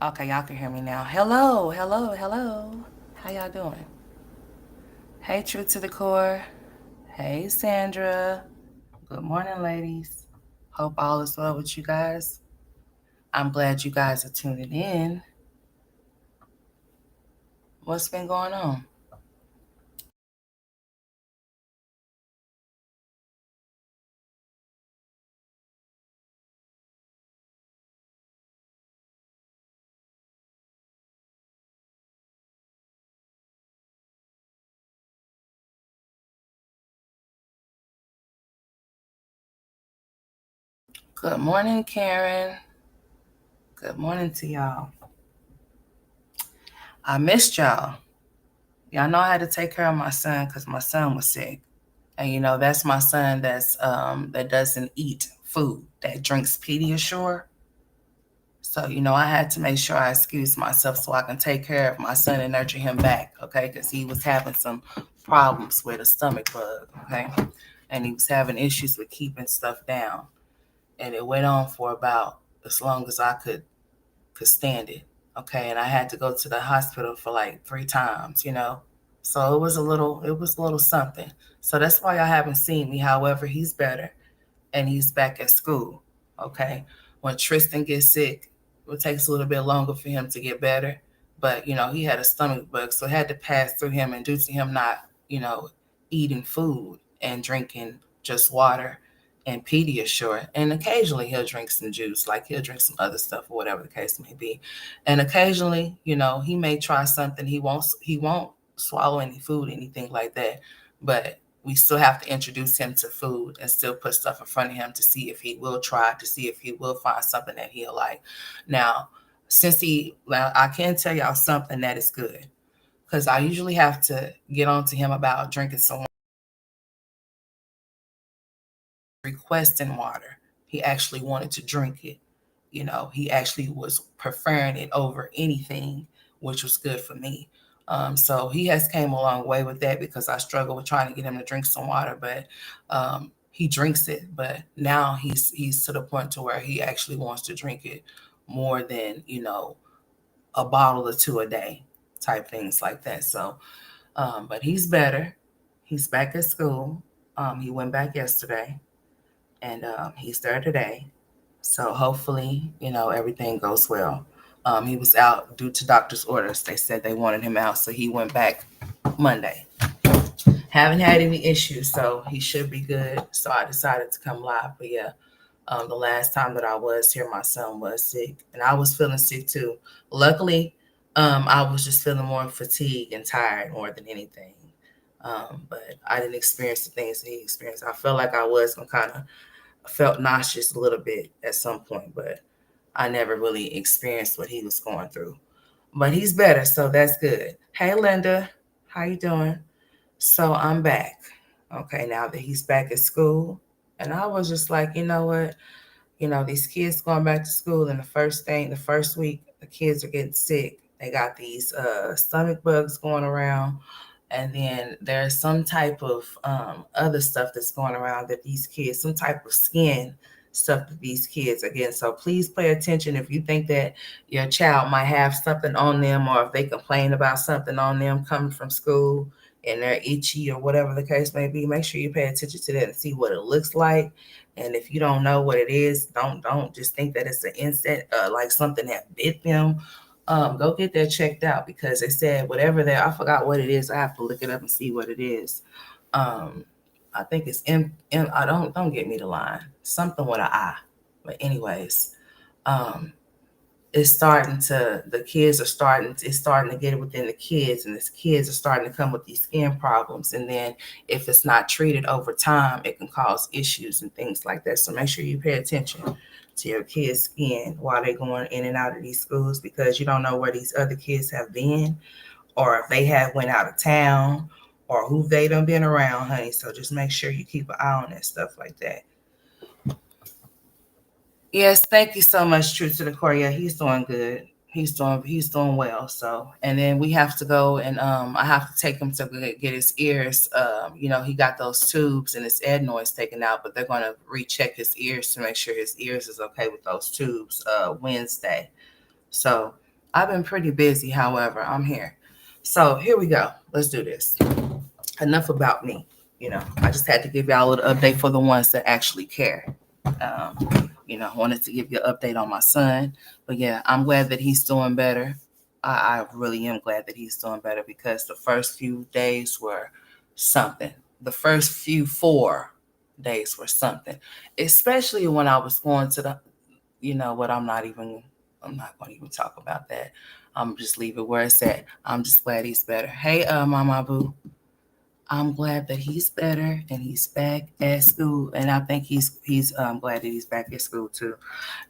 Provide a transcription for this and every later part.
Okay, y'all can hear me now. Hello, hello, hello. How y'all doing? Hey, True to the Core. Hey, Sandra. Good morning, ladies. Hope all is well with you guys. I'm glad you guys are tuning in. What's been going on? Good morning, Karen. Good morning to y'all. I missed y'all. Y'all know I had to take care of my son because my son was sick. And that's my son that doesn't eat food, that drinks Pediasure. So, I had to make sure I excused myself so I can take care of my son and nurture him back, okay? Because he was having some problems with a stomach bug, okay? And he was having issues with keeping stuff down. And it went on for about as long as I could stand it, okay? And I had to go to the hospital for like 3 times. So it was a little something. So that's why y'all haven't seen me. However, he's better and he's back at school. Okay. When Tristan gets sick, it takes a little bit longer for him to get better. But, he had a stomach bug. So it had to pass through him. And due to him not, eating food and drinking just water and Pediasure, and occasionally he'll drink some juice, like he'll drink some other stuff or whatever the case may be. And occasionally, he may try something. He won't swallow any food, anything like that. But we still have to introduce him to food and still put stuff in front of him to see if he will try, to see if he will find something that he'll like. Now, well, I can tell y'all something that is good because I usually have to get on to him about drinking some requesting water. He actually wanted to drink it. He actually was preferring it over anything, which was good for me. So he has came a long way with that because I struggle with trying to get him to drink some water, but he drinks it. But now he's to the point to where he actually wants to drink it more than a bottle or two a day, type things like that. So, but he's better. He's back at school. He went back yesterday and he's there today. So hopefully, everything goes well. He was out due to doctor's orders. They said they wanted him out, so he went back Monday. Haven't had any issues, so he should be good. So I decided to come live. But yeah, the last time that I was here, my son was sick, and I was feeling sick too. Luckily, I was just feeling more fatigued and tired more than anything. But I didn't experience the things that he experienced. I felt like I was gonna kind of felt nauseous a little bit at some point, but I never really experienced what he was going through. But he's better, so that's good. Hey, Linda, how you doing? So I'm back. Okay, now that he's back at school, and I was just like, you know what? These kids going back to school, and the first week, the kids are getting sick. They got these stomach bugs going around, and then there's some type of other stuff that's going around that these kids, some type of skin stuff that these kids are getting. So please pay attention if you think that your child might have something on them, or if they complain about something on them coming from school and they're itchy or whatever the case may be. Make sure you pay attention to that and see what it looks like. And if you don't know what it is, don't just think that it's an insect, like something that bit them. Go get that checked out because they said whatever that, I forgot what it is. I have to look it up and see what it is. Um, I think it's I don't get me the line. Something with an I. But anyways, um, the kids are starting it's starting to get it within the kids, and the kids are starting to come with these skin problems, and then if it's not treated over time it can cause issues and things like that. So make sure you pay attention to your kids skin while they're going in and out of these schools, because you don't know where these other kids have been, or if they have went out of town, or who they done been around, honey. So just make sure you keep an eye on that stuff like that. Yes, thank you so much, True to the Core. Yeah, he's doing good. He's doing well. So, and then we have to go and I have to take him to get his ears. He got those tubes and his adenoids taken out, but they're going to recheck his ears to make sure his ears is okay with those tubes Wednesday. So I've been pretty busy, however, I'm here. So here we go. Let's do this. Enough about me. I just had to give y'all a little update for the ones that actually care. I wanted to give you an update on my son. But yeah, I'm glad that he's doing better. I really am glad that he's doing better because the first few days were something. The first few 4 days were something, especially when I was going to the, you know what, I'm not going to even talk about that. I'm just leave it where it's at. I'm just glad he's better. Hey, Mama Boo. I'm glad that he's better and he's back at school, and I think he's glad that he's back at school too.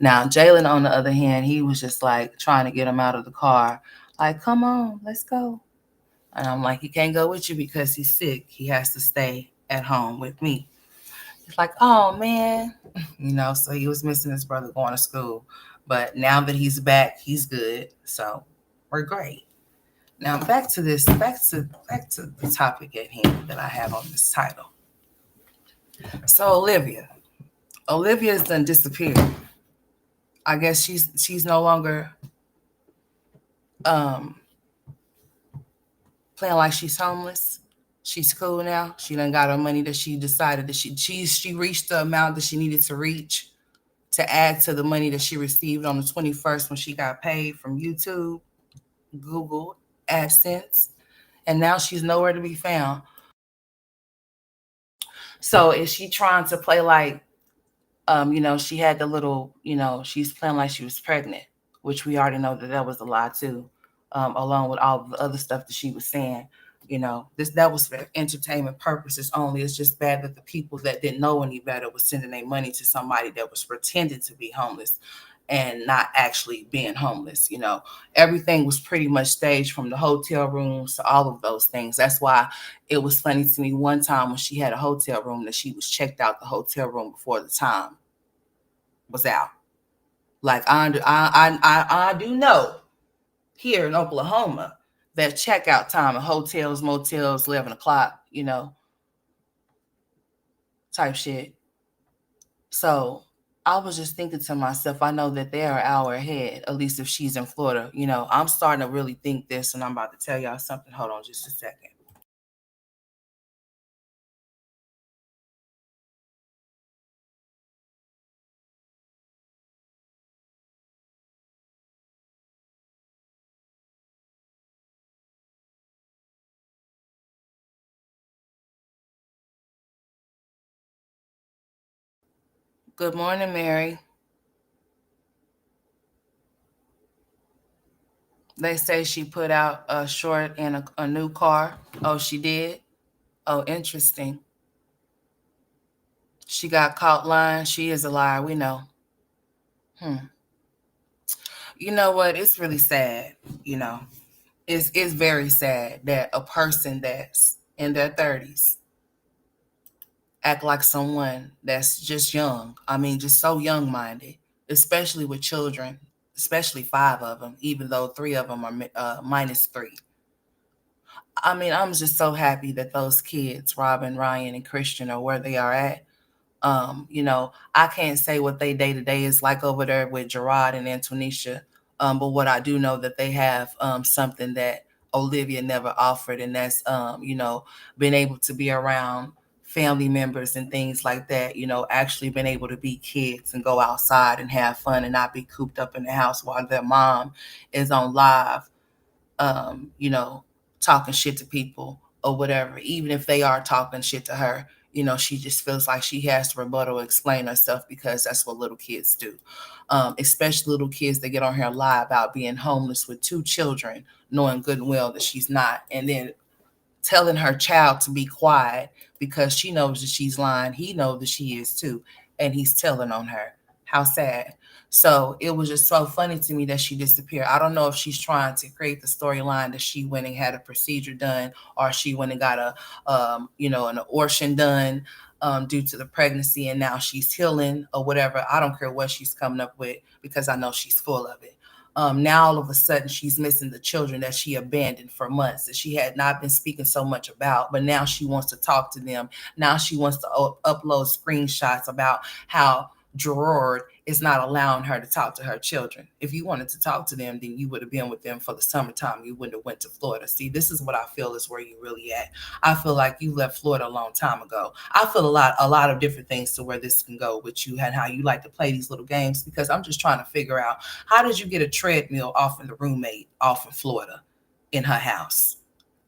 Now, Jalen, on the other hand, he was just like trying to get him out of the car, like, "Come on, let's go." And I'm like, "He can't go with you because he's sick. He has to stay at home with me." He's like, "Oh man," So he was missing his brother going to school, but now that he's back, he's good. So we're great. Now back to the topic at hand that I have on this title. So Olivia's done disappeared. I guess she's no longer um playing like she's homeless. She's cool now. She done got her money that she decided that she reached the amount that she needed to reach to add to the money that she received on the 21st when she got paid from YouTube, Google, AdSense, and now she's nowhere to be found. So is she trying to play like she had the little, she's playing like she was pregnant, which we already know that that was a lie too, along with all the other stuff that she was saying. That was for entertainment purposes only. It's just bad that the people that didn't know any better was sending their money to somebody that was pretending to be homeless and not actually being homeless. Everything was pretty much staged from the hotel rooms to all of those things. That's why it was funny to me one time when she had a hotel room that she was checked out the hotel room before the time was out. Like I do know here in Oklahoma that checkout time in hotels, motels, 11 o'clock, type shit. So I was just thinking to myself, I know that they're an hour ahead, at least if she's in Florida. I'm starting to really think this, and I'm about to tell y'all something. Hold on just a second. Good morning, Mary. They say she put out a short and a new car. Oh, she did? Oh, interesting. She got caught lying. She is a liar. We know. Hmm. You know what? It's really sad. You know, it's very sad that a person that's in their 30s act like someone that's just young. I mean, just so young minded, especially with children, especially 5 of them, even though 3 of them are -3. I mean, I'm just so happy that those kids, Robin, Ryan, and Christian, are where they are at. I can't say what they day to day is like over there with Gerard and Antonisha. But what I do know that they have something that Olivia never offered, and that's being able to be around family members and things like that. Actually being able to be kids and go outside and have fun and not be cooped up in the house while their mom is on live, um, you know, talking shit to people or whatever, even if they are talking shit to her. She just feels like she has to rebuttal, explain herself, because that's what little kids do. Especially little kids that get on here lie about being homeless with 2 children, knowing good and well that she's not, and then telling her child to be quiet because she knows that she's lying. He knows that she is too, and he's telling on her. How sad. So it was just so funny to me that she disappeared. I don't know if she's trying to create the storyline that she went and had a procedure done, or she went and got an abortion done due to the pregnancy, and now she's healing or whatever. I don't care what she's coming up with because I know she's full of it. Now all of a sudden she's missing the children that she abandoned for months, that she had not been speaking so much about, but now she wants to talk to them. Now she wants to upload screenshots about how Gerard is not allowing her to talk to her children. If you wanted to talk to them, then you would have been with them for the summertime. You wouldn't have went to Florida. See, this is what I feel is where you really at. I feel like you left Florida a long time ago. I feel a lot of different things to where this can go with you and how you like to play these little games, because I'm just trying to figure out, how did you get a treadmill off in the roommate off in Florida in her house?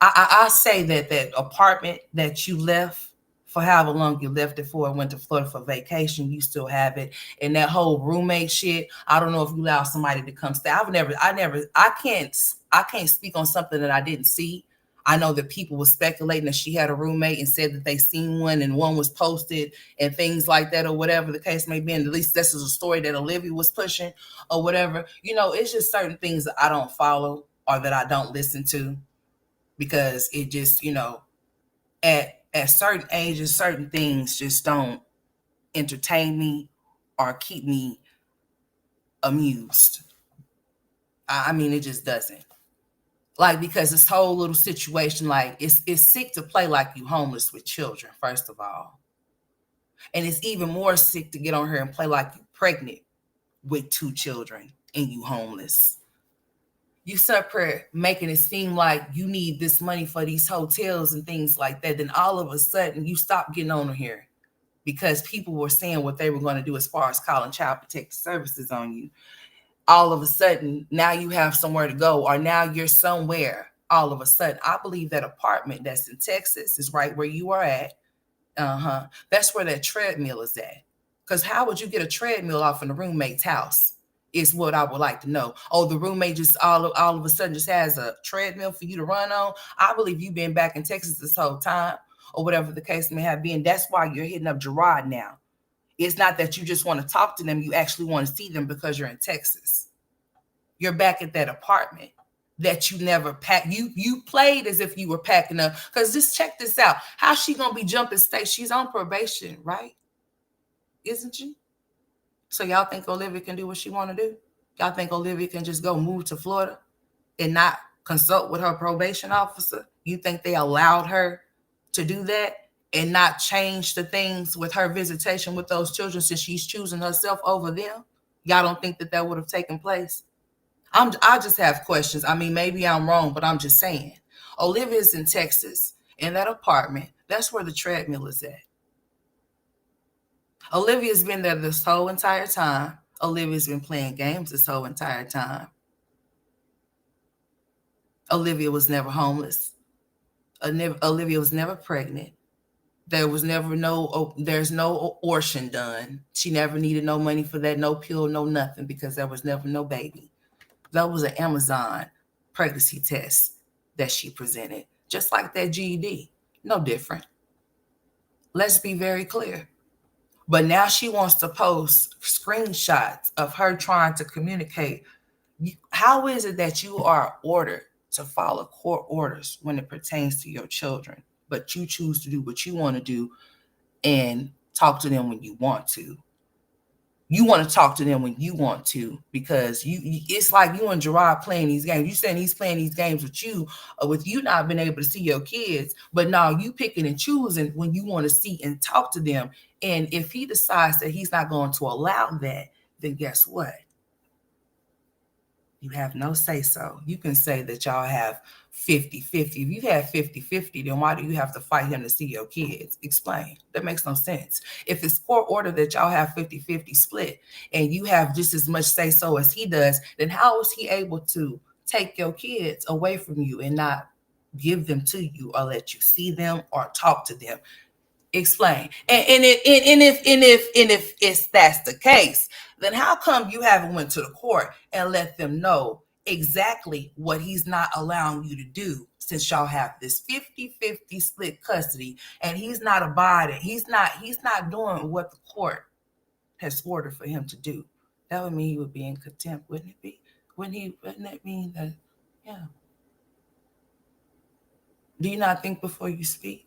I say that apartment that you left, for however long you left it for and went to Florida for vacation, you still have it. And that whole roommate shit, I don't know if you allow somebody to come stay. I can't speak on something that I didn't see. I know that people were speculating that she had a roommate and said that they seen one and one was posted and things like that, or whatever the case may be. And at least this is a story that Olivia was pushing or whatever. You know, it's just certain things that I don't follow or that I don't listen to, because it just, you know, at certain ages, certain things just don't entertain me or keep me amused. I mean, it just doesn't. Like, because this whole little situation, like, it's sick to play like you homeless with children, first of all. And it's even more sick to get on here and play like you pregnant with 2 children and you homeless. You separate, making it seem like you need this money for these hotels and things like that. Then all of a sudden you stop getting on here because people were saying what they were going to do as far as calling Child Protective Services on you. All of a sudden, now you have somewhere to go, or now you're somewhere all of a sudden. I believe that apartment that's in Texas is right where you are at. That's where that treadmill is at. Because how would you get a treadmill off in the roommate's house? Is what I would like to know. Oh, the roommate just all of a sudden just has a treadmill for you to run on. I believe you've been back in Texas this whole time, or whatever the case may have been. That's why you're hitting up Gerard now. It's not that you just want to talk to them. You actually want to see them because you're in Texas. You're back at that apartment that you never packed. You played as if you were packing up. Because just check this out. How's she going to be jumping state? She's on probation, right? Isn't she? So y'all think Olivia can do what she want to do? Y'all think Olivia can just go move to Florida and not consult with her probation officer? You think they allowed her to do that and not change the things with her visitation with those children, since she's choosing herself over them? Y'all don't think that would have taken place? I just have questions. I mean, maybe I'm wrong, but I'm just saying. Olivia's in Texas in that apartment. That's where the treadmill is at. Olivia's been there this whole entire time. Olivia's been playing games this whole entire time. Olivia was never homeless. Olivia was never pregnant. There's no abortion done. She never needed no money for that, no pill, no nothing, because there was never no baby. That was an Amazon pregnancy test that she presented, just like that GED. No different. Let's be very clear. But now she wants to post screenshots of her trying to communicate. How is it that you are ordered to follow court orders when it pertains to your children, but you choose to do what you want to do and talk to them when you want to? You want to talk to them when you want to, because it's like you and Gerard playing these games. You saying he's playing these games with you not being able to see your kids, but now you picking and choosing when you want to see and talk to them. And if he decides that he's not going to allow that, then guess what? You have no say so. You can say that y'all have 50-50. If you have 50-50, then why do you have to fight him to see your kids? Explain. That makes no sense. If it's court order that y'all have 50-50 split and you have just as much say so as he does, then how is he able to take your kids away from you and not give them to you or let you see them or talk to them? Explain. And if that's the case, then how come you haven't went to the court and let them know exactly what he's not allowing you to do, since y'all have this 50-50 split custody and he's not abiding, he's not doing what the court has ordered for him to do? That would mean he would be in contempt, wouldn't it be? Wouldn't that mean that? Yeah. Do you not think before you speak?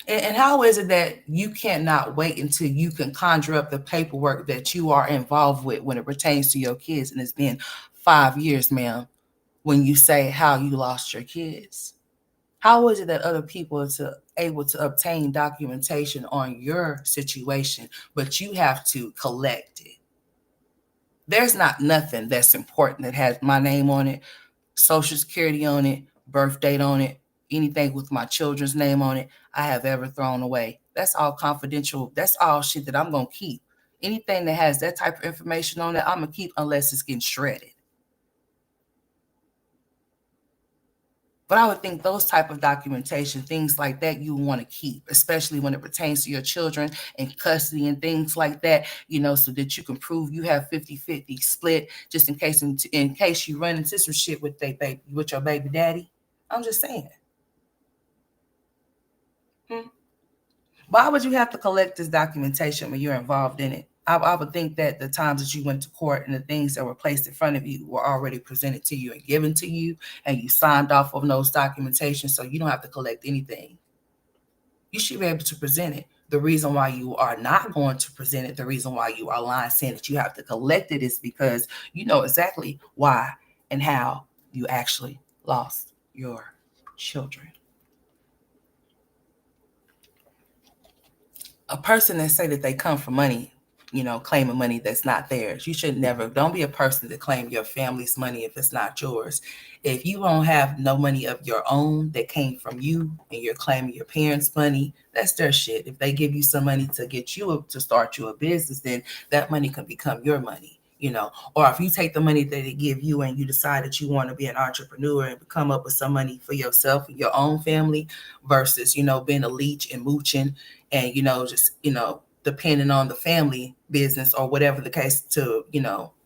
And how is it that you cannot wait until you can conjure up the paperwork that you are involved with when it pertains to your kids? And it's been 5 years, ma'am, when you say how you lost your kids. How is it that other people are able to obtain documentation on your situation, but you have to collect it? There's not nothing that's important that has my name on it, social security on it, birth date on it, anything with my children's name on it, I have ever thrown away. That's all confidential. That's all shit that I'm going to keep. Anything that has that type of information on it, I'm going to keep unless it's getting shredded. But I would think those type of documentation, things like that, you want to keep, especially when it pertains to your children and custody and things like that, so that you can prove you have 50-50 split, just in case you run into some shit with your baby daddy. I'm just saying. Why would you have to collect this documentation when you're involved in it? I would think that the times that you went to court and the things that were placed in front of you were already presented to you and given to you, and you signed off on those documentations, so you don't have to collect anything. You should be able to present it. The reason why you are not going to present it, the reason why you are lying, saying that you have to collect it, is because you know exactly why and how you actually lost your children. A person that say that they come from money, claiming money that's not theirs. You should never, don't be a person to claim your family's money if it's not yours. If you don't have no money of your own that came from you and you're claiming your parents' money, that's their shit. If they give you some money to get you to start you a business, then that money can become your money. Or if you take the money that they give you and you decide that you want to be an entrepreneur and come up with some money for yourself and your own family versus, being a leech and mooching and, just, depending on the family business or whatever the case to,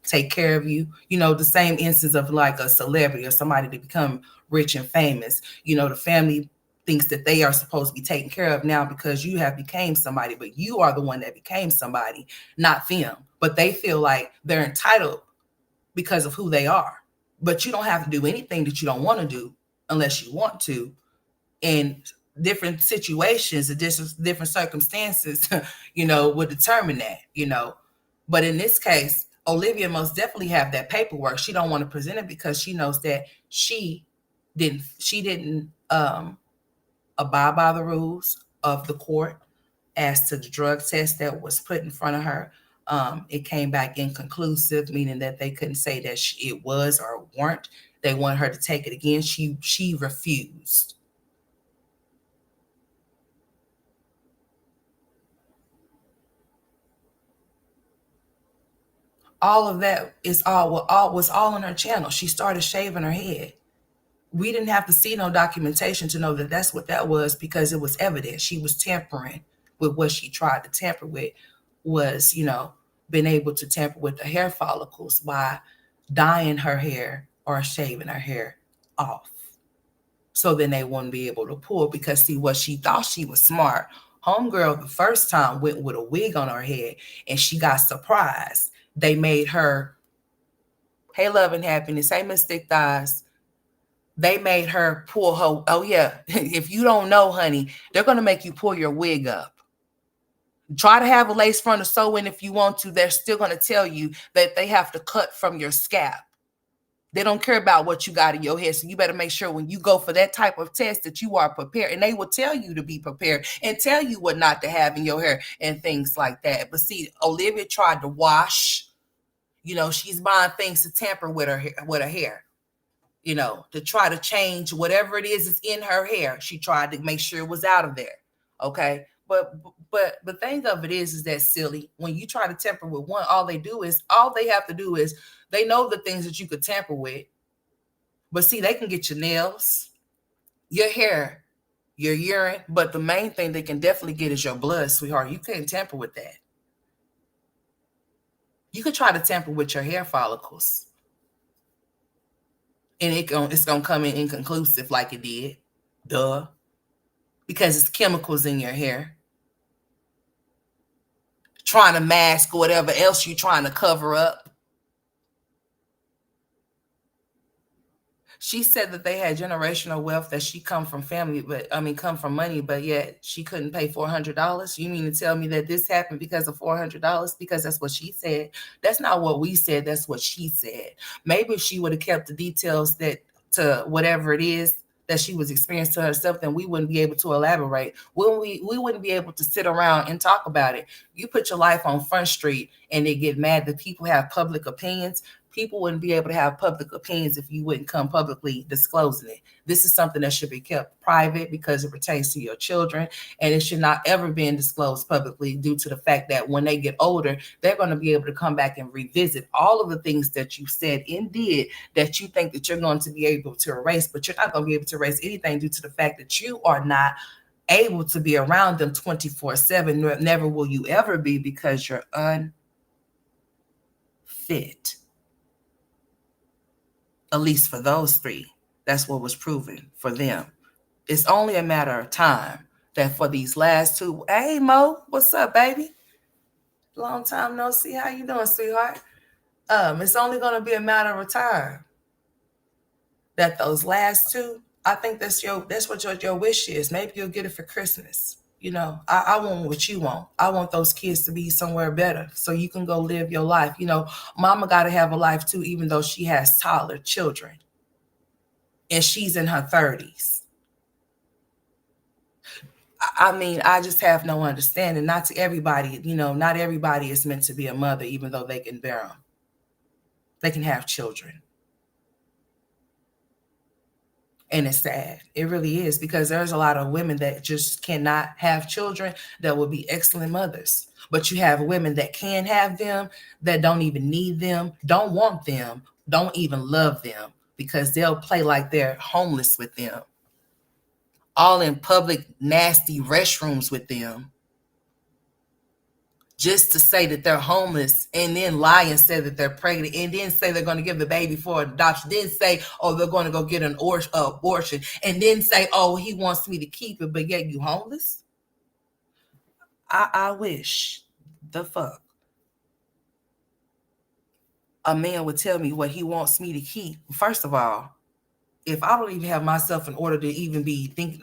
take care of you, the same instance of like a celebrity or somebody to become rich and famous, the family thinks that they are supposed to be taken care of now because you have became somebody, but you are the one that became somebody, not them. But they feel like they're entitled because of who they are. But you don't have to do anything that you don't want to do unless you want to. And different situations and different circumstances, would determine that, But in this case, Olivia most definitely have that paperwork. She don't want to present it because she knows that she didn't abide by the rules of the court as to the drug test that was put in front of her. It came back inconclusive, meaning that they couldn't say that it was or weren't. They wanted her to take it again. She refused. All of that was all on her channel. She started shaving her head. We didn't have to see no documentation to know that that's what that was because it was evident. She was tampering with what she tried to tamper with, was, being able to tamper with the hair follicles by dyeing her hair or shaving her hair off. So then they wouldn't be able to pull because see what she thought she was smart. Homegirl the first time went with a wig on her head and she got surprised. They made her, hey, love and happiness, hey, Miss Thick Thighs. They made her pull her, oh yeah, if you don't know, honey, they're going to make you pull your wig up. Try to have a lace front or sew in if you want to. They're still going to tell you that they have to cut from your scalp. They don't care about what you got in your head. So you better make sure when you go for that type of test that you are prepared. And they will tell you to be prepared and tell you what not to have in your hair and things like that. But see, Olivia tried to wash. She's buying things to tamper with her hair. To try to change whatever it is that's in her hair. She tried to make sure it was out of there. Okay. But the thing of it is that silly, when you try to tamper with one, all they have to do is they know the things that you could tamper with. But see, they can get your nails, your hair, your urine. But the main thing they can definitely get is your blood, sweetheart. You can't tamper with that. You could try to tamper with your hair follicles. And it's going to come in inconclusive like it did. Duh. Because it's chemicals in your hair. Trying to mask whatever else you're trying to cover up. She said that they had generational wealth, that she come from money, but yet she couldn't pay $400. You mean to tell me that this happened because of $400? Because that's what she said. That's not what we said. That's what she said. Maybe if she would have kept the details that to whatever it is that she was experiencing to herself, then we wouldn't be able to elaborate. We wouldn't be able to sit around and talk about it. You put your life on Front Street and they get mad that people have public opinions. People wouldn't be able to have public opinions if you wouldn't come publicly disclosing it. This is something that should be kept private because it pertains to your children, and it should not ever be disclosed publicly due to the fact that when they get older, they're going to be able to come back and revisit all of the things that you said and did that you think that you're going to be able to erase, but you're not going to be able to erase anything due to the fact that you are not able to be around them 24/7. Never will you ever be, because you're unfit. At least for those three, that's what was proven for them. It's only a matter of time that for these last two, hey Mo, what's up, baby? Long time no see. How you doing, sweetheart? It's only going to be a matter of time that those last two. I think that's what your wish is. Maybe you'll get it for Christmas. I want what you want. I want those kids to be somewhere better so you can go live your life. Mama got to have a life too, even though she has toddler children and she's in her 30s. I mean, I just have no understanding. Not to everybody, not everybody is meant to be a mother, even though they can bear them. They can have children. And it's sad. It really is, because there's a lot of women that just cannot have children that will be excellent mothers. But you have women that can have them, that don't even need them, don't want them, don't even love them, because they'll play like they're homeless with them, all in public, nasty restrooms with them, just to say that they're homeless, and then lie and say that they're pregnant, and then say they're going to give the baby for adoption, then say, oh, they're going to go get an abortion, and then say, oh, he wants me to keep it, but yet you homeless? I wish the fuck a man would tell me what he wants me to keep. First of all, if I don't even have myself in order to even be thinking,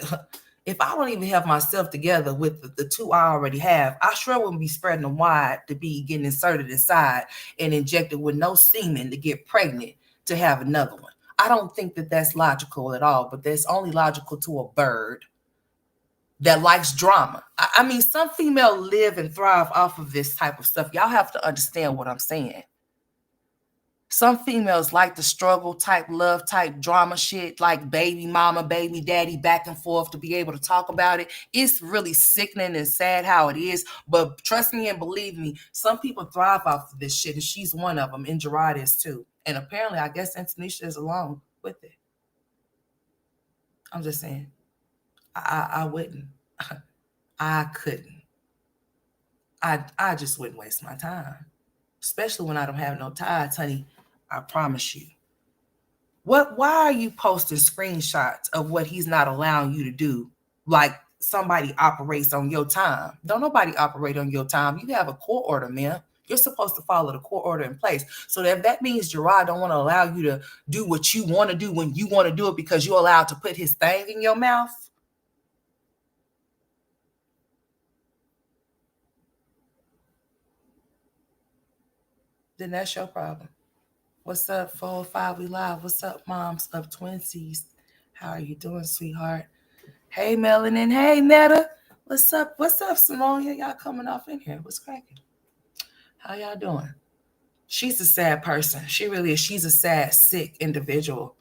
if I don't even have myself together with the two I already have, I sure wouldn't be spreading them wide to be getting inserted inside and injected with no semen to get pregnant to have another one. I don't think that that's logical at all, but that's only logical to a bird that likes drama. I mean, some females live and thrive off of this type of stuff. Y'all have to understand what I'm saying. Some females like the struggle type, love type, drama shit, like baby mama, baby daddy, back and forth, to be able to talk about it. It's really sickening and sad how it is. But trust me and believe me, some people thrive off of this shit, and she's one of them, and Gerard is too. And apparently, I guess Antonisha is along with it. I'm just saying, I wouldn't. I couldn't. I just wouldn't waste my time, especially when I don't have no ties, honey. I promise you. Why are you posting screenshots of what he's not allowing you to do? Like somebody operates on your time. Don't nobody operate on your time. You have a court order, man. You're supposed to follow the court order in place. So that means Gerard don't want to allow you to do what you want to do when you want to do it because you're allowed to put his thing in your mouth. Then that's your problem. What's up, 405 We Live? What's up, moms of twinsies? How are you doing, sweetheart? Hey, Melanin. Hey, Netta. What's up? What's up, Simone? Y'all coming off in here. What's cracking? How y'all doing? She's a sad person. She really is. She's a sad, sick individual,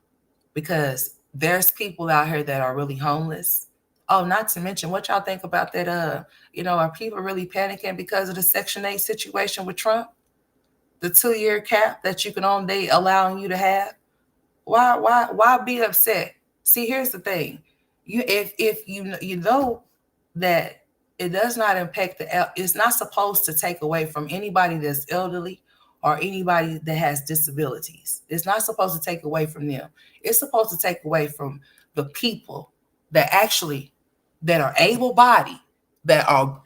because there's people out here that are really homeless. Oh, not to mention, what y'all think about that? Are people really panicking because of the Section 8 situation with Trump? The 2-year cap that you can only allowing you to have. Why be upset? See, here's the thing. If you know that it does not impact it's not supposed to take away from anybody that's elderly or anybody that has disabilities. It's not supposed to take away from them. It's supposed to take away from the people that are able-bodied, that are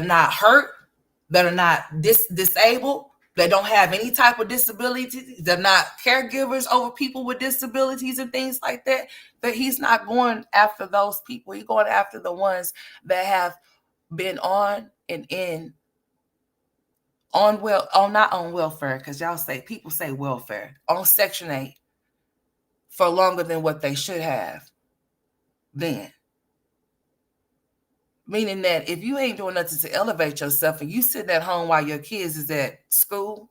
not hurt, that are not disabled, that don't have any type of disability, they're not caregivers over people with disabilities and things like that. That he's not going after those people. He's going after the ones that have been on and in not on welfare, because people say welfare, on Section 8 for longer than what they should have then. Meaning that if you ain't doing nothing to elevate yourself and you sitting at home while your kids is at school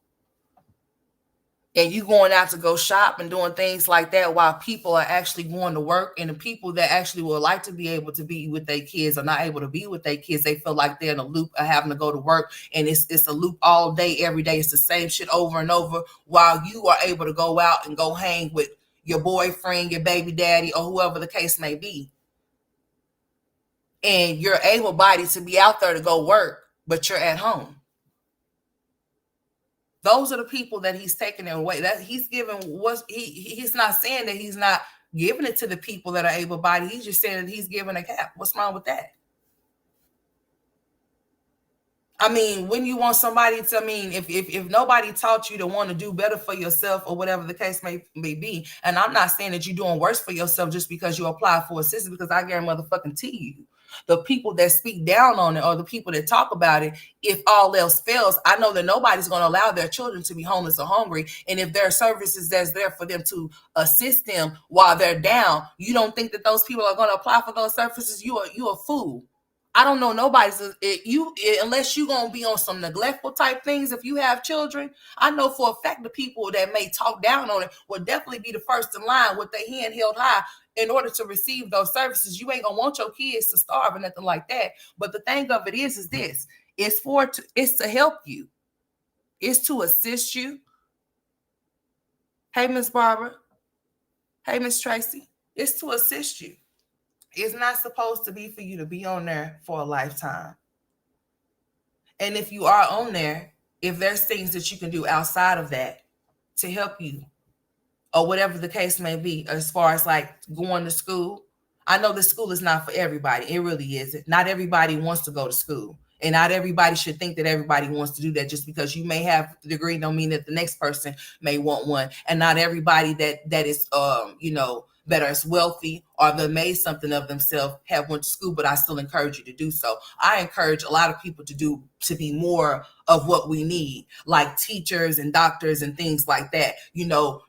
and you going out to go shop and doing things like that while people are actually going to work, and the people that actually would like to be able to be with their kids are not able to be with their kids, they feel like they're in a loop of having to go to work, and it's a loop all day, every day. It's the same shit over and over, while you are able to go out and go hang with your boyfriend, your baby daddy, or whoever the case may be. And you're able-bodied to be out there to go work, but you're at home. Those are the people that he's taking it away. That he's giving what he's not saying that he's not giving it to the people that are able-bodied. He's just saying that he's giving a cap. What's wrong with that? I mean, when you want somebody to, I mean, if nobody taught you to want to do better for yourself or whatever the case may be, and I'm not saying that you're doing worse for yourself just because you apply for assistance, because I guarantee motherfucking to you, the people that speak down on it or the people that talk about it, if all else fails, I know that nobody's going to allow their children to be homeless or hungry. And if there are services that's there for them to assist them while they're down, you don't think that those people are going to apply for those services? You a fool. I don't know nobody's unless you're gonna be on some neglectful type things. If you have children, I know for a fact the people that may talk down on it will definitely be the first in line with their hand held high in order to receive those services. You ain't gonna want your kids to starve or nothing like that. But the thing of it is this: it's to help you, it's to assist you. Hey, Miss Barbara. Hey, Miss Tracy. It's to assist you. It's not supposed to be for you to be on there for a lifetime. And if you are on there, if there's things that you can do outside of that to help you, or whatever the case may be, as far as like going to school, I know the school is not for everybody. It really isn't. Not everybody wants to go to school. And not everybody should think that everybody wants to do that. Just because you may have the degree don't mean that the next person may want one. And not everybody that is that are wealthy or that made something of themselves have went to school, but I still encourage you to do so. I encourage a lot of people to be more of what we need, like teachers and doctors and things like that,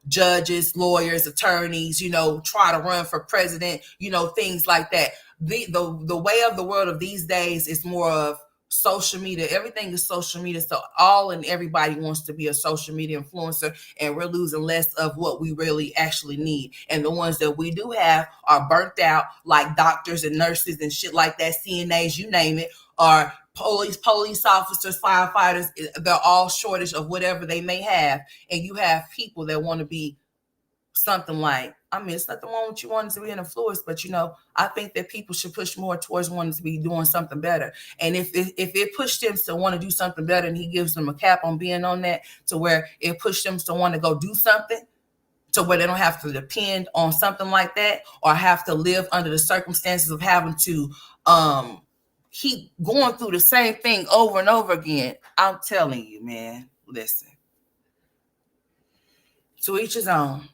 judges, lawyers, attorneys, try to run for president, things like that. The way of the world of these days is more of social media. Everything is social media. So all and everybody wants to be a social media influencer, and we're losing less of what we really actually need. And the ones that we do have are burnt out, like doctors and nurses and shit like that, CNAs, you name it, or police officers, firefighters. They're all shortage of whatever they may have. And you have people that want to be something like, it's nothing wrong with you wanting to be an influencer, but I think that people should push more towards wanting to be doing something better. And if it pushed them to want to do something better, and he gives them a cap on being on that, to where it pushed them to want to go do something, to where they don't have to depend on something like that, or have to live under the circumstances of having to keep going through the same thing over and over again. I'm telling you, man, listen, to each his own.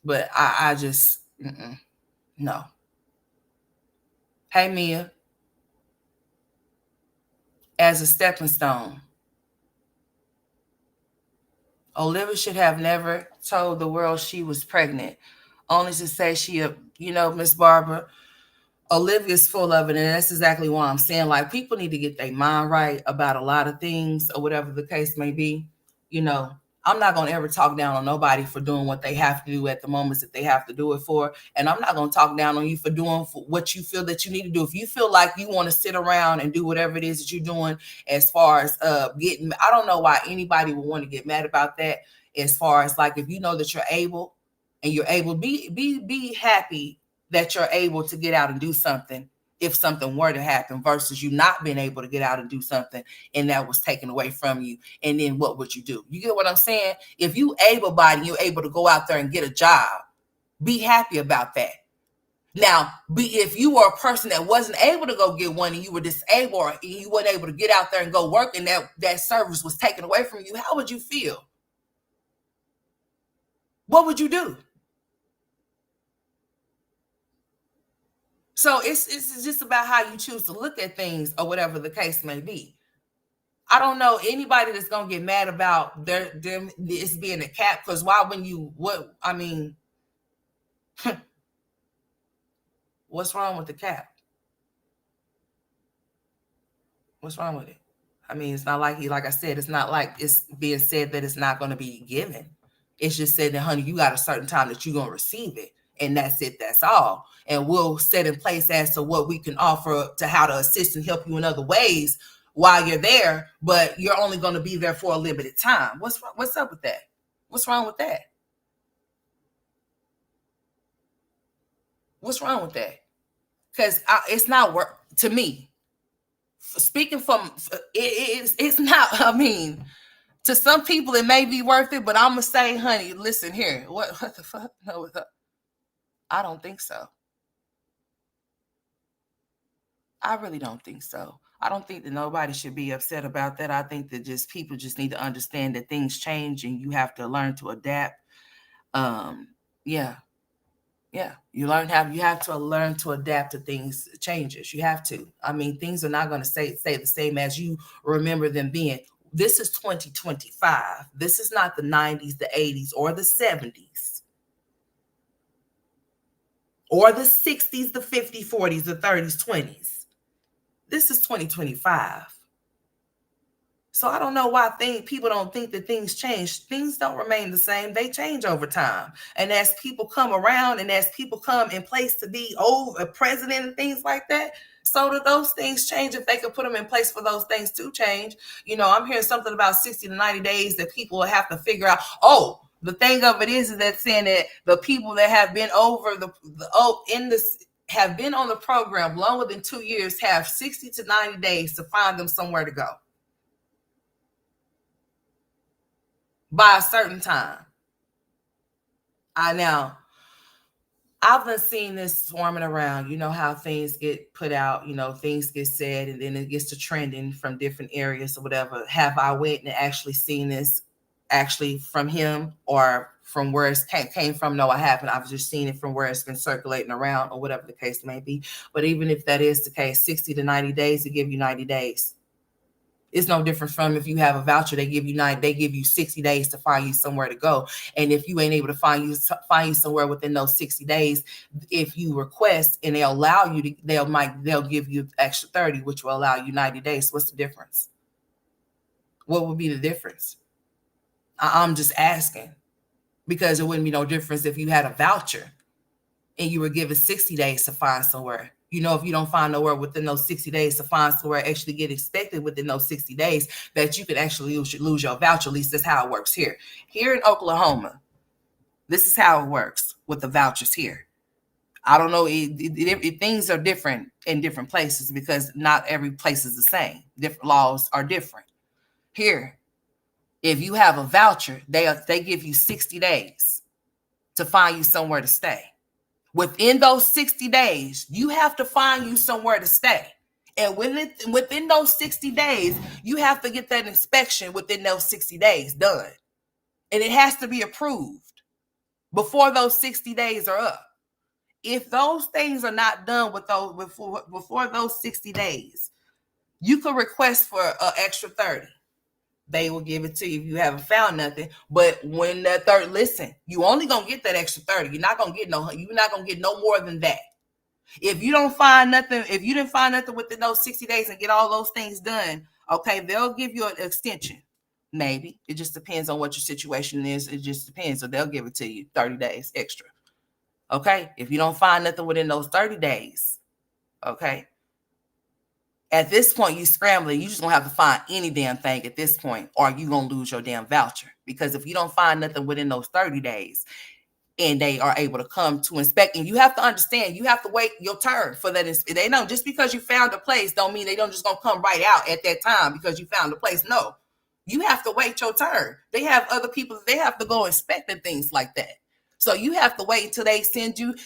But I just, no. Hey, Mia. As a stepping stone, Olivia should have never told the world she was pregnant, only to say she, Miss Barbara, Olivia's full of it. And that's exactly why I'm saying, like, people need to get their mind right about a lot of things, or whatever the case may be. I'm not going to ever talk down on nobody for doing what they have to do at the moments that they have to do it for. And I'm not going to talk down on you for doing what you feel that you need to do. If you feel like you want to sit around and do whatever it is that you're doing, as far as I don't know why anybody would want to get mad about that. As far as like, if you know that you're able, and you're able, be happy that you're able to get out and do something if something were to happen, versus you not being able to get out and do something and that was taken away from you. And then what would you do? You get what I'm saying? If you able-bodied, you're able to go out there and get a job, be happy about that. Now, if you were a person that wasn't able to go get one, and you were disabled, or you weren't able to get out there and go work, and that service was taken away from you, how would you feel? What would you do? So it's just about how you choose to look at things, or whatever the case may be. I don't know anybody that's gonna get mad about them it's being a cap, because why, What's wrong with the cap? What's wrong with it? I mean, it's not like like I said, it's not like it's being said that it's not going to be given. It's just said that, honey, you got a certain time that you're going to receive it. And that's it. That's all. And we'll set in place as to what we can offer to how to assist and help you in other ways while you're there. But you're only going to be there for a limited time. What's up with that? What's wrong with that? What's wrong with that? Because it's not work to me. Speaking from it's not. I mean, to some people it may be worth it, but I'm gonna say, honey, listen here. What the fuck? No, I don't think so. I really don't think so. I don't think that nobody should be upset about that. I think that just people just need to understand that things change and you have to learn to adapt. Yeah, yeah. You have to learn to adapt to things changes. You have to. I mean, things are not going to stay the same as you remember them being. This is 2025. This is not the 90s, the 80s, or the 70s, or the 60s, the 50s, 40s, the 30s, 20s. This is 2025. So I don't know why people don't think that things change. Things don't remain the same. They change over time. And as people come around and as people come in place to be a president and things like that, so do those things change if they could put them in place for those things to change. I'm hearing something about 60 to 90 days that people will have to figure out. Oh, the thing of it is that saying that the people that have been have been on the program longer than 2 years have 60 to 90 days to find them somewhere to go by a certain time. I've been seeing this swarming around. You know how things get put out, things get said, and then it gets to trending from different areas or whatever. Have I went and actually seen this actually from him or from where it came from? No, I haven't. I've just seen it from where it's been circulating around or whatever the case may be. But even if that is the case, 60 to 90 days to give you 90 days. It's no different from if you have a voucher, they give you 60 days to find you somewhere to go. And if you ain't able to find you somewhere within those 60 days, if you request and they'll allow you to, they'll give you extra 30, which will allow you 90 days. What's the difference? What would be the difference? I'm just asking, because it wouldn't be no difference if you had a voucher and you were given 60 days to find somewhere. If you don't find nowhere within those 60 days to find somewhere, actually get expected within those 60 days, that you could actually lose your voucher. At least that's how it works here. Here in Oklahoma, this is how it works with the vouchers here. I don't know. Things are different in different places because not every place is the same. Different laws are different. Here, if you have a voucher, they give you 60 days to find you somewhere to stay. Within those 60 days, you have to find you somewhere to stay. And within those 60 days, you have to get that inspection within those 60 days done. And it has to be approved before those 60 days are up. If those things are not done with those before those 60 days, you could request for an extra 30. They will give it to you if you haven't found nothing. But when that listen, you only gonna get that extra 30. You're not gonna get no more than that. If you don't find nothing, if you didn't find nothing within those 60 days and get all those things done, okay, they'll give you an extension. Maybe. It just depends on what your situation is. It just depends. So they'll give it to you 30 days extra. Okay. If you don't find nothing within those 30 days, okay. At this point, you scrambling. You just gonna have to find any damn thing at this point, or you gonna lose your damn voucher. Because if you don't find nothing within those 30 days, and they are able to come to inspect, and you have to understand, you have to wait your turn for that. They know just because you found a place, don't mean they don't just gonna come right out at that time because you found a place. No, you have to wait your turn. They have other people they have to go inspect and things like that. So you have to wait until they send you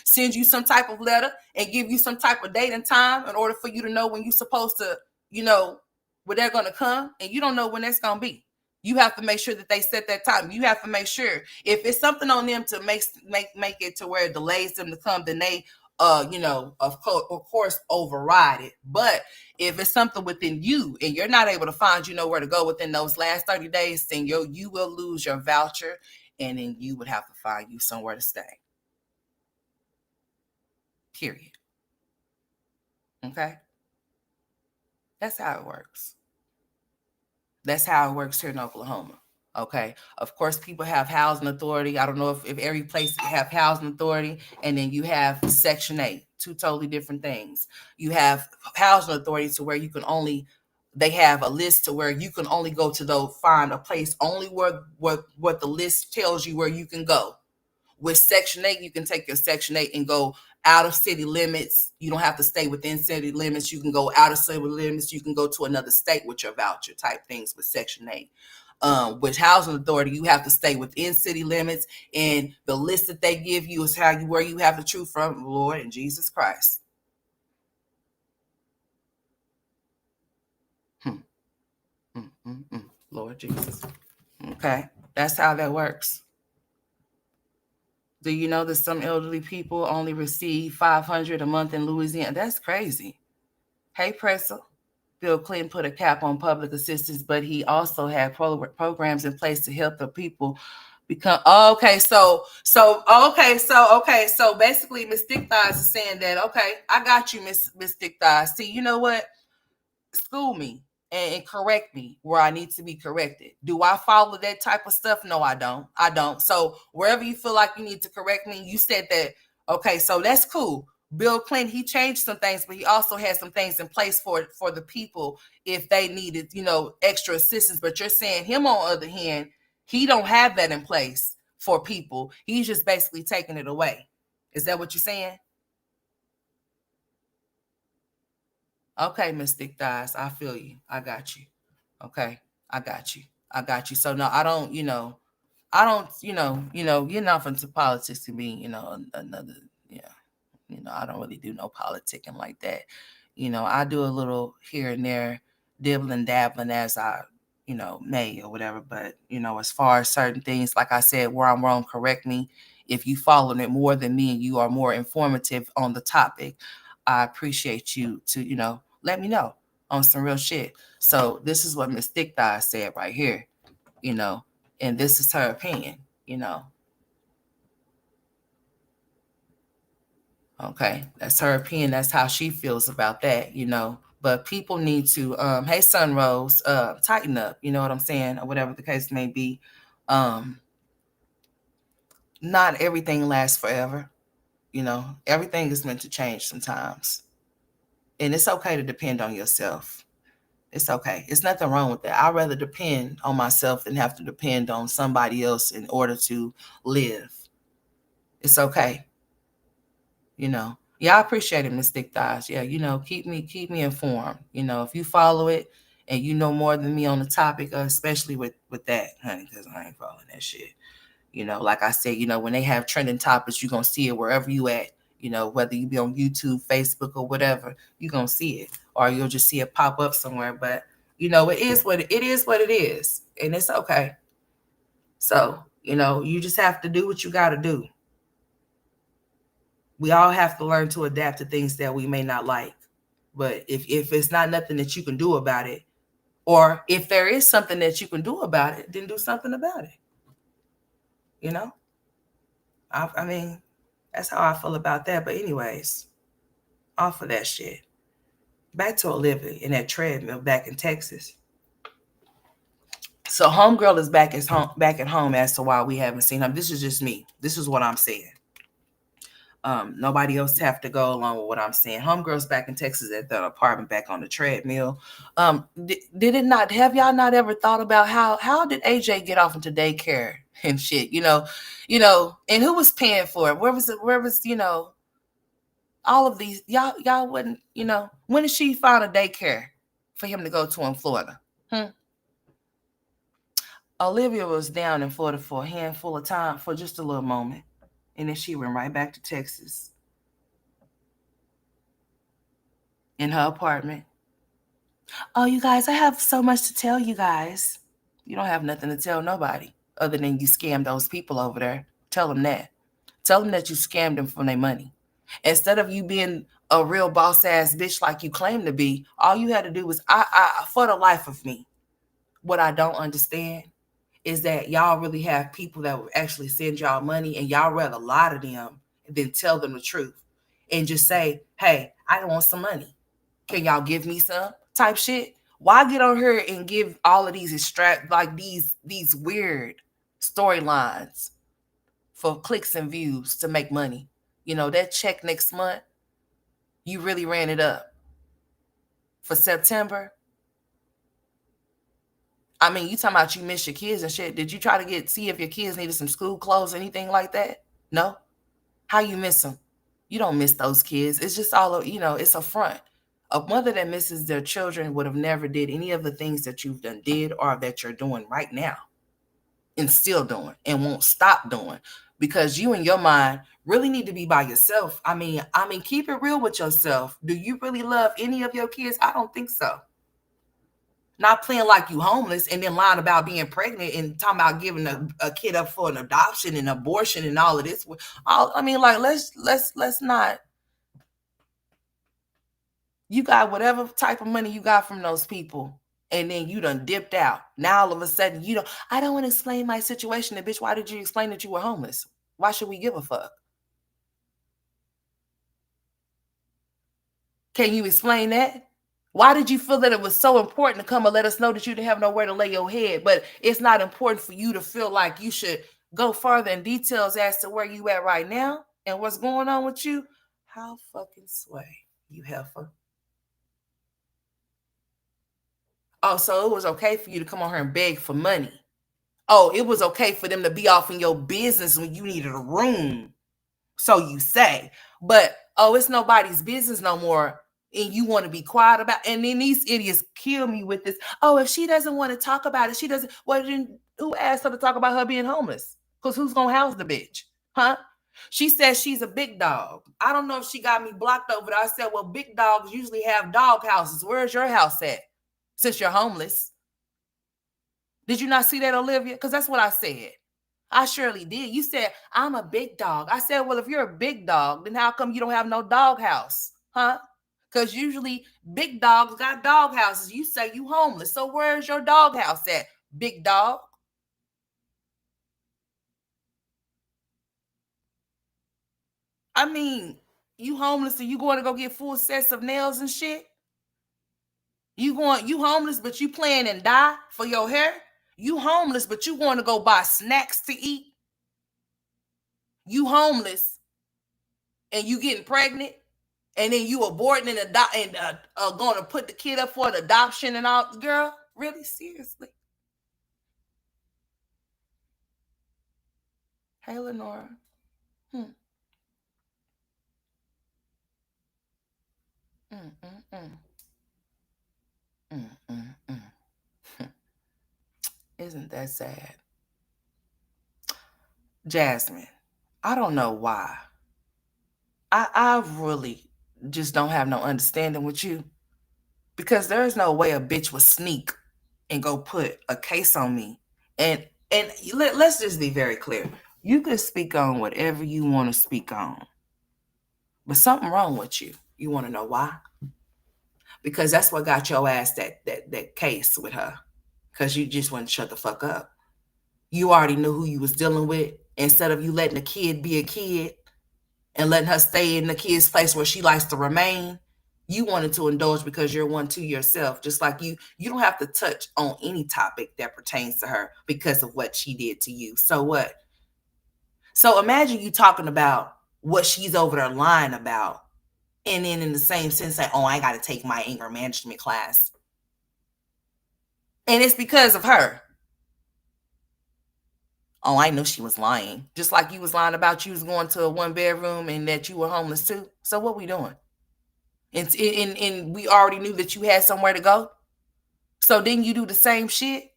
some type of letter and give you some type of date and time in order for you to know when you're supposed to, when they're going to come, and you don't know when that's going to be. You have to make sure that they set that time. You have to make sure if it's something on them to make it to where it delays them to come, then they, of course, override it. But if it's something within you and you're not able to find, where to go within those last 30 days, then you will lose your voucher. And then you would have to find you somewhere to stay. Period. Okay? That's how it works. That's how it works here in Oklahoma. Okay. Of course, people have housing authority. I don't know if every place have housing authority, and then you have Section 8, two totally different things. You have housing authority to where you can only, they have a list to where you can only go to those, find a place only where what the list tells you where you can go. With Section 8, you can take your Section 8 and go out of city limits. You don't have to stay within city limits. You can go out of city limits. You can go to another state with your voucher type things with Section 8. With housing authority, you have to stay within city limits, and the list that they give you is how you, where you have the truth from, Lord and Jesus Christ. Lord Jesus. Okay, that's how that works. Do you know that some elderly people only receive $500 a month in Louisiana? That's crazy. Hey, Presser. Bill Clinton put a cap on public assistance, but he also had programs in place to help the people become. Okay, so basically, Miss Thick Thighs is saying that. Okay, I got you, Miss Thick Thighs. See, you know what? School me and correct me where I need to be corrected. Do I follow that type of stuff? No, I don't. I don't. So wherever you feel like you need to correct me, you said that. Okay, so that's cool. Bill Clinton, he changed some things, but he also had some things in place for the people if they needed, extra assistance. But you're saying him, on the other hand, he don't have that in place for people. He's just basically taking it away. Is that what you're saying? Okay, Miss Thick Thighs, I feel you. I got you. Okay, I got you. I got you. So no, I don't. Getting off into politics to be, another. Yeah, I don't really do no politicking like that. I do a little here and there, dibbling, dabbling as I, may or whatever. But as far as certain things, like I said, where I'm wrong, correct me. If you following it more than me and you are more informative on the topic, I appreciate you to, let me know on some real shit. So this is what Miss Thick Thigh said right here, and this is her opinion. Okay, that's her opinion. That's how she feels about that. But people need to, hey, Sunrose, tighten up. You know what I'm saying, or whatever the case may be. Not everything lasts forever. Everything is meant to change sometimes, and it's okay to depend on yourself. It's okay. It's nothing wrong with that. I'd rather depend on myself than have to depend on somebody else in order to live. It's okay. Yeah, I appreciate it, Miss Thick Thighs. Yeah, keep me informed. If you follow it and you know more than me on the topic, especially with that, honey, because I ain't following that shit. Like I said, when they have trending topics, you're gonna see it wherever you at. Whether you be on YouTube, Facebook, or whatever, you're gonna see it, or you'll just see it pop up somewhere. But it is what it is, and it's okay. So you just have to do what you got to do. We all have to learn to adapt to things that we may not like. But if it's not nothing that you can do about it, or if there is something that you can do about it, then do something about it. I mean, that's how I feel about that. But anyways, off of that shit. Back to Olivia in that treadmill back in Texas. So homegirl is back at home as to why we haven't seen him. This is just me. This is what I'm saying. Nobody else have to go along with what I'm saying. Homegirl's back in Texas at the apartment back on the treadmill. Did it not, have y'all not ever thought about how did AJ get off into daycare and shit? And who was paying for it? Where was all of these, y'all wouldn't, when did she find a daycare for him to go to in Florida? Olivia was down in Florida for a handful of time, for just a little moment. And then she went right back to Texas in her apartment. Oh, you guys, I have so much to tell you guys. You don't have nothing to tell nobody other than you scammed those people over there. Tell them that. Tell them that you scammed them for their money. Instead of you being a real boss ass bitch like you claim to be, all you had to do was, I for the life of me, what I don't understand is that y'all really have people that will actually send y'all money, and y'all rather lie to them than tell them the truth. and just say, hey, I want some money. Can y'all give me some type shit? Why get on here and give all of these these weird storylines for clicks and views to make money? You know, that check next month, you really ran it up. For September, I mean, you talking about you miss your kids and shit. Did you try to see if your kids needed some school clothes or anything like that? No? How you miss them? You don't miss those kids. It's just it's a front. A mother that misses their children would have never did any of the things that you've done did or that you're doing right now and still doing and won't stop doing, because you in your mind really need to be by yourself. I mean, keep it real with yourself. Do you really love any of your kids? I don't think so. Not playing like you homeless and then lying about being pregnant and talking about giving a kid up for an adoption and abortion and all of this. I mean, like, let's not. You got whatever type of money you got from those people, and then you done dipped out. Now all of a sudden I don't want to explain my situation. And bitch, why did you explain that you were homeless? Why should we give a fuck? Can you explain that? Why did you feel that it was so important to come and let us know that you didn't have nowhere to lay your head? But it's not important for you to feel like you should go further in details as to where you at right now and what's going on with you? How fucking sway, you heifer. Oh, so it was okay for you to come on here and beg for money. Oh, it was okay for them to be off in your business when you needed a room. So you say. But, oh, it's nobody's business no more. And you want to be quiet about it. And then these idiots kill me with this. Oh, if she doesn't want to talk about it, she doesn't. Well, then who asked her to talk about her being homeless? Because who's going to house the bitch? Huh? She says she's a big dog. I don't know if she got me blocked over there. I said, well, big dogs usually have dog houses. Where's your house at? Since you're homeless. Did you not see that, Olivia? Because that's what I said. I surely did. You said, I'm a big dog. I said, well, if you're a big dog, then how come you don't have no dog house? Huh? Because usually big dogs got dog houses. You say you homeless. So where's your dog house at, big dog? I mean, you homeless and you going to go get full sets of nails and shit? You homeless, but you playing and die for your hair? You homeless, but you want to go buy snacks to eat? You homeless and you getting pregnant, and then you aborting and going to put the kid up for an adoption and all? Girl, really? Seriously? Hey, Lenora. Hmm. Mm, mm, mm. Mm, mm, mm. Isn't that sad? Jasmine, I don't know why. I really just don't have no understanding with you, because there is no way a bitch would sneak and go put a case on me. And let's just be very clear. You can speak on whatever you want to speak on, but something wrong with you. You want to know why? Because that's what got your ass that case with her. Because you just wouldn't shut the fuck up. You already knew who you was dealing with. Instead of you letting a kid be a kid and letting her stay in the kid's place where she likes to remain, you wanted to indulge because you're one to yourself. Just like you don't have to touch on any topic that pertains to her because of what she did to you. So what? So imagine you talking about what she's over there lying about, and then in the same sense say, oh, I got to take my anger management class. And it's because of her. Oh, I knew she was lying. Just like you was lying about you was going to a one bedroom and that you were homeless too. So what we doing? And we already knew that you had somewhere to go. So didn't you do the same shit?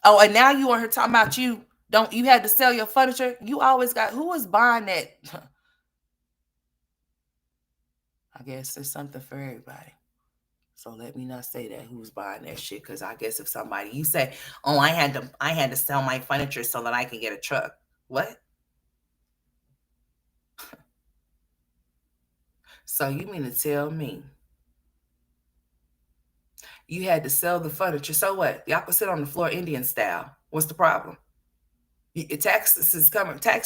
Oh, and now you on her talking about you had to sell your furniture. You always got, who was buying that? I guess there's something for everybody. So let me not say that who's buying that shit, because I guess if somebody, you say, oh, I had to sell my furniture so that I can get a truck. What? So you mean to tell me you had to sell the furniture? So what? Y'all can sit on the floor Indian style. What's the problem? Tax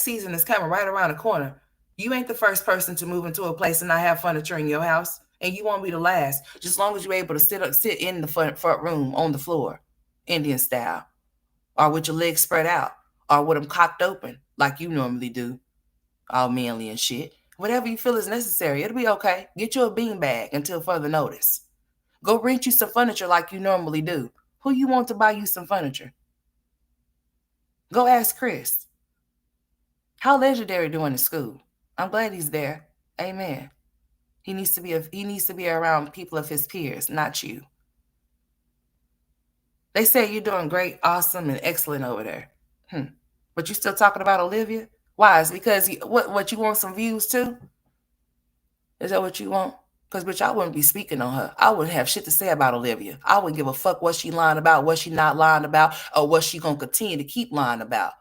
season is coming right around the corner. You ain't the first person to move into a place and not have furniture in your house, and you won't be the last. Just as long as you're able to sit in the front room on the floor, Indian style, or with your legs spread out, or with them cocked open like you normally do, all manly and shit. Whatever you feel is necessary, it'll be okay. Get you a bean bag until further notice. Go rent you some furniture like you normally do. Who you want to buy you some furniture? Go ask Chris. How Legendary doing in school? I'm glad he's there. Amen. He needs to be around people of his peers, not you. They say you're doing great, awesome, and excellent over there. But you still talking about Olivia? Why? Is because what you want some views too? Is that what you want? Because bitch, I wouldn't be speaking on her. I wouldn't have shit to say about Olivia. I wouldn't give a fuck what she lying about, what she not lying about, or what she gonna continue to keep lying about.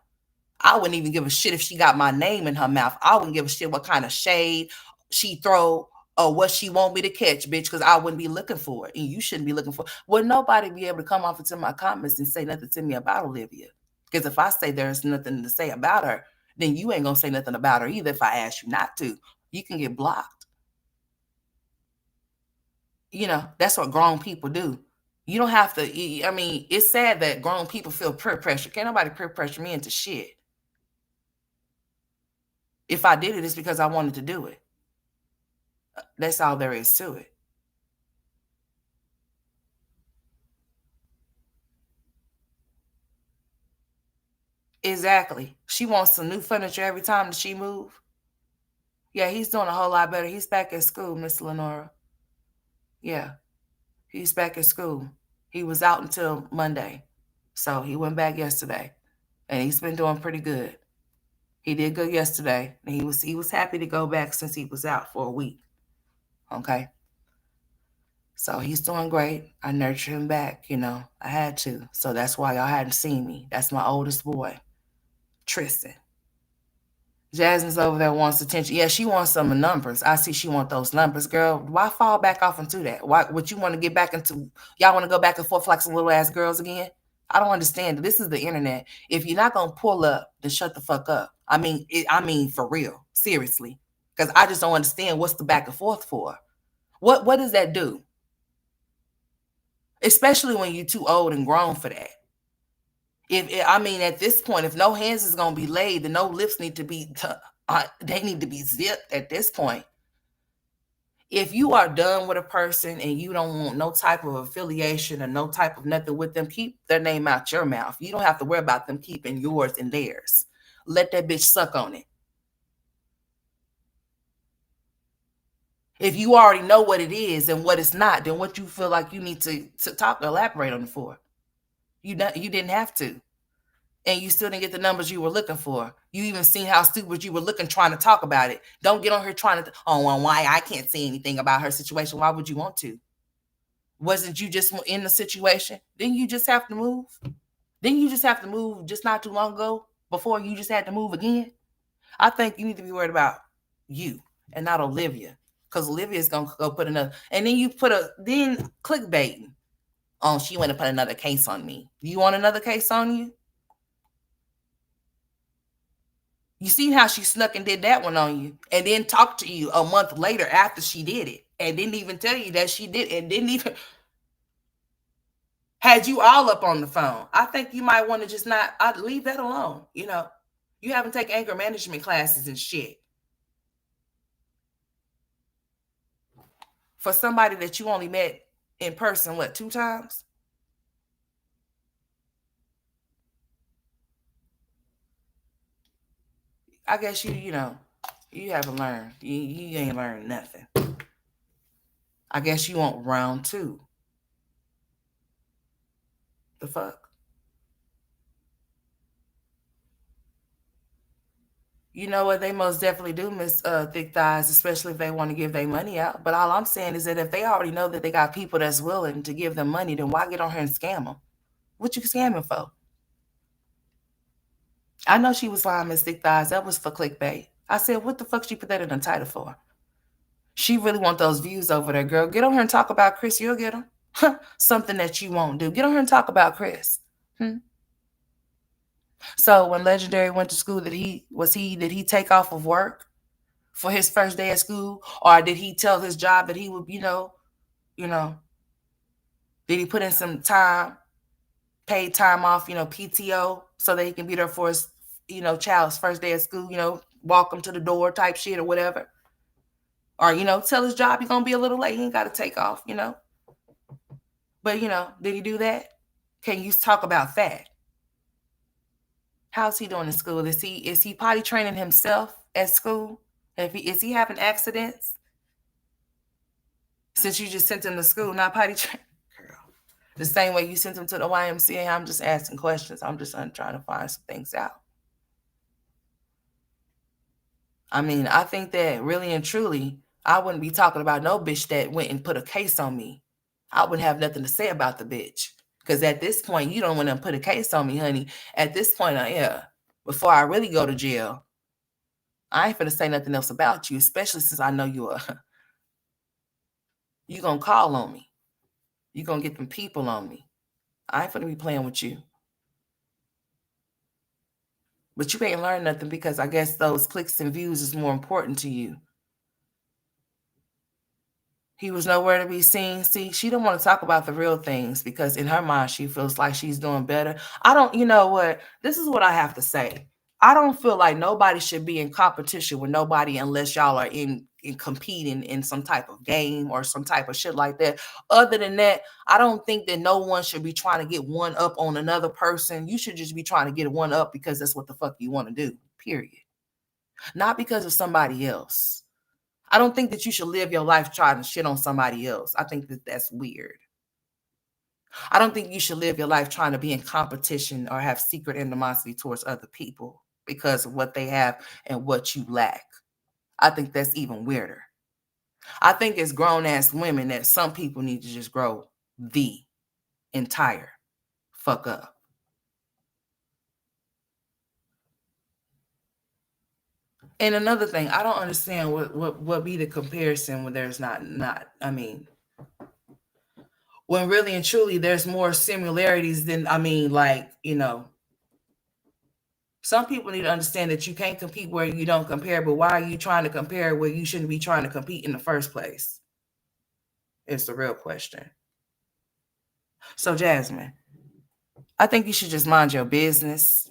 I wouldn't even give a shit if she got my name in her mouth. I wouldn't give a shit what kind of shade she throw or what she want me to catch, bitch, because I wouldn't be looking for it. And you shouldn't be looking for it. Would nobody be able to come off into my comments and say nothing to me about Olivia? Because if I say there's nothing to say about her, then you ain't gonna say nothing about her either if I ask you not to. You can get blocked. You know, that's what grown people do. You don't have to, I mean, it's sad that grown people feel peer pressure. Can't nobody peer pressure me into shit. If I did it, it's because I wanted to do it. That's all there is to it. Exactly. She wants some new furniture every time that she move. Yeah, he's doing a whole lot better. He's back at school, Miss Lenora. Yeah, he's back at school. He was out until Monday. So he went back yesterday. And he's been doing pretty good. He did good yesterday. And he was happy to go back since he was out for a week. Okay. So he's doing great. I nurtured him back, I had to. So that's why y'all hadn't seen me. That's my oldest boy, Tristan. Jasmine's over there wants attention. Yeah, she wants some numbers. I see she want those numbers, girl. Why fall back off into that? Why would you want to get back into y'all want to go back and forth like some little ass girls again? I don't understand. This is the internet. If you're not gonna pull up, then shut the fuck up. I mean for real, seriously, because I just don't understand what's the back and forth for. What does that do? Especially when you're too old and grown for that. I mean, at this point, if no hands is gonna be laid, then no lips need to be. They need to be zipped at this point. If you are done with a person and you don't want no type of affiliation or no type of nothing with them, keep their name out your mouth. You don't have to worry about them keeping yours and theirs. Let that bitch suck on it. If you already know what it is and what it's not, then what you feel like you need to elaborate on it for? You didn't have to. And you still didn't get the numbers you were looking for. You even seen how stupid you were looking trying to talk about it. Don't get on here trying to, oh, well, why I can't say anything about her situation. Why would you want to? Wasn't you just in the situation? Didn't you just have to move? Didn't you just have to move just not too long ago before you just had to move again? I think you need to be worried about you and not Olivia. Because Olivia is going to go put another, and then you then clickbaiting. Oh, she want to put another case on me. Do you want another case on you? You see how she snuck and did that one on you and then talked to you a month later after she did it and didn't even tell you that she did and didn't even had you all up on the phone. I think you might want to just not I'd leave that alone. You haven't taken anger management classes and shit. For somebody that you only met in person, what, 2 times? I guess you haven't learned. You ain't learned nothing. I guess you want round 2. The fuck? You know what? They most definitely do miss thick thighs, especially if they want to give their money out. But all I'm saying is that if they already know that they got people that's willing to give them money, then why get on here and scam them? What you scamming for? I know she was lying, Miss Thick Thighs. That was for clickbait. I said, what the fuck she put that in the title for? She really want those views over there, girl. Get on here and talk about Chris. You'll get them. Something that you won't do. Get on here and talk about Chris. So when Legendary went to school, did he take off of work for his first day at school? Or did he tell his job that he would, did he put in some time, paid time off, PTO, so that he can be there for his, child's first day at school, walk him to the door type shit or whatever? Or, tell his job he's going to be a little late. He ain't got to take off, But, did he do that? Can you talk about that? How's he doing in school? Is he potty training himself at school? Is he having accidents? Since you just sent him to school, not potty train. Girl. The same way you sent him to the YMCA, I'm just asking questions. I'm just trying to find some things out. I mean, I think that really and truly, I wouldn't be talking about no bitch that went and put a case on me. I wouldn't have nothing to say about the bitch. Because at this point, you don't want to put a case on me, honey. At this point, before I really go to jail, I ain't finna say nothing else about you, especially since I know you gonna call on me. You gonna get them people on me. I ain't finna be playing with you. But you ain't learned nothing because I guess those clicks and views is more important to you. He was nowhere to be seen. See, she don't want to talk about the real things because in her mind, she feels like she's doing better. You know what? This is what I have to say. I don't feel like nobody should be in competition with nobody unless y'all are in competing in some type of game or some type of shit like that. Other than that, I don't think that no one should be trying to get one up on another person. You should just be trying to get one up because that's what the fuck you want to do, period. Not because of somebody else. I don't think that you should live your life trying to shit on somebody else. I think that that's weird. I don't think you should live your life trying to be in competition or have secret animosity towards other people because of what they have and what you lack. I think that's even weirder. I think as grown-ass women that some people need to just grow the entire fuck up. And another thing, I don't understand what be the comparison when there's not. I mean, when really and truly there's more similarities than, some people need to understand that you can't compete where you don't compare, but why are you trying to compare where you shouldn't be trying to compete in the first place? It's the real question. So, Jasmine, I think you should just mind your business,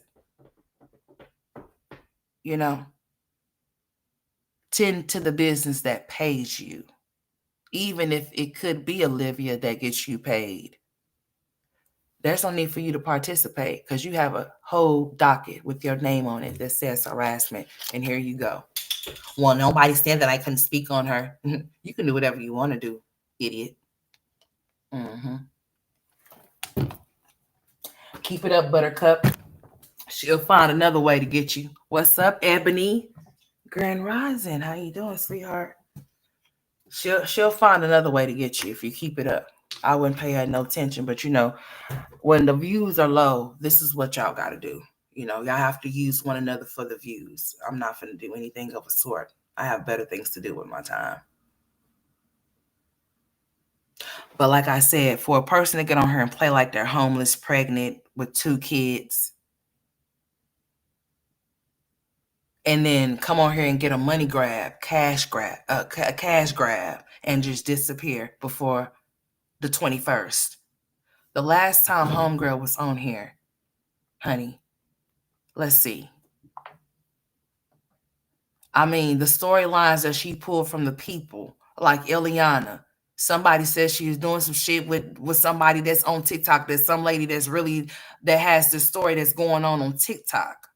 tend to the business that pays you, even if it could be Olivia that gets you paid. There's no need for you to participate because you have a whole docket with your name on it that says harassment. And here you go. Well, nobody said that I couldn't speak on her. You can do whatever you want to do, idiot. Keep it up, Buttercup. She'll find another way to get you. What's up, Ebony? Grand Rising. How you doing, sweetheart? She'll find another way to get you if you keep it up. I wouldn't pay her no attention, but when the views are low, this is what y'all got to do. Y'all have to use one another for the views. I'm not going to do anything of a sort. I have better things to do with my time. But like I said, for a person to get on here and play like they're homeless, pregnant with 2 kids, and then come on here and get a money grab, cash grab, and just disappear before the 21st. The last time Homegirl was on here, honey, let's see. I mean, the storylines that she pulled from the people, like Ileana. Somebody says she was doing some shit with somebody that's on TikTok. There's some lady that has this story that's going on TikTok,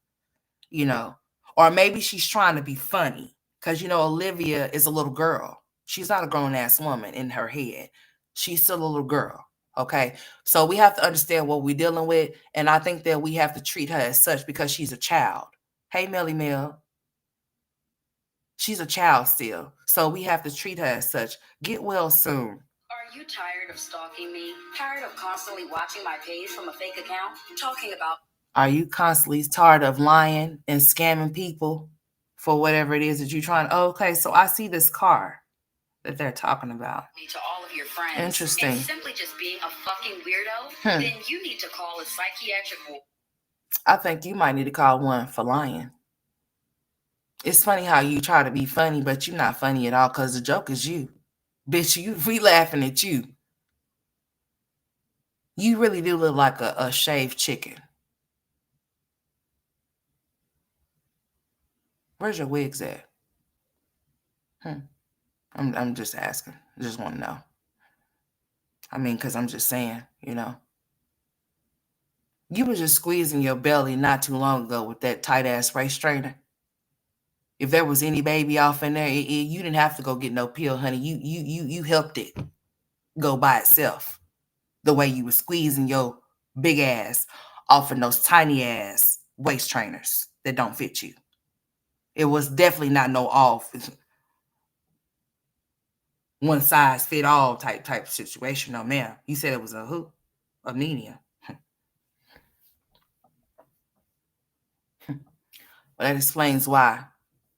Or maybe she's trying to be funny because, Olivia is a little girl. She's not a grown-ass woman in her head. She's still a little girl, okay? So we have to understand what we're dealing with, and I think that we have to treat her as such because she's a child. Hey, Melly Mel. She's a child still, so we have to treat her as such. Get well soon. Are you tired of stalking me? Tired of constantly watching my page from a fake account? Talking about... Are you constantly tired of lying and scamming people for whatever it is that you're trying? Oh, okay, so I see this car that they're talking about. To all of your friends. Interesting. And simply just being a fucking weirdo, then you need to call a psychiatric ward. I think you might need to call one for lying. It's funny how you try to be funny, but you're not funny at all because the joke is you. Bitch, we laughing at you. You really do look like a shaved chicken. Where's your wigs at? I'm just asking. I just want to know. I mean, because I'm just saying, you know. You were just squeezing your belly not too long ago with that tight ass waist trainer. If there was any baby off in there, you didn't have to go get no pill, honey. You helped it go by itself. The way you were squeezing your big ass off in those tiny ass waist trainers that don't fit you. It was definitely not no off one size fit all type situation. No, ma'am. You said it was a who? A Nenia. Well, that explains why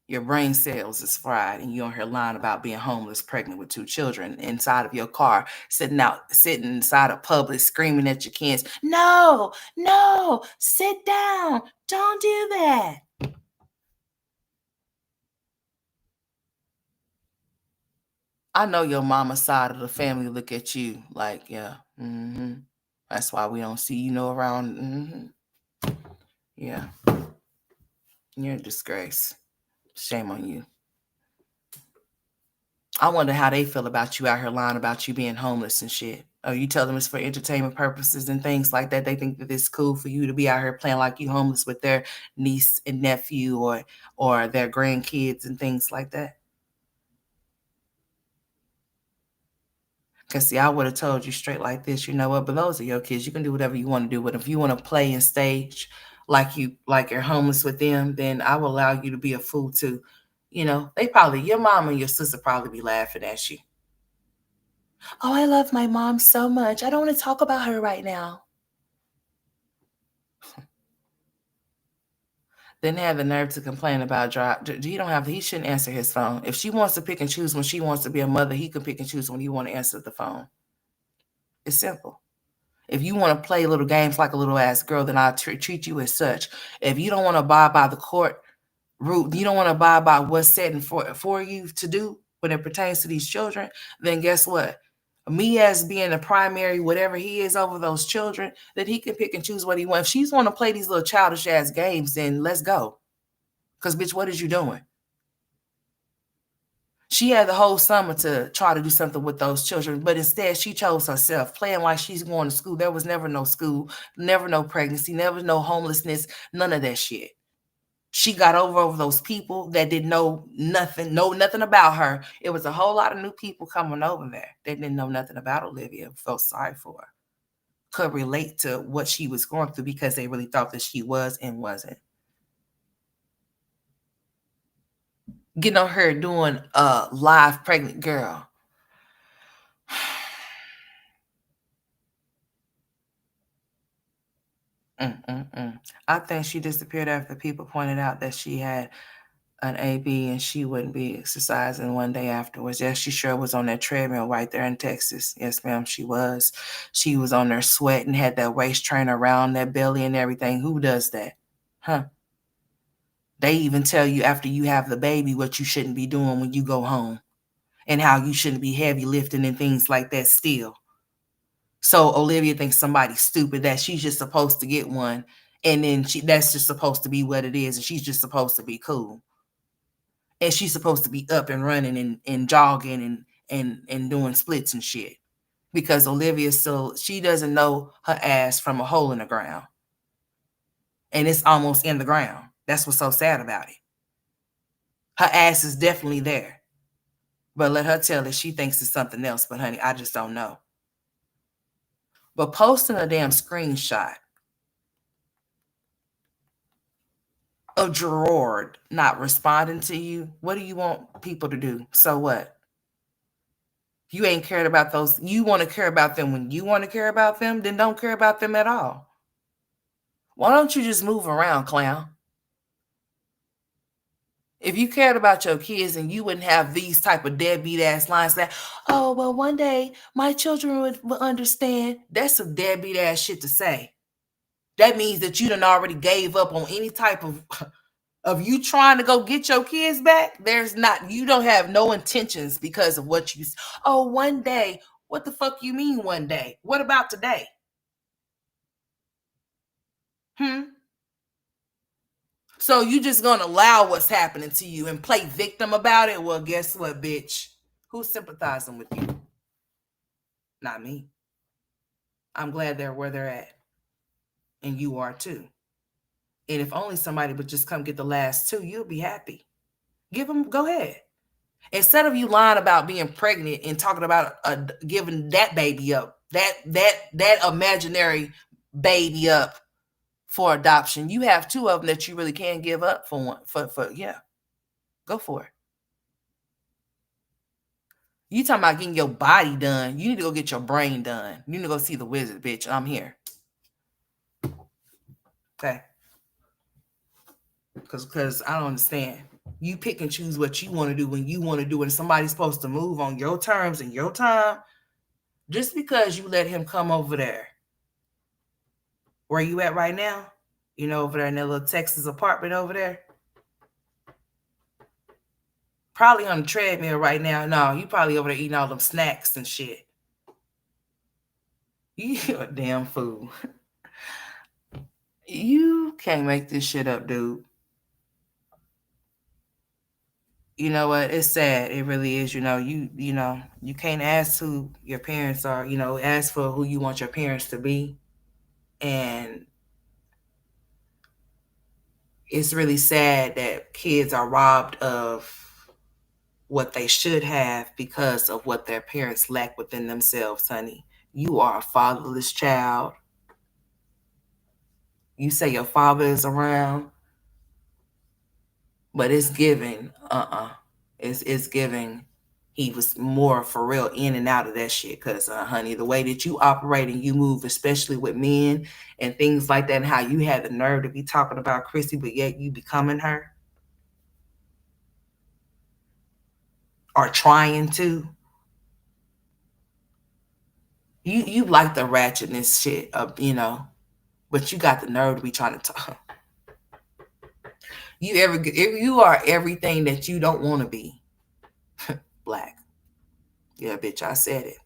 your brain cells is fried and you're on here lying about being homeless, pregnant with 2 children inside of your car, sitting inside of public, screaming at your kids, no, no, sit down. Don't do that. I know your mama's side of the family look at you like, yeah, that's why we don't see you around. Yeah, you're a disgrace. Shame on you. I wonder how they feel about you out here lying about you being homeless and shit. Oh, you tell them it's for entertainment purposes and things like that. They think that it's cool for you to be out here playing like you homeless with their niece and nephew or their grandkids and things like that. Because see, I would have told you straight like this, you know what? But those are your kids. You can do whatever you want to do. But if you want to play and stage like you're homeless with them, then I will allow you to be a fool too. You know, your mom and your sister probably be laughing at you. Oh, I love my mom so much. I don't want to talk about her right now. Then have the nerve to complain about he shouldn't answer his phone. If she wants to pick and choose when she wants to be a mother, he can pick and choose when he want to answer the phone. It's simple. If you want to play little games like a little ass girl, then I'll treat you as such. If you don't want to abide by the court rule, you don't want to abide by what's set for you to do when it pertains to these children, then guess what? Me as being the primary, whatever he is over those children, that he can pick and choose what he wants. If she's want to play these little childish ass games, then let's go. Because, bitch, what is you doing? She had the whole summer to try to do something with those children, but instead she chose herself, playing like she's going to school. There was never no school, never no pregnancy, never no homelessness, none of that shit. She got over those people that didn't know nothing about her. It was a whole lot of new people coming over there. They didn't know nothing about Olivia, felt sorry for her, could relate to what she was going through because they really thought that she was and wasn't. Getting on her doing a live pregnant girl. I think she disappeared after people pointed out that she had an AB and she wouldn't be exercising one day afterwards. Yes, she sure was on that treadmill right there in Texas. Yes, ma'am, she was. She was on there sweating, had that waist trainer around that belly and everything. Who does that? Huh? They even tell you after you have the baby what you shouldn't be doing when you go home and how you shouldn't be heavy lifting and things like that still. So Olivia thinks somebody's stupid that she's just supposed to get one, and then that's just supposed to be what it is, and she's just supposed to be cool. And she's supposed to be up and running and jogging and doing splits and shit. Because Olivia she doesn't know her ass from a hole in the ground. And it's almost in the ground. That's what's so sad about it. Her ass is definitely there. But let her tell it she thinks it's something else. But honey, I just don't know. But posting a damn screenshot of Gerard not responding to you, what do you want people to do? So what? You ain't cared about those. You want to care about them when you want to care about them, then don't care about them at all. Why don't you just move around, clown? If you cared about your kids and you wouldn't have these type of deadbeat ass lines that, oh, well, one day my children would understand. That's some deadbeat ass shit to say. That means that you done already gave up on any type of of you trying to go get your kids back, you don't have no intentions because of what you, oh, one day. What the fuck you mean one day? What about today? So you just gonna allow what's happening to you and play victim about it? Well, guess what, bitch? Who's sympathizing with you? Not me. I'm glad they're where they're at. And you are too. And if only somebody would just come get the last two, you'll be happy. Go ahead. Instead of you lying about being pregnant and talking about giving that baby up, that imaginary baby up for adoption, you have two of them that you really can't give up for one. Yeah, go for it. You talking about getting your body done? You need to go get your brain done. You need to go see the wizard, bitch. I'm here. Okay. Because I don't understand. You pick and choose what you want to do when you want to do it, and somebody's supposed to move on your terms and your time. Just because you let him come over there, where you at right now, over there in that little Texas apartment over there, probably on the treadmill right now. No, you probably over there eating all them snacks and shit. You're a damn fool. You can't make this shit up, dude. You know what? It's sad. It really is. You can't ask who your parents are, ask for who you want your parents to be. And it's really sad that kids are robbed of what they should have because of what their parents lack within themselves, honey. You are a fatherless child. You say your father is around, but it's giving, it's giving he was more for real in and out of that shit. Because, honey, the way that you operate and you move, especially with men and things like that, and how you had the nerve to be talking about Chrissy, but yet you becoming her. Or trying to. You like the ratchetness shit of, but you got the nerve to be trying to talk. You are everything that you don't want to be. Black. Yeah, bitch, I said it.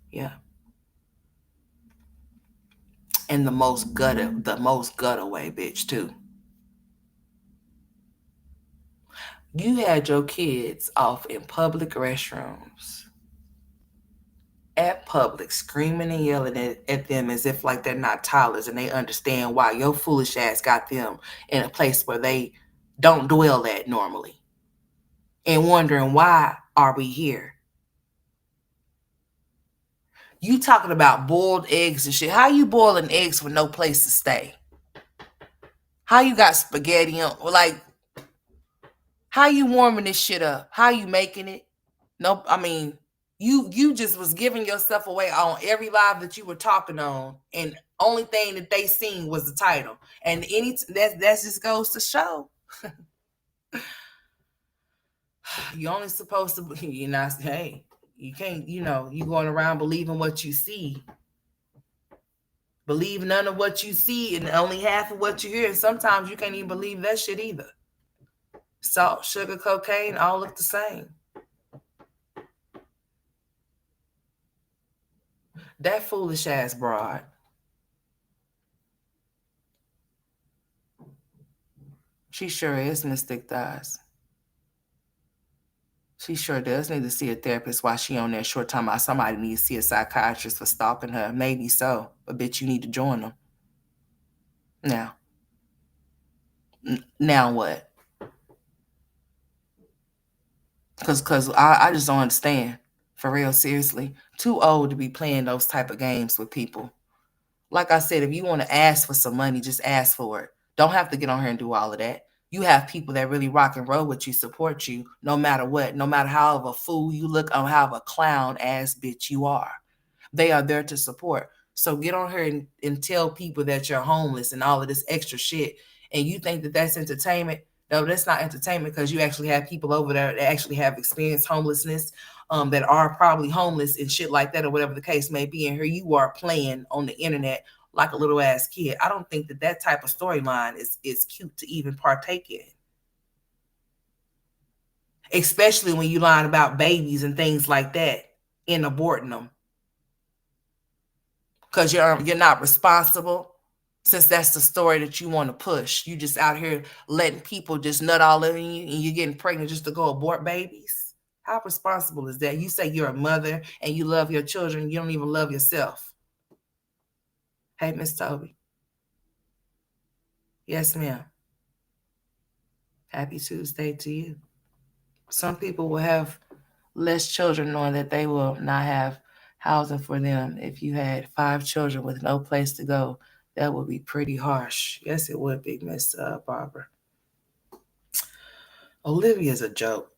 Yeah. And the most gutter way, bitch, too. You had your kids off in public restrooms, at Publix, screaming and yelling at them as if like they're not toddlers and they understand why your foolish ass got them in a place where they don't dwell at normally. And wondering, why are we here? You talking about boiled eggs and shit. How you boiling eggs with no place to stay? How you got spaghetti on? Like, how you warming this shit up? How you making it? Nope. I mean, you just was giving yourself away on every live that you were talking on, and only thing that they seen was the title. And that just goes to show. You only supposed to, hey, you can't, you going around believing what you see. Believe none of what you see and only half of what you hear. And sometimes you can't even believe that shit either. Salt, sugar, cocaine, all look the same. That foolish ass broad. She sure is Miss Thick Thighs. She sure does need to see a therapist while she on that short time. Somebody needs to see a psychiatrist for stalking her. Maybe so. But bitch, you need to join them. Now what? Because I just don't understand. For real, seriously. Too old to be playing those type of games with people. Like I said, if you want to ask for some money, just ask for it. Don't have to get on here and do all of that. You have people that really rock and roll with you, support you, no matter what, no matter how of a fool you look or how of a clown ass bitch you are. They are there to support. So get on here and tell people that you're homeless and all of this extra shit. And you think that that's entertainment? No, that's not entertainment, because you actually have people over there that actually have experienced homelessness, that are probably homeless and shit like that, or whatever the case may be. And here you are playing on the internet like a little ass kid. I don't think that type of storyline is cute to even partake in. Especially when you lying about babies and things like that and aborting them. Because you're not responsible, since that's the story that you want to push. You just out here letting people just nut all over you and you're getting pregnant just to go abort babies. How responsible is that? You say you're a mother and you love your children. You don't even love yourself. Hey, Miss Toby. Yes, ma'am. Happy Tuesday to you. Some people will have less children knowing that they will not have housing for them. If you had 5 children with no place to go, that would be pretty harsh. Yes, it would be, Miss Barbara. Olivia's a joke.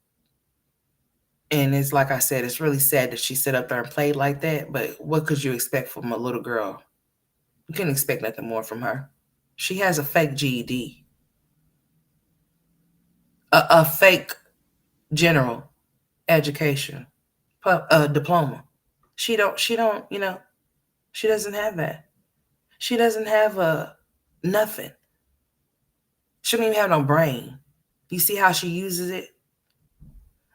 And it's like I said, it's really sad that she sat up there and played like that. But what could you expect from a little girl? You couldn't expect nothing more from her. She has a fake GED, a fake general education, diploma. She don't, she doesn't have that. She doesn't have nothing. She don't even have no brain. You see how she uses it?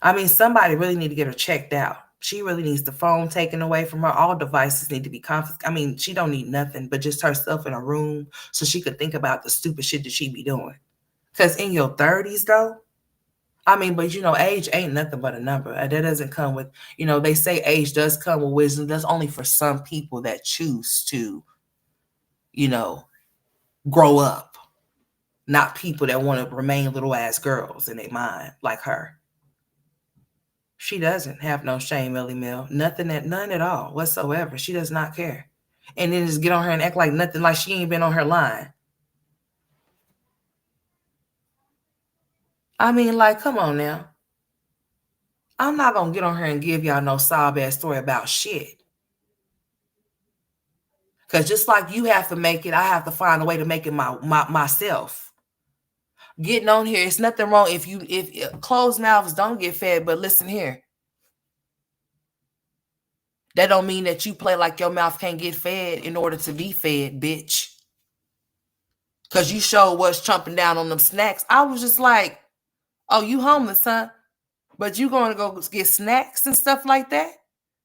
I mean, somebody really need to get her checked out. She really needs the phone taken away from her. All devices need to be confiscated. I mean, she don't need nothing but just herself in a room so she could think about the stupid shit that she be doing. Because in your 30s, though, I mean, but age ain't nothing but a number. That doesn't come with, they say age does come with wisdom. That's only for some people that choose to, grow up. Not people that want to remain little ass girls in their mind like her. She doesn't have no shame, Millie Mill. None at all whatsoever. She does not care. And then just get on her and act like nothing, like she ain't been on her line. I mean, like, come on now. I'm not going to get on her and give y'all no sob-ass story about shit. Because just like you have to make it, I have to find a way to make it myself. Getting on here, it's nothing wrong if closed mouths don't get fed, but listen here. That don't mean that you play like your mouth can't get fed in order to be fed, bitch. Because you sure was chomping down on them snacks. I was just like, oh, you homeless, huh? But you going to go get snacks and stuff like that?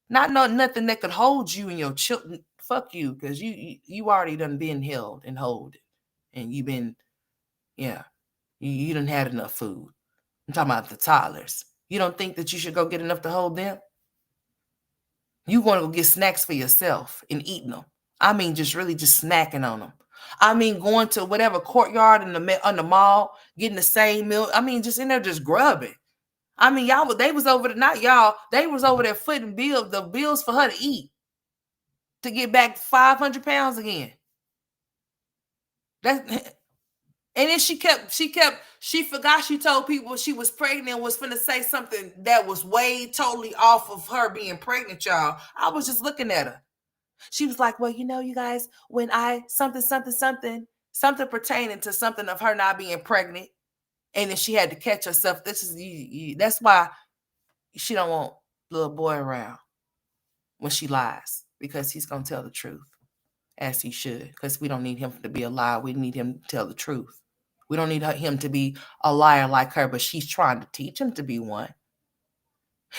Nothing that could hold you and your children. Fuck you, because you already done been held and hold. And you been, yeah, you done had enough food. I'm talking about the toddlers. You don't think that you should go get enough to hold them? You want to go get snacks for yourself and eating them. I mean, just snacking on them. I mean, going to whatever courtyard on the mall, getting the same meal. I mean, just in there just grubbing. I mean, they was over there, not y'all. They was over there footing the bills for her to eat to get back 500 pounds again. And then she forgot she told people she was pregnant and was finna say something that was way totally off of her being pregnant, y'all. I was just looking at her. She was like, well, you guys, when something pertaining to something of her not being pregnant, and then she had to catch herself. That's why she don't want little boy around when she lies, because he's going to tell the truth, as he should, because we don't need him to be a liar. We need him to tell the truth. We don't need him to be a liar like her, but she's trying to teach him to be one.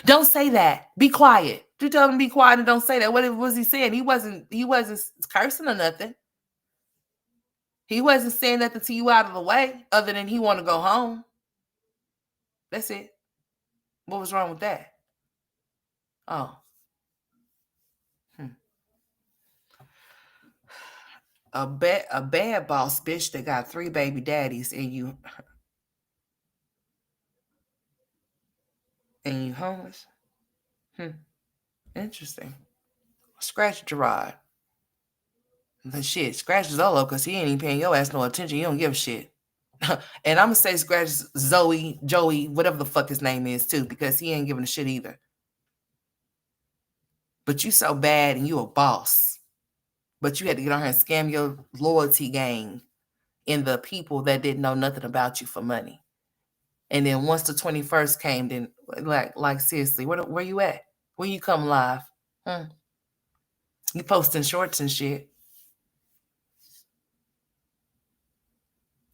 Don't say that. Be quiet. You tell him to be quiet and don't say that. What was he saying? He wasn't cursing or nothing. He wasn't saying nothing to you out of the way other than he want to go home. That's it. What was wrong with that? Oh. A bad boss bitch that got 3 baby daddies and you homeless? Interesting. Scratch Gerard. The shit, scratch Zolo, because he ain't even paying your ass no attention. You don't give a shit. And I'm going to say scratch Joey, whatever the fuck his name is, too, because he ain't giving a shit either. But you so bad and you a boss. But you had to get on here and scam your loyalty gang in the people that didn't know nothing about you for money. And then once the 21st came, then like seriously, where you at? When you come live? You posting shorts and shit.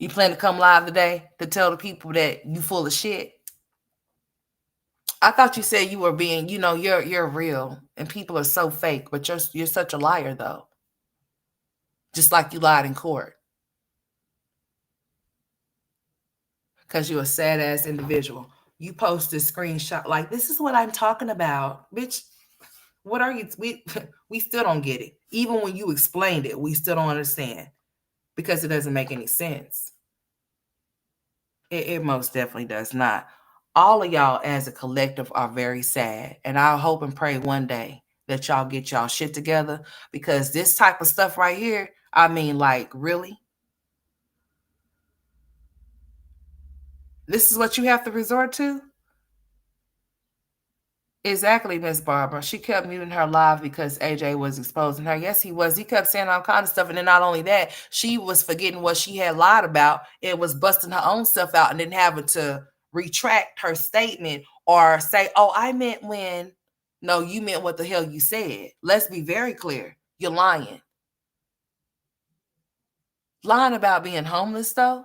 You plan to come live today to tell the people that you full of shit? I thought you said you were being, you're real and people are so fake, but you're such a liar though. Just like you lied in court. Because you're a sad ass individual. You post this screenshot like, this is what I'm talking about. Bitch, what are you? We still don't get it. Even when you explained it, we still don't understand because it doesn't make any sense. It most definitely does not. All of y'all as a collective are very sad. And I hope and pray one day that y'all get y'all shit together because this type of stuff right here, I mean, like, really? This is what you have to resort to? Exactly, Miss Barbara. She kept muting her live because AJ was exposing her. Yes, he was. He kept saying all kinds of stuff. And then not only that, she was forgetting what she had lied about and was busting her own stuff out and then having to retract her statement or say, oh, I meant when. No, you meant what the hell you said. Let's be very clear. You're lying. Lying about being homeless, though?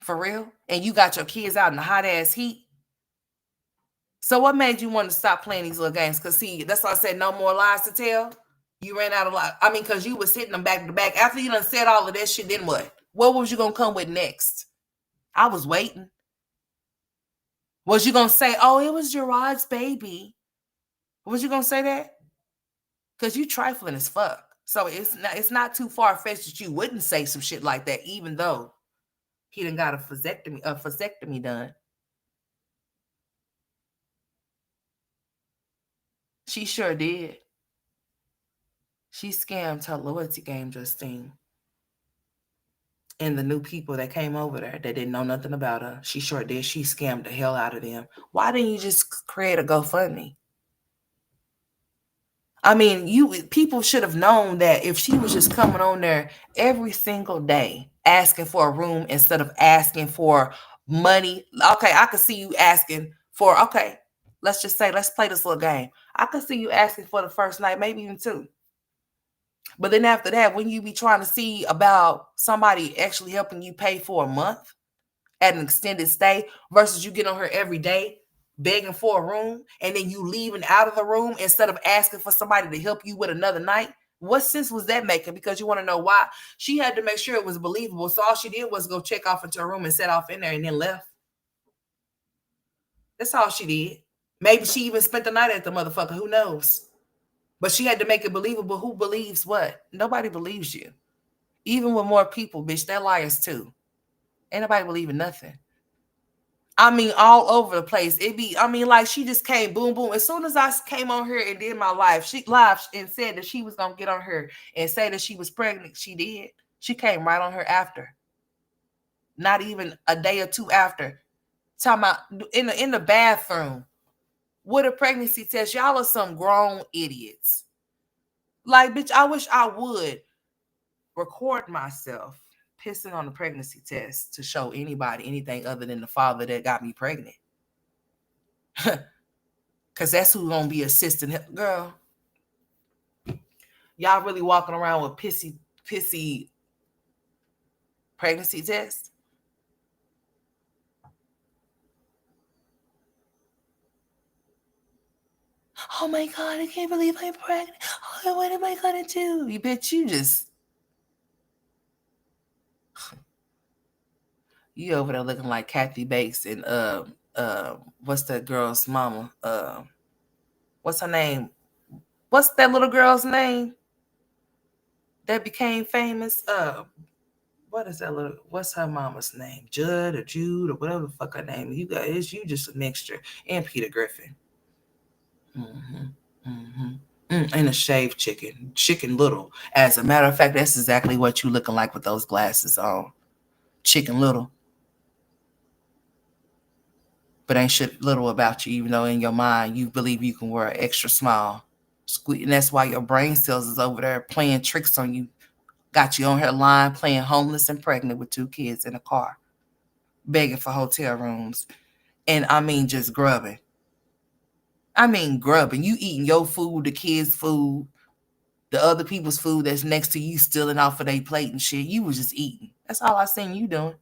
For real? And you got your kids out in the hot ass heat? So what made you want to stop playing these little games? Because see, that's why I said no more lies to tell. You ran out of lies. I mean, because you was hitting them back to back. After you done said all of that shit, then what? What was you going to come with next? I was waiting. Was you going to say, oh, it was Gerard's baby? Was you going to say that? Because you trifling as fuck. So it's not too far-fetched that you wouldn't say some shit like that, even though he done got a vasectomy done. She sure did. She scammed her loyalty game, Justine. And the new people that came over there that didn't know nothing about her, she sure did. She scammed the hell out of them. Why didn't you just create a GoFundMe? I mean, people should have known that if she was just coming on there every single day asking for a room instead of asking for money. Okay, I could see you asking for, okay, let's just say, let's play this little game. I could see you asking for the first night, maybe even two. But then after that, when you be trying to see about somebody actually helping you pay for a month at an extended stay versus you get on her every day begging for a room and then you leaving out of the room instead of asking for somebody to help you with another night, what sense was that making? Because you want to know why? She had to make sure it was believable. So all she did was go check off into her room and set off in there and then left. That's all she did. Maybe she even spent the night at the motherfucker. Who knows? But she had to make it believable. Who believes what? Nobody believes you. Even with more people, bitch, they're liars too. Ain't nobody believing nothing. I mean, all over the place. Like she just came boom, boom. As soon as I came on here and did my live, she live and said that she was going to get on her and say that she was pregnant. She did. She came right on her after. Not even a day or two after. Talking about in the bathroom with a pregnancy test. Y'all are some grown idiots. Like, bitch, I wish I would record myself pissing on the pregnancy test to show anybody anything other than the father that got me pregnant. Because that's who's going to be assisting him. Girl, y'all really walking around with pissy pregnancy tests? Oh my God, I can't believe I'm pregnant. Oh, what am I going to do? You bitch, you over there looking like Kathy Bates and what's that girl's mama? What's her name? What's that little girl's name that became famous? What's her mama's name? Judd or Jude or whatever the fuck her name. You just a mixture. And Peter Griffin. And a shaved Chicken Little. As a matter of fact, that's exactly what you looking like with those glasses on. Chicken Little. But ain't shit little about you, even though in your mind you believe you can wear extra small. And that's why your brain cells is over there playing tricks on you. Got you on her line playing homeless and pregnant with 2 kids in a car, begging for hotel rooms. And I mean just grubbing. You eating your food, the kids' food, the other people's food that's next to you stealing off of their plate and shit. You was just eating. That's all I seen you doing.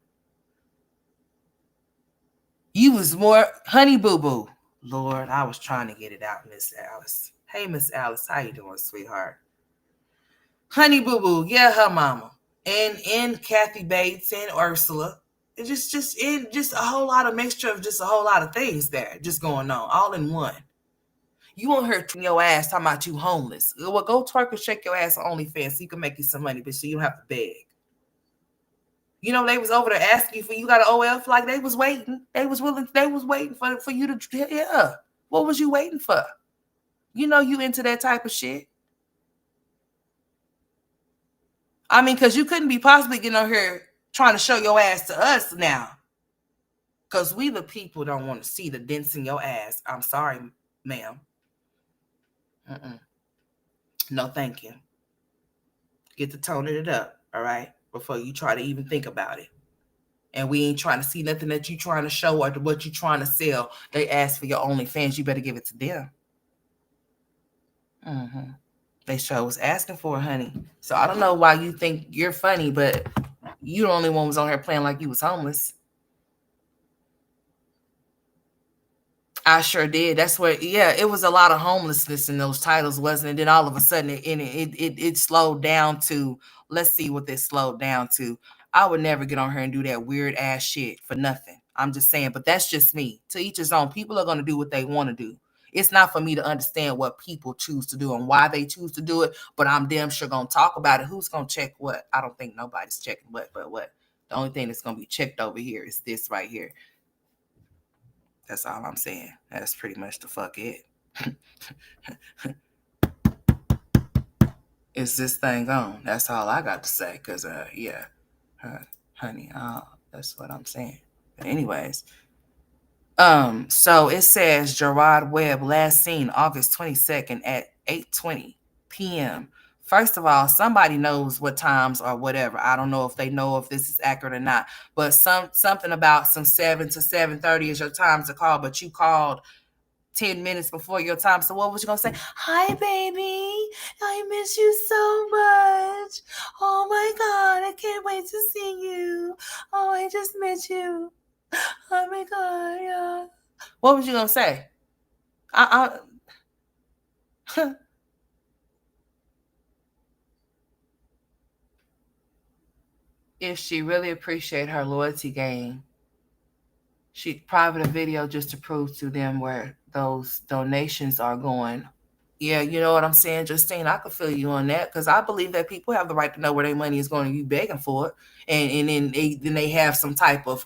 You was more Honey Boo Boo. Lord, I was trying to get it out, Miss Alice. Hey, Miss Alice, how you doing, sweetheart? Honey Boo Boo, yeah, her mama. And Kathy Bates and Ursula. It just a whole lot of mixture of just a whole lot of things there just going on, all in one. You want her to your ass talking about you homeless. Well, go twerk and shake your ass on OnlyFans so you can make you some money, bitch, so you don't have to beg. You know, they was over there asking you for you got an OF, like they was waiting. They was waiting for you to, yeah. What was you waiting for? You know you into that type of shit. I mean, because you couldn't be possibly getting on here trying to show your ass to us now. Because we the people don't want to see the dents in your ass. I'm sorry, ma'am. No, thank you. Get to toning it up, all right? Before you try to even think about it. And we ain't trying to see nothing that you trying to show or what you trying to sell. They ask for your OnlyFans. You better give it to them. They sure was asking for it, honey. So I don't know why you think you're funny, but you the only one was on here playing like you was homeless. I sure did. That's what, yeah, it was a lot of homelessness in those titles, wasn't it? Then all of a sudden it slowed down to, let's see what they slowed down to. I would never get on here and do that weird ass shit for nothing. I'm just saying, but that's just me. To each his own. People are going to do what they want to do. It's not for me to understand what people choose to do and why they choose to do it, but I'm damn sure going to talk about it. Who's going to check what? I don't think nobody's checking what, but what? The only thing that's going to be checked over here is this right here. That's all I'm saying. That's pretty much the fuck it. Is this thing on? That's all I got to say. Because, yeah, honey, that's what I'm saying. But anyways, so it says Gerard Webb last seen August 22nd at 8:20 p.m. First of all, somebody knows what times or whatever. I don't know if they know if this is accurate or not, but something about some 7 to 7:30 is your time to call, but you called 10 minutes before your time. So what was you going to say? Hi, baby. I miss you so much. Oh, my God. I can't wait to see you. Oh, I just met you. Oh, my God. Yeah. What was you going to say? If she really appreciate her loyalty game, she'd private a video just to prove to them where those donations are going. Yeah, you know what I'm saying, Justine? I could feel you on that because I believe that people have the right to know where their money is going to be begging for it, and then they have some type of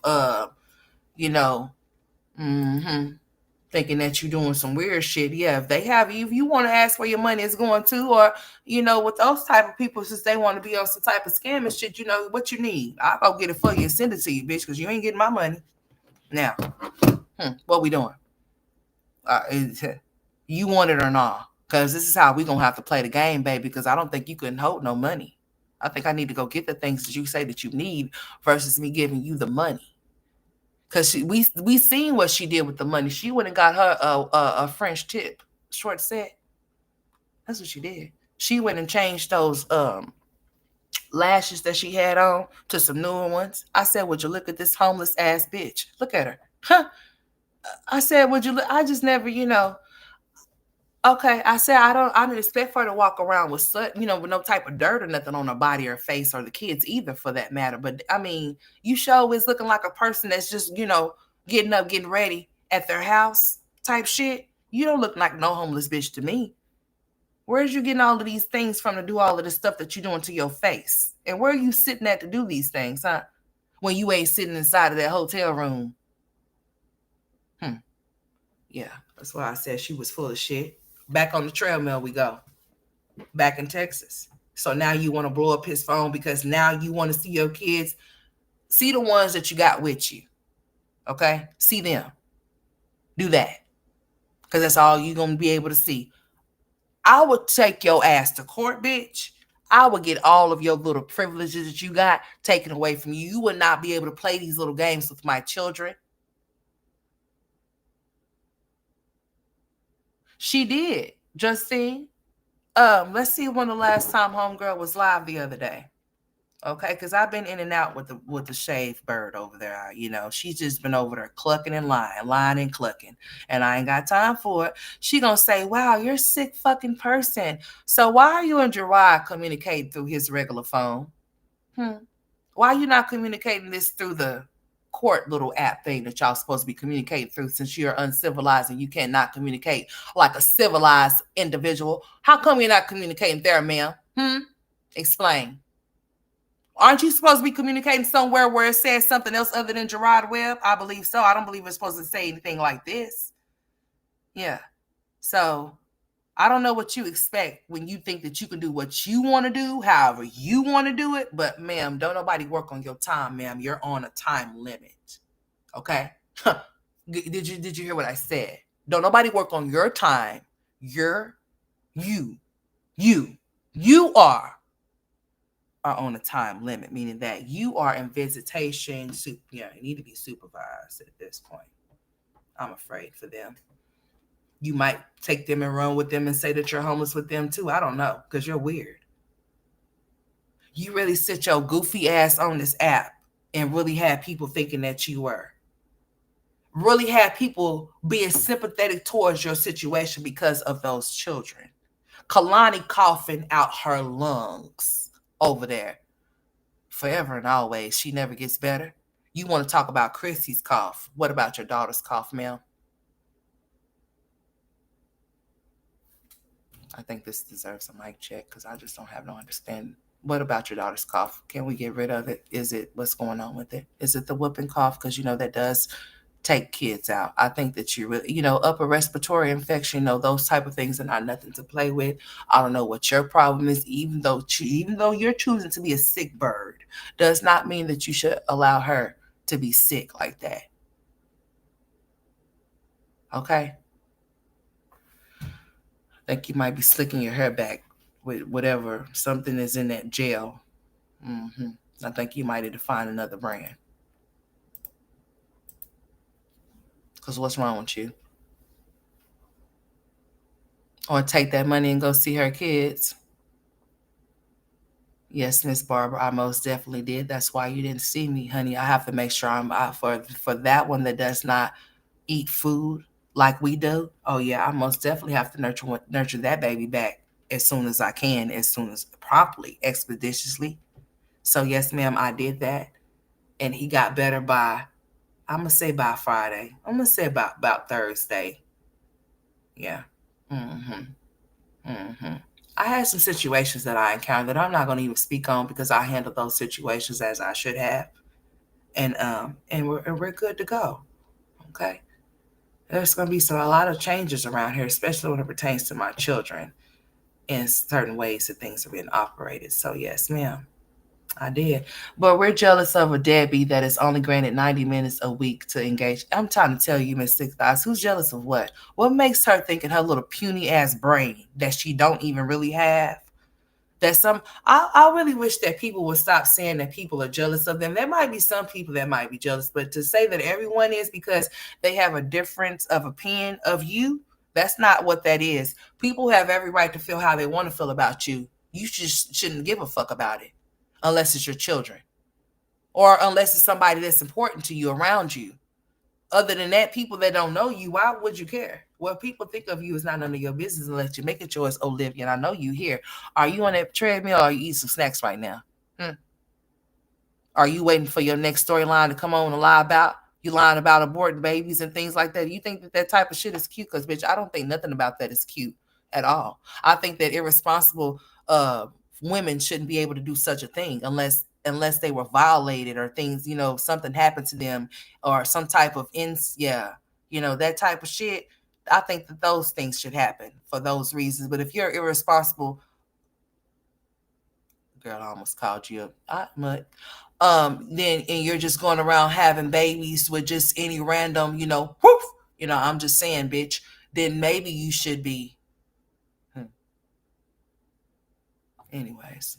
thinking that you're doing some weird shit. Yeah, if you want to ask where your money is going to, or with those type of people, since they want to be on some type of scam and shit, what you need, I'll go get it for you and send it to you, bitch, because you ain't getting my money. Now, what we doing? You want it or not? Because this is how we gonna have to play the game, baby. Because I don't think you can hold no money. I think I need to go get the things that you say that you need versus me giving you the money. Because we seen what she did with the money. She went and got her a French tip short set. That's what she did. She went and changed those lashes that she had on to some newer ones. I said, would you look at this homeless ass bitch? Look at her. Huh? I said, would you look? I just never, Okay, I said I didn't expect for her to walk around with with no type of dirt or nothing on her body or face or the kids either for that matter. But I mean, you sure is looking like a person that's just, getting up, getting ready at their house type shit. You don't look like no homeless bitch to me. Where's you getting all of these things from to do all of this stuff that you're doing to your face? And where are you sitting at to do these things, huh? When you ain't sitting inside of that hotel room. Yeah, that's why I said she was full of shit. Back on the trail mill we go. Back in Texas. So now you want to blow up his phone because now you want to see your kids. See the ones that you got with you. Okay? See them. Do that. Because that's all you're going to be able to see. I would take your ass to court, bitch. I would get all of your little privileges that you got taken away from you. You would not be able to play these little games with my children. She did, Justine. Let's see when the last time homegirl was live the other day. Okay, because I've been in and out with the shaved bird over there. You know, she's just been over there clucking and lying and clucking, and I ain't got time for it. She gonna say, "Wow, you're a sick fucking person." So why are you and Gerard communicating through his regular phone? Why are you not communicating this through the court little app thing that y'all supposed to be communicating through, since you're uncivilized and you cannot communicate like a civilized individual? How come you're not communicating there, ma'am? Explain. Aren't you supposed to be communicating somewhere where it says something else other than Gerard Webb? I believe so. I don't believe it's supposed to say anything like this. Yeah. So I don't know what you expect when you think that you can do what you want to do, however you want to do it. But ma'am, don't nobody work on your time, ma'am. You're on a time limit. Okay? Did you hear what I said? Don't nobody work on your time. You are on a time limit, meaning that you are in visitation. You need to be supervised at this point. I'm afraid for them. You might take them and run with them and say that you're homeless with them too. I don't know, because you're weird. You really sit your goofy ass on this app and really have people thinking that you were. Really have people being sympathetic towards your situation because of those children. Kalani coughing out her lungs over there. Forever and always. She never gets better. You want to talk about Chrissy's cough. What about your daughter's cough, ma'am? I think this deserves a mic check because I just don't have no understanding. What about your daughter's cough? Can we get rid of it? Is it, what's going on with it? Is it the whooping cough? Because, that does take kids out. I think that you really, upper respiratory infection, those type of things are not nothing to play with. I don't know what your problem is, even though you're choosing to be a sick bird, does not mean that you should allow her to be sick like that. Okay? I think you might be slicking your hair back with whatever, something is in that gel. I think you might need to find another brand. Because what's wrong with you? Or take that money and go see her kids. Yes, Miss Barbara, I most definitely did. That's why you didn't see me, honey. I have to make sure I'm out for that one that does not eat food like we do. Oh yeah, I most definitely have to nurture that baby back as soon as I can, as soon as properly, expeditiously. So yes, ma'am, I did that, and he got better by, I'm gonna say by Friday. I'm gonna say about Thursday. Yeah. I had some situations that I encountered that I'm not going to even speak on because I handled those situations as I should have, and we're good to go. Okay, there's going to be a lot of changes around here, especially when it pertains to my children, in certain ways that things are being operated. So yes, ma'am, I did. But we're jealous of a deadbeat that is only granted 90 minutes a week to engage. I'm trying to tell you, Miss Six Eyes, who's jealous of what? What makes her think in her little puny ass brain that she don't even really have? I really wish that people would stop saying that people are jealous of them. There might be some people that might be jealous, but to say that everyone is because they have a difference of opinion of you, that's not what that is. People have every right to feel how they want to feel about you. You just shouldn't give a fuck about it unless it's your children or unless it's somebody that's important to you around you. Other than that, people that don't know you, why would you care? What people think of you is not none of your business unless you make a choice, Olivia. And I know you here. Are you on that treadmill or are you eating some snacks right now? Are you waiting for your next storyline to come on and lie about? You lying about aborting babies and things like that. You think that type of shit is cute? Because, bitch, I don't think nothing about that is cute at all. I think that irresponsible women shouldn't be able to do such a thing unless they were violated or things, something happened to them or some type of that type of shit. I think that those things should happen for those reasons. But if you're irresponsible, girl, I almost called you a mutt. Then and you're just going around having babies with just any random, whoof, I'm just saying, bitch, then maybe you should be. Anyways.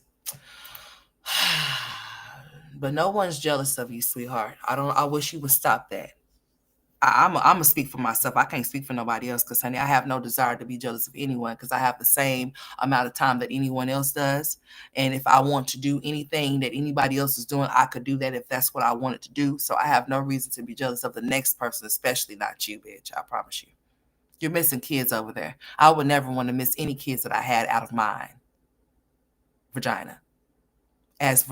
But no one's jealous of you, sweetheart. I wish you would stop that. I'm gonna speak for myself. I can't speak for nobody else because, honey, I have no desire to be jealous of anyone because I have the same amount of time that anyone else does. And if I want to do anything that anybody else is doing, I could do that if that's what I wanted to do. So I have no reason to be jealous of the next person, especially not you, bitch. I promise you. You're missing kids over there. I would never want to miss any kids that I had out of mine vagina. As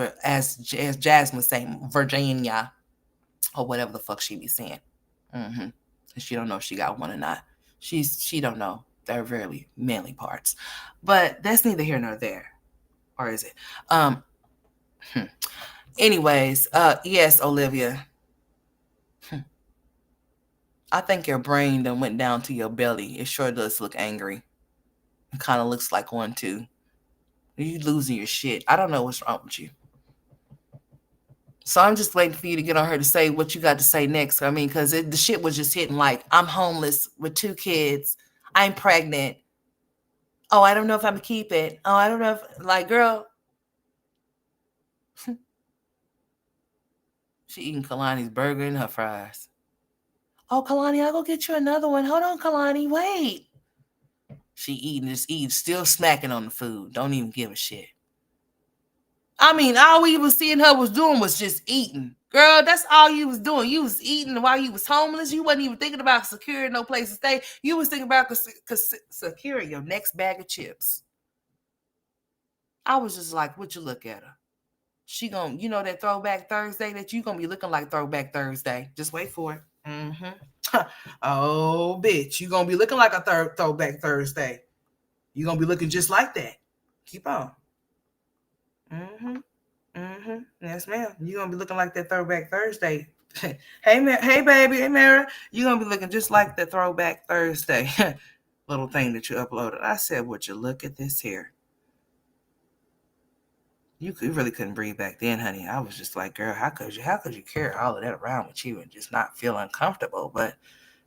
Jasmine saying, Virginia, or whatever the fuck she be saying. Mm-hmm. She don't know if she got one or not. She don't know. They're very manly parts. But that's neither here nor there. Or is it? Hmm. Anyways, yes, Olivia. I think your brain done went down to your belly. It sure does look angry. It kind of looks like one too. You losing your shit. I don't know what's wrong with you. So I'm just waiting for you to get on her to say what you got to say next. I mean, because the shit was just hitting like, I'm homeless with 2 kids. I'm pregnant. Oh, I don't know if I'm going to keep it. Oh, I don't know if, like, girl, she eating Kalani's burger and her fries. Oh, Kalani, I'll go get you another one. Hold on, Kalani, wait. She eating, just eating, still smacking on the food. Don't even give a shit. I mean, all we was seeing her was doing was just eating. Girl, that's all you was doing. You was eating while you was homeless. You wasn't even thinking about securing no place to stay. You was thinking about securing your next bag of chips. I was just like, would you look at her? She gonna, you know, that Throwback Thursday that you gonna be looking like Throwback Thursday. Just wait for it. Mm-hmm. Oh, bitch, you gonna be looking like a Throwback Thursday. You gonna be looking just like that. Keep on. Mm-hmm. Mm-hmm. Yes, ma'am. You're gonna be looking like that Throwback Thursday. Hey, baby, hey, Mara. You're gonna be looking just like the Throwback Thursday little thing that you uploaded. I said, would you look at this here? You really couldn't breathe back then, honey. I was just like, girl, how could you carry all of that around with you and just not feel uncomfortable? But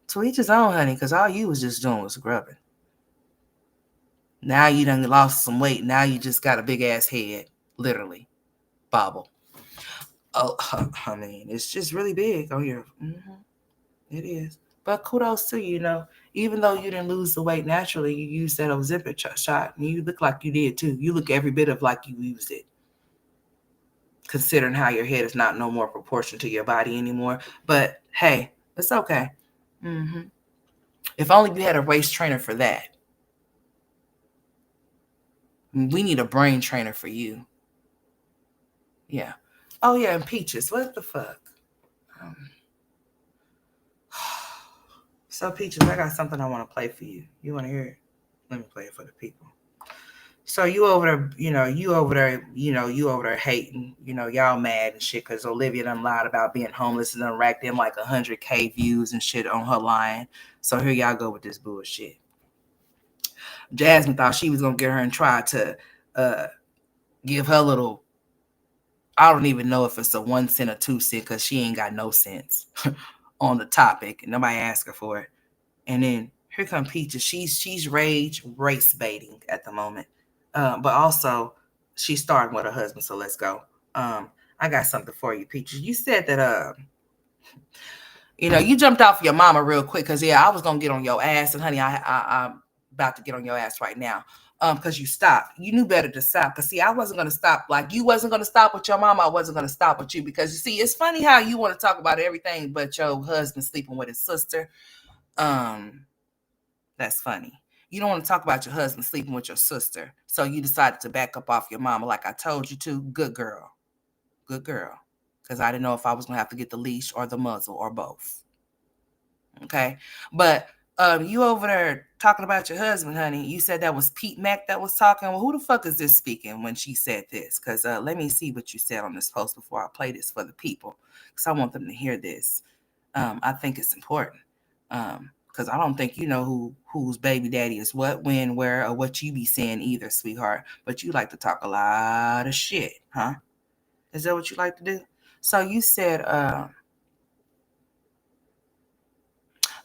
to each his own, honey, because all you was just doing was scrubbing. Now you done lost some weight. Now you just got a big ass head, literally. Bobble. Oh, I mean, it's just really big on here. Mm-hmm. It is. But kudos to you, even though you didn't lose the weight naturally, you used that Ozempic shot, and you look like you did too. You look every bit of like you used it, considering how your head is not no more proportion to your body anymore. But hey, it's okay. Mm-hmm. If only you had a waist trainer for that. We need a brain trainer for you. Yeah. Oh yeah, and Peaches. What the fuck? So Peaches, I got something I want to play for you. You want to hear it? Let me play it for the people. So you over there, you over there hating, y'all mad and shit because Olivia done lied about being homeless and done racked in like 100K views and shit on her line. So here y'all go with this bullshit. Jasmine thought she was gonna get her and try to give her little, I don't even know if it's a 1 cent or 2 cent because she ain't got no sense on the topic and nobody asked her for it. And then here come Peaches. She's race baiting at the moment. But also she's starting with her husband. So let's go. I got something for you, Peaches. You said that you jumped off your mama real quick because I was gonna get on your ass, and honey, I'm about to get on your ass right now. Because you stopped. You knew better to stop. Because I wasn't gonna stop. Like you wasn't gonna stop with your mama, I wasn't gonna stop with you. Because you see, it's funny how you want to talk about everything but your husband sleeping with his sister. That's funny. You don't want to talk about your husband sleeping with your sister. So you decided to back up off your mama like I told you to. Good girl. Good girl. Because I didn't know if I was going to have to get the leash or the muzzle or both. Okay. But you over there talking about your husband, honey. You said that was Pete Mack that was talking. Well, who the fuck is this speaking when she said this? Because let me see what you said on this post before I play this for the people. Because I want them to hear this. I think it's important. Because I don't think you know whose baby daddy is what, when, where, or what you be saying either, sweetheart. But you like to talk a lot of shit, huh? Is that what you like to do? So you said,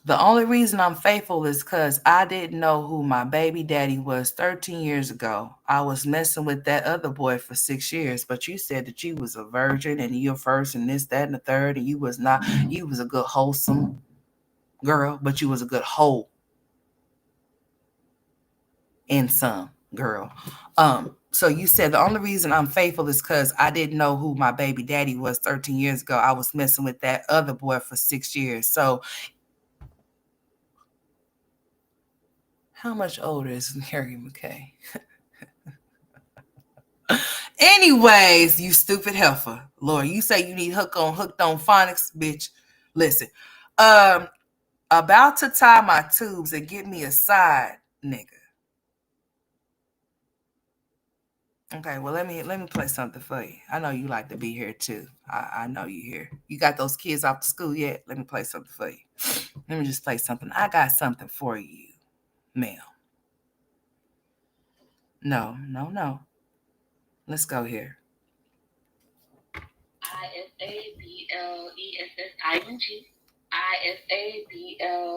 the only reason I'm faithful is because I didn't know who my baby daddy was 13 years ago. I was messing with that other boy for 6 years, but you said that you was a virgin and you're first and this, that, and the third, and you was not. You was a good, wholesome girl, but you was a good hoe in some, girl. So you said the only reason I'm faithful is because I didn't know who my baby daddy was 13 years ago. I was messing with that other boy for 6 years. So how much older is Harry McKay? Anyways, you stupid heifer. Lord, you say you need hooked on phonics, bitch. Listen. Um, about to tie my tubes and get me a side nigga. Okay, well let me play something for you. I know you like to be here too. I know you here. You got those kids off to school yet? Let me play something for you. Let me just play something. I got something for you, ma'am. No, no, no. Let's go here. ISABLESSING.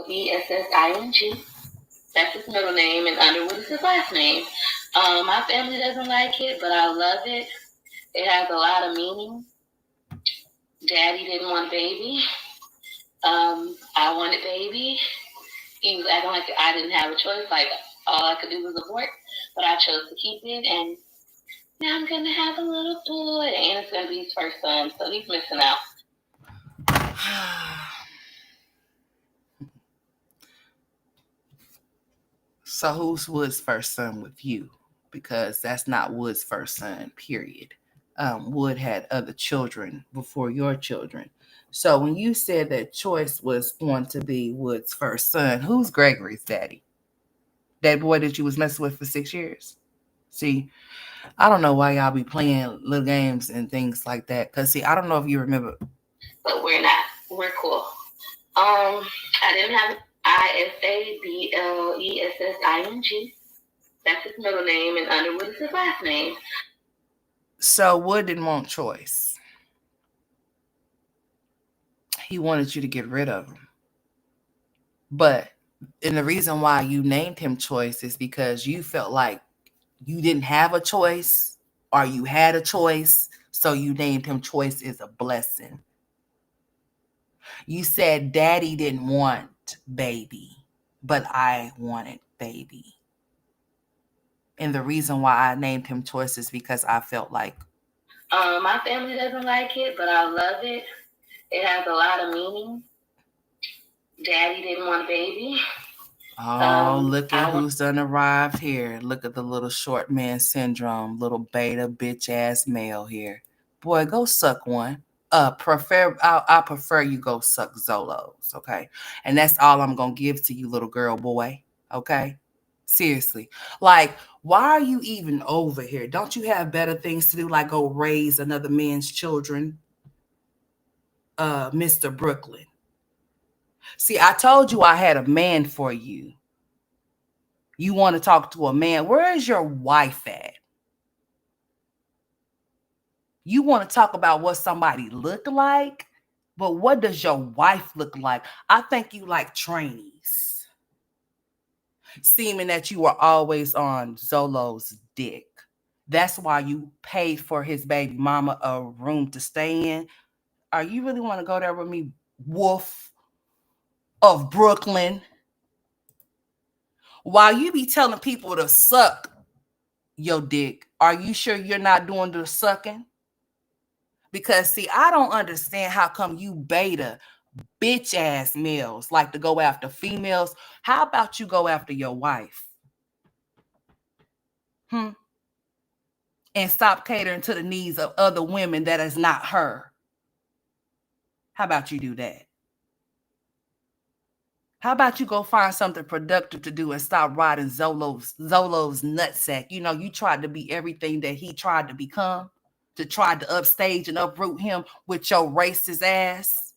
ISABLESSING. That's his middle name, and Underwood is his last name. My family doesn't like it, but I love it. It has a lot of meaning. Daddy didn't want baby. I wanted baby. He was acting like I didn't have a choice. Like all I could do was abort, but I chose to keep it, and now I'm gonna have a little boy, and it's gonna be his first son, so he's missing out. So who's Wood's first son with you? Because that's not Wood's first son, period. Wood had other children before your children. So when you said that Choice was going to be Wood's first son, who's Gregory's daddy? That boy that you was messing with for 6 years? See, I don't know why y'all be playing little games and things like that. Because, see, I don't know if you remember. But we're not. We're cool. I didn't have ISABLESSING. That's his middle name, and Underwood is his last name. So Wood didn't want Choice. He wanted you to get rid of him. But, and the reason why you named him Choice is because you felt like you didn't have a choice or you had a choice. So you named him Choice is a blessing. You said daddy didn't want baby, but I wanted baby. And the reason why I named him Choice is because I felt like my family doesn't like it, but I love it. It has a lot of meaning. Daddy didn't want baby. Oh, look at who's done arrived here. Look at the little short man syndrome, little beta bitch ass male here. Boy, go suck one. I prefer you go suck Zolos, okay? And that's all I'm gonna give to you, little girl boy. Okay? Seriously. Like, why are you even over here? Don't you have better things to do, like go raise another man's children? Mr. Brooklyn. See, I told you I had a man for you. You want to talk to a man. Where is your wife at? You want to talk about what somebody look like, but what does your wife look like? I think you like trainees. Seeming that you were always on Zolo's dick. That's why you paid for his baby mama a room to stay in. Are you really want to go there with me, wolf of Brooklyn? While you be telling people to suck your dick, are you sure you're not doing the sucking? Because, see, I don't understand how come you beta bitch ass males like to go after females. How about you go after your wife? And stop catering to the needs of other women that is not her. How about you do that? How about you go find something productive to do and stop riding Zolo's nutsack? You know, you tried to be everything that he tried to become, to try to upstage and uproot him with your racist ass.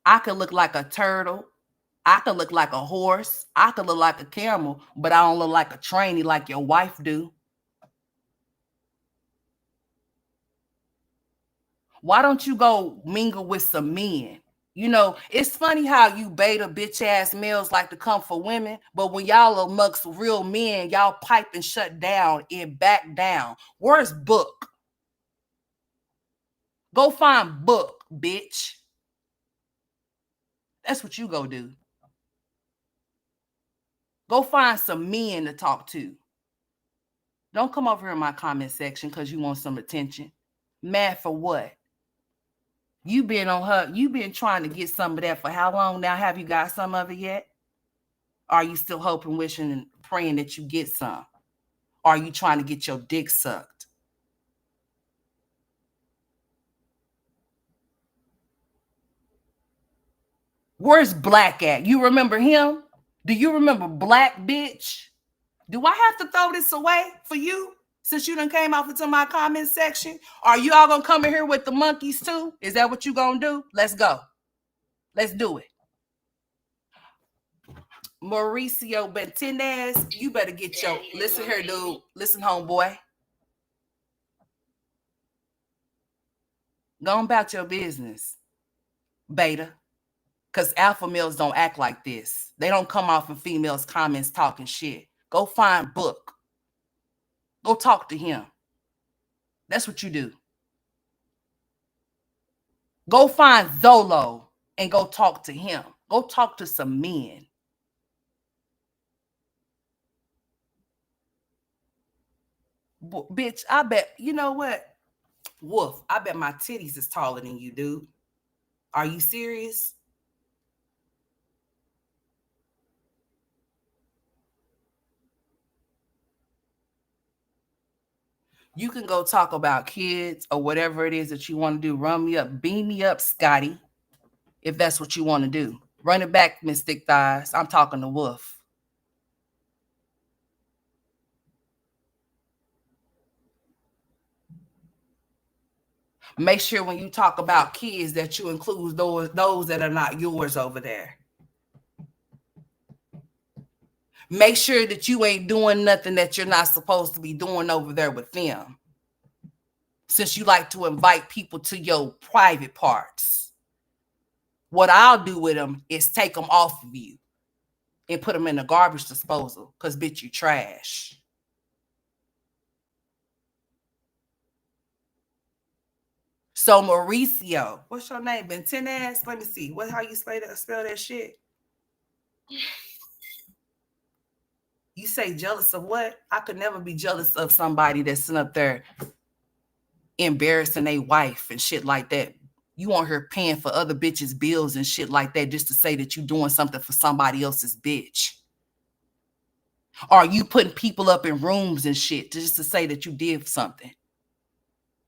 I could look like a turtle. I could look like a horse. I could look like a camel, but I don't look like a trainee like your wife do. Why don't you go mingle with some men? You know, it's funny how you beta bitch ass males like to come for women, but when y'all amongst real men, y'all pipe and shut down and back down. Where's Book? Go find Book, bitch. That's what you go do. Go find some men to talk to. Don't come over here in my comment section because you want some attention. Mad for what? You been on her. You been trying to get some of that for how long now? Have you got some of it yet? Are you still hoping, wishing, and praying that you get some? Are you trying to get your dick sucked? Where's Black at? You remember him? Do you remember Black, bitch? Do I have to throw this away for you since you done came off into my comment section? Are you all gonna come in here with the monkeys too? Is that what you gonna do? Let's go. Let's do it. Mauricio Bentinez, you better get your, listen here, dude. Listen, homeboy. Go on about your business, beta. Because alpha males don't act like this. They don't come off in females' comments talking shit. Go find Book. Go talk to him. That's what you do. Go find Zolo and go talk to him. Go talk to some men. Bitch, I bet, you know what? Wolf, I bet my titties is taller than you, dude. Are you serious? You can go talk about kids or whatever it is that you want to do. Run me up, beam me up, Scotty, if that's what you want to do. Run it back, Miss Thick Thighs. I'm talking to Wolf. Make sure when you talk about kids that you include those that are not yours over there. Make sure that you ain't doing nothing that you're not supposed to be doing over there with them. Since you like to invite people to your private parts. What I'll do with them is take them off of you and put them in the garbage disposal because, bitch, you trash. So Mauricio, what's your name? Bentinez? Let me see. How you spell that shit? You say jealous of what? I could never be jealous of somebody that's sitting up there embarrassing their wife and shit like that. You want her paying for other bitches' bills and shit like that just to say that you're doing something for somebody else's bitch. Are you putting people up in rooms and shit just to say that you did something?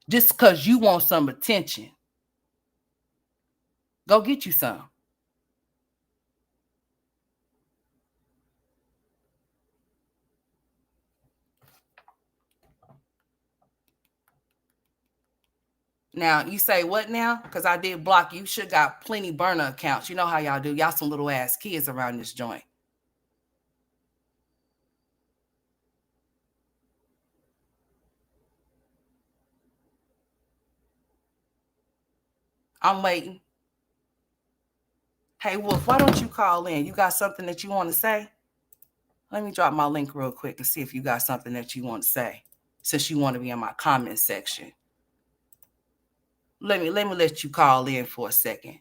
Just because you want some attention. Go get you some. Now, you say what now? Because I did block you. You should got plenty burner accounts. You know how y'all do. Y'all some little ass kids around this joint. I'm waiting. Hey, Wolf, why don't you call in? You got something that you want to say? Let me drop my link real quick and see if you got something that you want to say, since you want to be in my comment section. Let me let you call in for a second.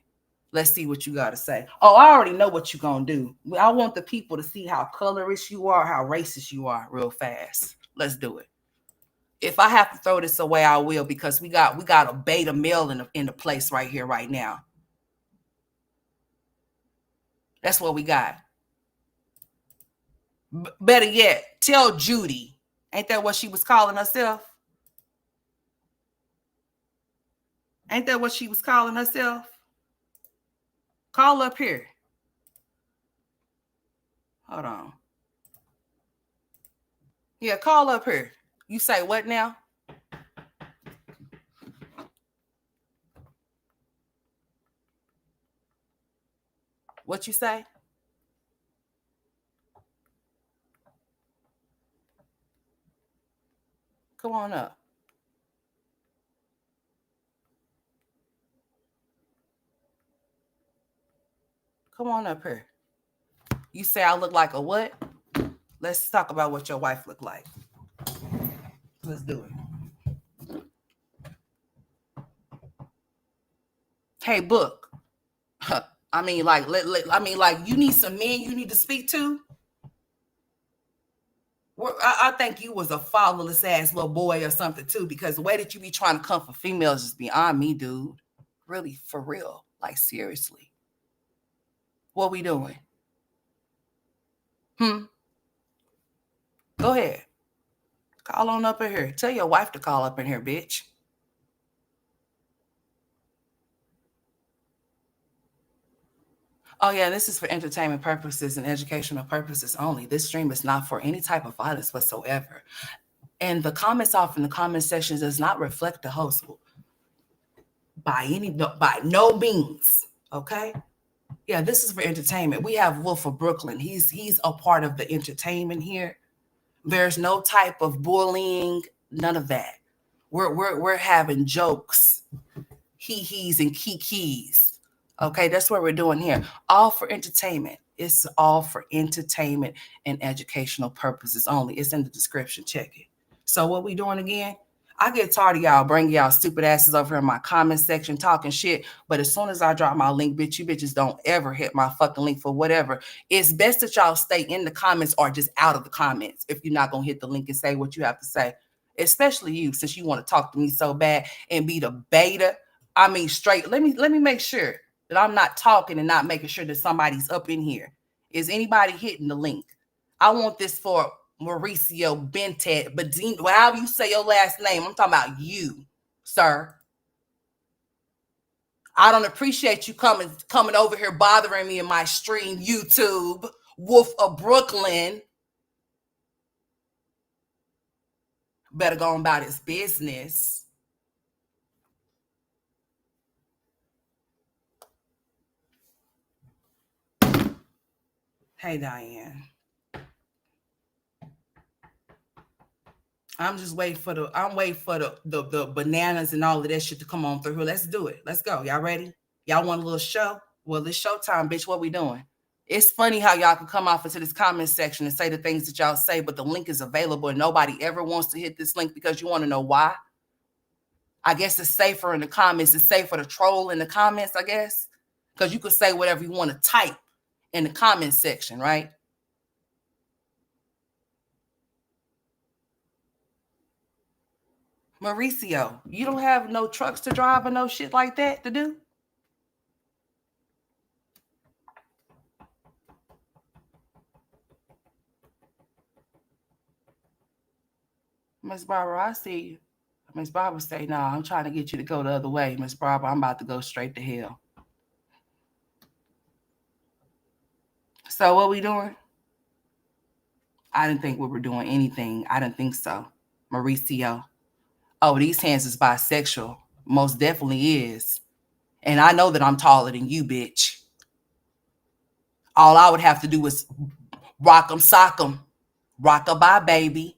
Let's see what you got to say. Oh, I already know what you're going to do. I want the people to see how colorist you are, how racist you are real fast. Let's do it. If I have to throw this away, I will, because we got a beta male in the place right here, right now. That's what we got. Better yet, tell Judy. Ain't that what she was calling herself? Ain't that what she was calling herself? Call up here. Hold on. Yeah, call up here. You say what now? What you say? Come on up. Come on up here. You say I look like a what? Let's talk about what your wife look like. Let's do it. Hey, Book. I mean, like, you need some men you need to speak to. I think you was a fatherless ass little boy or something too, because the way that you be trying to come for females is beyond me, dude. Really, for real. Like, seriously. What we doing? Go ahead. Call on up in here. Tell your wife to call up in here, bitch. Oh, yeah, this is for entertainment purposes and educational purposes only. This stream is not for any type of violence whatsoever. And the comments off in the comment section does not reflect the host by no means. Okay? Yeah, this is for entertainment. We have Wolf of Brooklyn. He's a part of the entertainment here. There's no type of bullying, none of that. We're having jokes, hee-hees and kikis. Okay, that's what we're doing here. All for entertainment. It's all for entertainment and educational purposes only. It's in the description. Check it. So what we doing again? I get tired of y'all bringing y'all stupid asses over here in my comment section talking shit. But as soon as I drop my link, bitch, you bitches don't ever hit my fucking link for whatever. It's best that y'all stay in the comments or just out of the comments if you're not going to hit the link and say what you have to say. Especially you, since you want to talk to me so bad and be the beta. I mean, straight. Let me make sure that I'm not talking and not making sure that somebody's up in here. Is anybody hitting the link? I want this for Mauricio Bentet, but however you say your last name, I'm talking about you, sir. I don't appreciate you coming over here bothering me in my stream, YouTube. Wolf of Brooklyn. Better go on about his business. Hey, Diane. I'm waiting for the bananas and all of that shit to come on through here. Let's do it. Let's go. Y'all ready? Y'all want a little show? Well, it's showtime, bitch. What we doing? It's funny how y'all can come off into this comment section and say the things that y'all say, but the link is available and nobody ever wants to hit this link because you want to know why. I guess it's safer in the comments. It's safer to troll in the comments, I guess, because you can say whatever you want to type in the comment section, right? Mauricio, you don't have no trucks to drive or no shit like that to do? Miss Barbara, I see you. Miss Barbara say, no, I'm trying to get you to go the other way. Miss Barbara, I'm about to go straight to hell. So what we doing? I didn't think we were doing anything. I didn't think so. Mauricio. Oh, these hands is bisexual. Most definitely is. And I know that I'm taller than you, bitch. All I would have to do is rock 'em, sock 'em. Rock-a-bye, baby.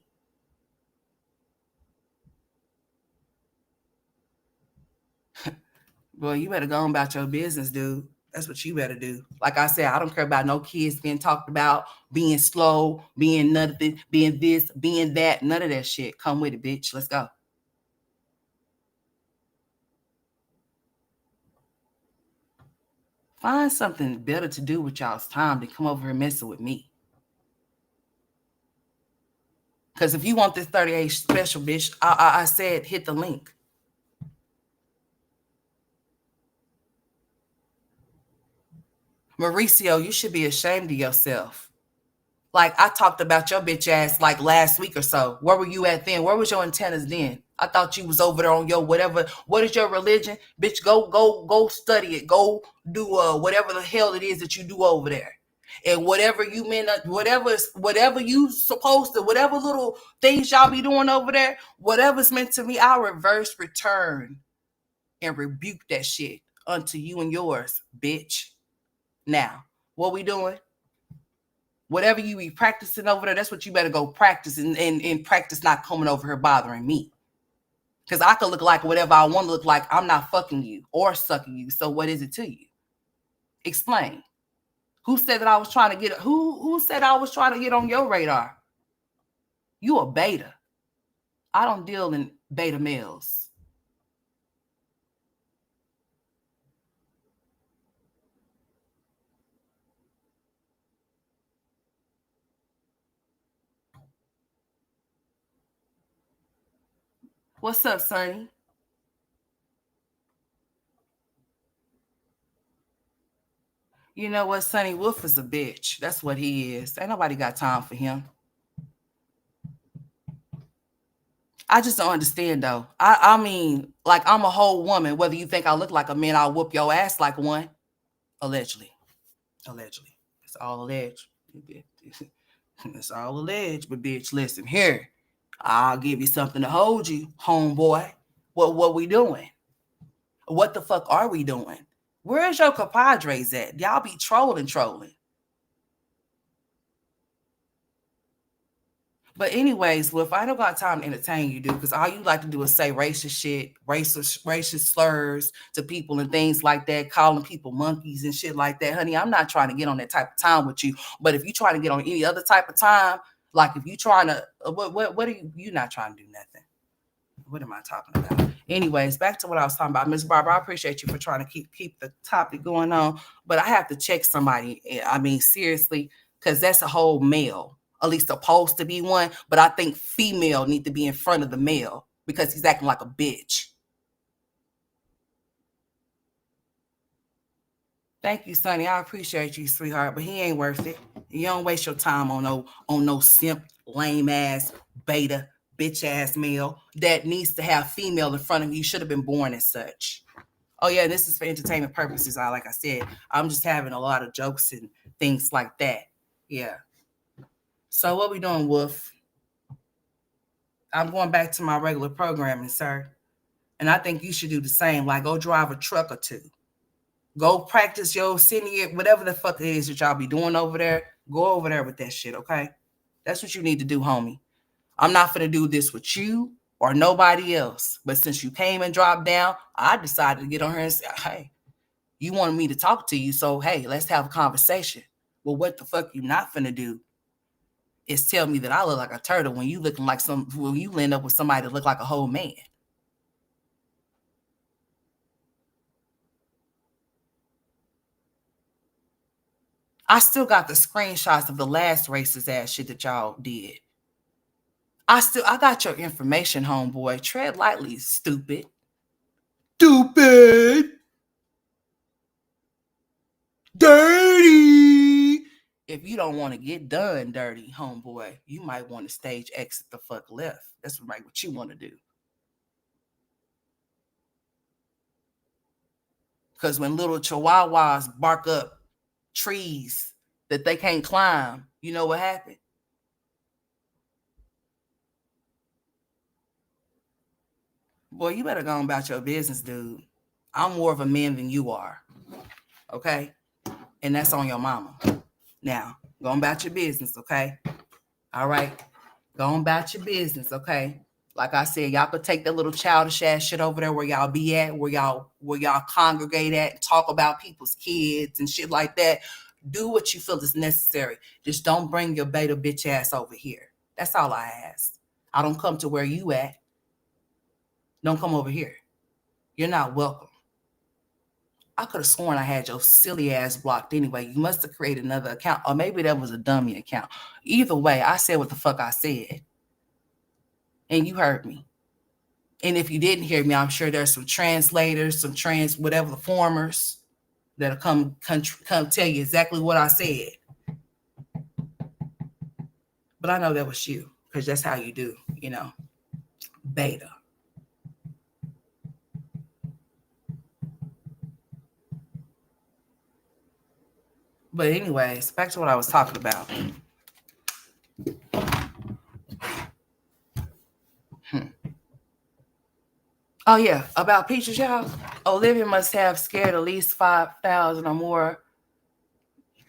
Well, you better go on about your business, dude. That's what you better do. Like I said, I don't care about no kids being talked about, being slow, being nothing, being this, being that. None of that shit. Come with it, bitch. Let's go. Find something better to do with y'all's time than come over here messing with me. Because if you want this 38 special, bitch, I said hit the link. Mauricio, you should be ashamed of yourself. Like, I talked about your bitch ass like last week or so. Where were you at then? Where was your antennas then? I thought you was over there on your whatever. What is your religion? Bitch, go study it. Go do whatever the hell it is that you do over there. And whatever you meant, whatever you supposed to, whatever little things y'all be doing over there, whatever's meant to me, I'll reverse return and rebuke that shit unto you and yours, bitch. Now, what we doing? Whatever you be practicing over there, that's what you better go practice and practice not coming over here bothering me. Because I could look like whatever I want to look like. I'm not fucking you or sucking you. So what is it to you? Explain. Who said that I was trying to get who said I was trying to get on your radar? You a beta. I don't deal in beta males. What's up, Sonny? You know what? Sonny Wolf is a bitch. That's what he is. Ain't nobody got time for him. I just don't understand though. I mean, like I'm a whole woman. Whether you think I look like a man, I'll whoop your ass like one. Allegedly. Allegedly. It's all alleged. It's all alleged. But bitch, listen here. I'll give you something to hold you, homeboy. What we doing? What the fuck are we doing? Where's your compadres at? Y'all be trolling. But anyways, well, if I don't got time to entertain you, dude, because all you like to do is say racist shit, racist slurs to people and things like that, calling people monkeys and shit like that. Honey, I'm not trying to get on that type of time with you. But if you trying to get on any other type of time, like if you trying to, what are you not trying to do nothing? What am I talking about? Anyways, back to what I was talking about. Miss Barbara, I appreciate you for trying to keep the topic going on. But I have to check somebody. I mean, seriously, because that's a whole male. At least supposed to be one. But I think female need to be in front of the male because he's acting like a bitch. Thank you, Sonny. I appreciate you, sweetheart, but he ain't worth it. You don't waste your time on no simp, lame ass, beta, bitch ass male that needs to have female in front of you. You should have been born as such. Oh yeah, this is for entertainment purposes. Like I said, I'm just having a lot of jokes and things like that. Yeah. So what we doing, Wolf? I'm going back to my regular programming, sir. And I think you should do the same. Like go drive a truck or two. Go practice your senior, whatever the fuck it is that y'all be doing over there. Go over there with that shit, okay? That's what you need to do, homie. I'm not gonna do this with you or nobody else. But since you came and dropped down, I decided to get on here and say, hey, you wanted me to talk to you, so hey, let's have a conversation. Well, what the fuck you not finna do is tell me that I look like a turtle when you end up with somebody that look like a whole man. I still got the screenshots of the last racist ass shit that y'all did. I got your information, homeboy. Tread lightly, stupid. Stupid. Dirty. If you don't want to get done dirty, homeboy, you might want to stage exit the fuck left. That's right, what you want to do. Because when little chihuahuas bark up trees that they can't climb, you know what happened? Boy, you better go about your business, dude. I'm more of a man than you are. Okay? And that's on your mama. Now, go about your business, okay? All right? Go about your business, okay? Like I said, y'all could take that little childish ass shit over there where y'all be at, where y'all congregate at, and talk about people's kids and shit like that. Do what you feel is necessary. Just don't bring your beta bitch ass over here. That's all I ask. I don't come to where you at. Don't come over here. You're not welcome. I could have sworn I had your silly ass blocked anyway. You must have created another account, or maybe that was a dummy account. Either way, I said what the fuck I said. And you heard me. And if you didn't hear me, I'm sure there's some translators, some whatever the formers that'll come tell you exactly what I said. But I know that was you, because that's how you do, beta. But anyways, back to what I was talking about. Oh yeah, about Peaches, y'all. Olivia must have scared at least 5,000 or more.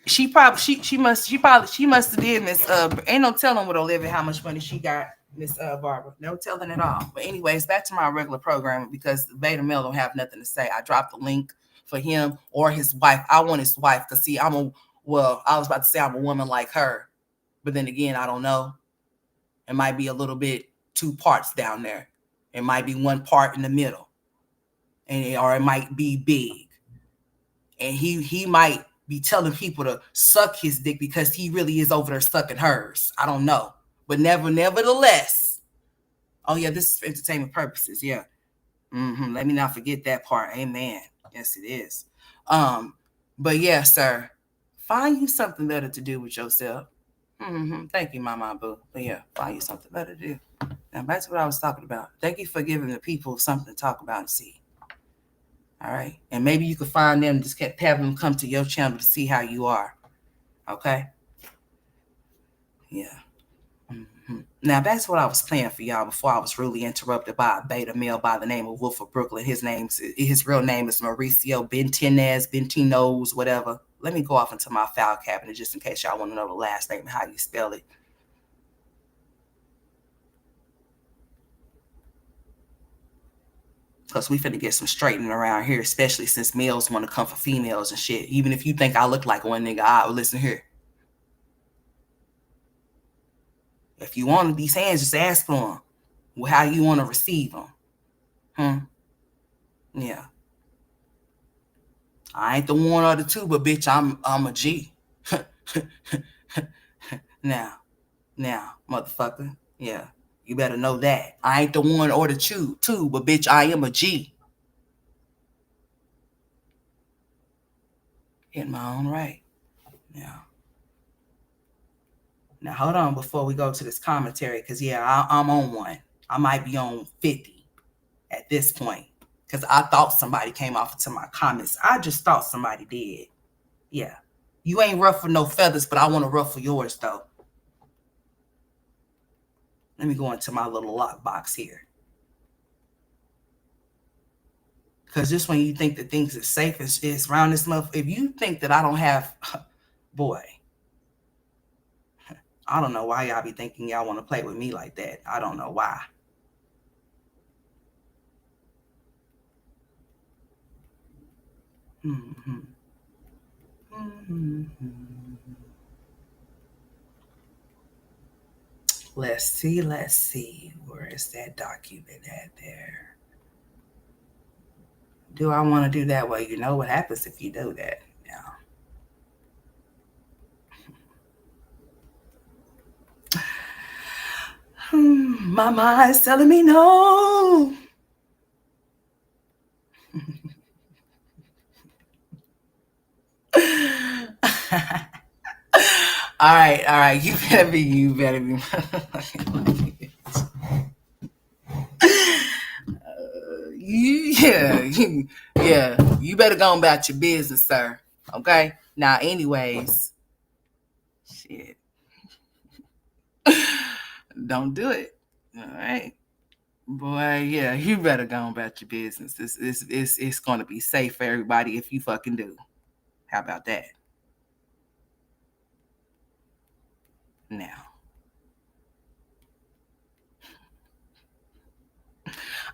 She must have did, Miss. Ain't no telling with Olivia how much money she got, Miss Barbara. No telling at all. But anyways, back to my regular programming, because the beta male don't have nothing to say. I dropped the link for him or his wife. I want his wife because see, I was about to say I'm a woman like her, but then again, I don't know. It might be a little bit two parts down there. It might be one part in the middle, or it might be big, and he might be telling people to suck his dick because he really is over there sucking hers. I don't know, but nevertheless, Oh yeah, this is for entertainment purposes. Yeah. Let me not forget that part. Amen. Yes, it is. But yeah, sir, find you something better to do with yourself. Thank you, Mama Boo. But yeah, find you something better to do. Now back to what I was talking about. Thank you for giving the people something to talk about and see. All right, and maybe you could find them, just have them come to your channel to see how you are. Okay. Yeah. Now back to what I was playing for y'all before I was rudely interrupted by a beta male by the name of Wolf of Brooklyn. His real name is Mauricio Bentinos, whatever. Let me go off into my file cabinet just in case y'all want to know the last name and how you spell it. Because we finna get some straightening around here, especially since males want to come for females and shit. Even if you think I look like one nigga, listen here. If you wanted these hands, just ask for them. How you want to receive them. Yeah. I ain't the one or the two, but bitch, I'm a G. Now, motherfucker. Yeah. You better know that. I ain't the one or the two, but bitch, I am a G. In my own right. Yeah. Now, hold on before we go to this commentary, because, yeah, I'm on one. I might be on 50 at this point, because I thought somebody came off into my comments. I just thought somebody did. Yeah. You ain't ruffle no feathers, but I want to ruffle yours, though. Let me go into my little lockbox here. Because just when you think that things are safe, it's around this month. If you think that I don't have, boy, I don't know why y'all be thinking y'all want to play with me like that. I don't know why. Let's see. Where is that document at there? Do I want to do that? Well, you know what happens if you do that. My mind's telling me no. All right. You better be. You better go about your business, sir. Okay. Now, anyways, shit. Don't do it. All right. Boy, yeah, you better go about your business. It's going to be safe for everybody if you fucking do. How about that? Now.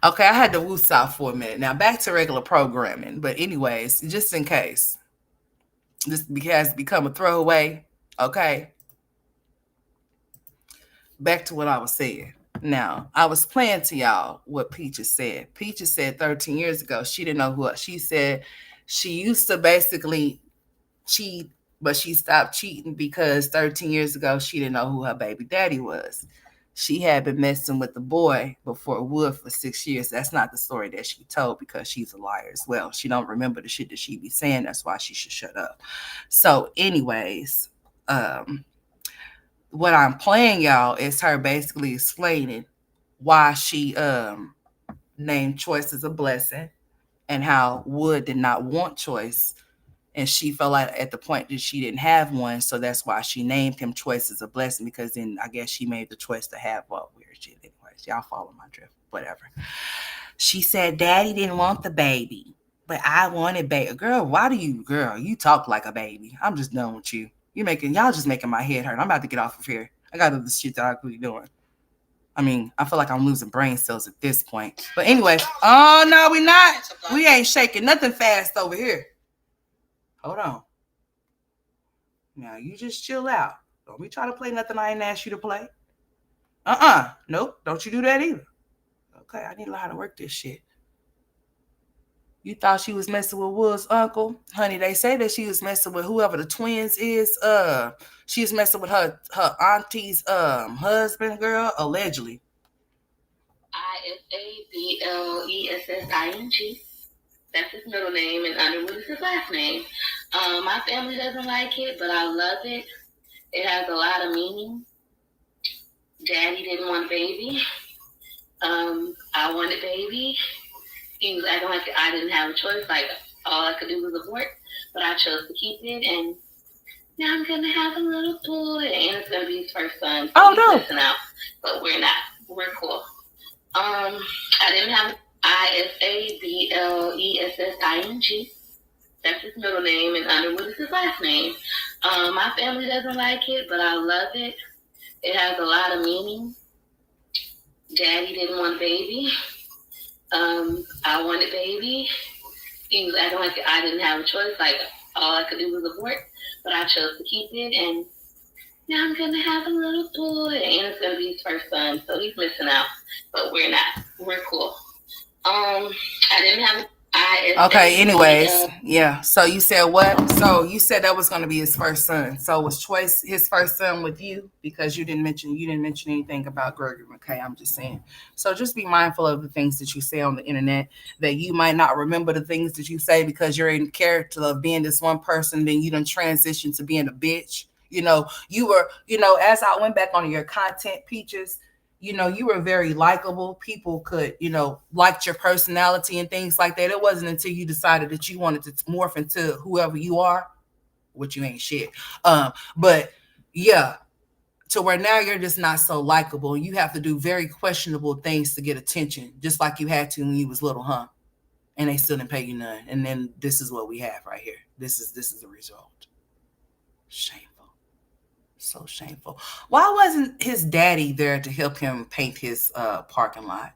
Okay, I had to woos out for a minute. Now back to regular programming. But anyways, just in case. This has become a throwaway. Okay. Back to what I was saying. Now, I was playing to y'all what Peaches said. Peaches said 13 years ago, she didn't know who. She said she used to basically cheat, but she stopped cheating because 13 years ago, she didn't know who her baby daddy was. She had been messing with the boy before Wood for 6 years. That's not the story that she told because she's a liar as well. She don't remember the shit that she be saying. That's why she should shut up. So anyways, what I'm playing y'all is her basically explaining why she named Choice as a blessing and how Wood did not want Choice. And she felt like at the point that she didn't have one. So that's why she named him Choice as a blessing, because then I guess she made the choice to have weird shit. Anyways, y'all follow my drift, whatever. She said, Daddy didn't want the baby, but I wanted baby. Girl, you talk like a baby. I'm just done with you. Y'all just making my head hurt. I'm about to get off of here. I got other shit that I could be doing. I mean, I feel like I'm losing brain cells at this point. But anyway, oh no, we not. We ain't shaking nothing fast over here. Hold on. Now you just chill out. Don't be trying to play nothing I ain't asked you to play. Nope. Don't you do that either. Okay, I need to learn how to work this shit. You thought she was messing with Wood's uncle? Honey, they say that she was messing with whoever the twins is. She was messing with her auntie's husband, girl, allegedly. Isablessing. That's his middle name, and Underwood is his last name. My family doesn't like it, but I love it. It has a lot of meaning. Daddy didn't want a baby. I wanted a baby. He was acting like I didn't have a choice. Like all I could do was abort, but I chose to keep it, and now I'm gonna have a little boy, and it's gonna be his first son. So he's missing out, but we're not. We're cool. I didn't have Isablessing. That's his middle name, and Underwood is his last name. My family doesn't like it, but I love it. It has a lot of meaning. Daddy didn't want a baby. I wanted a baby. He was acting like I didn't have a choice. Like all I could do was abort, but I chose to keep it, and now I'm gonna have a little boy, and it's gonna be his first son. So he's missing out, but we're not. We're cool. I didn't have. Okay, anyways, yeah. So you said what? So you said that was going to be his first son. So was Choice his first son with you? Because you didn't mention anything about Gregory McKay. I'm just saying. So just be mindful of the things that you say on the internet, that you might not remember the things that you say because you're in character of being this one person, then you done transition to being a bitch. You know, you were, as I went back on your content, Peaches, you were very likable. People could, liked your personality and things like that. It wasn't until you decided that you wanted to morph into whoever you are, which you ain't shit. But yeah, to where now you're just not so likable. You have to do very questionable things to get attention, just like you had to when you was little, huh? And they still didn't pay you none. And then this is what we have right here. This is the result. Shame. So shameful. Why wasn't his daddy there to help him paint his parking lot?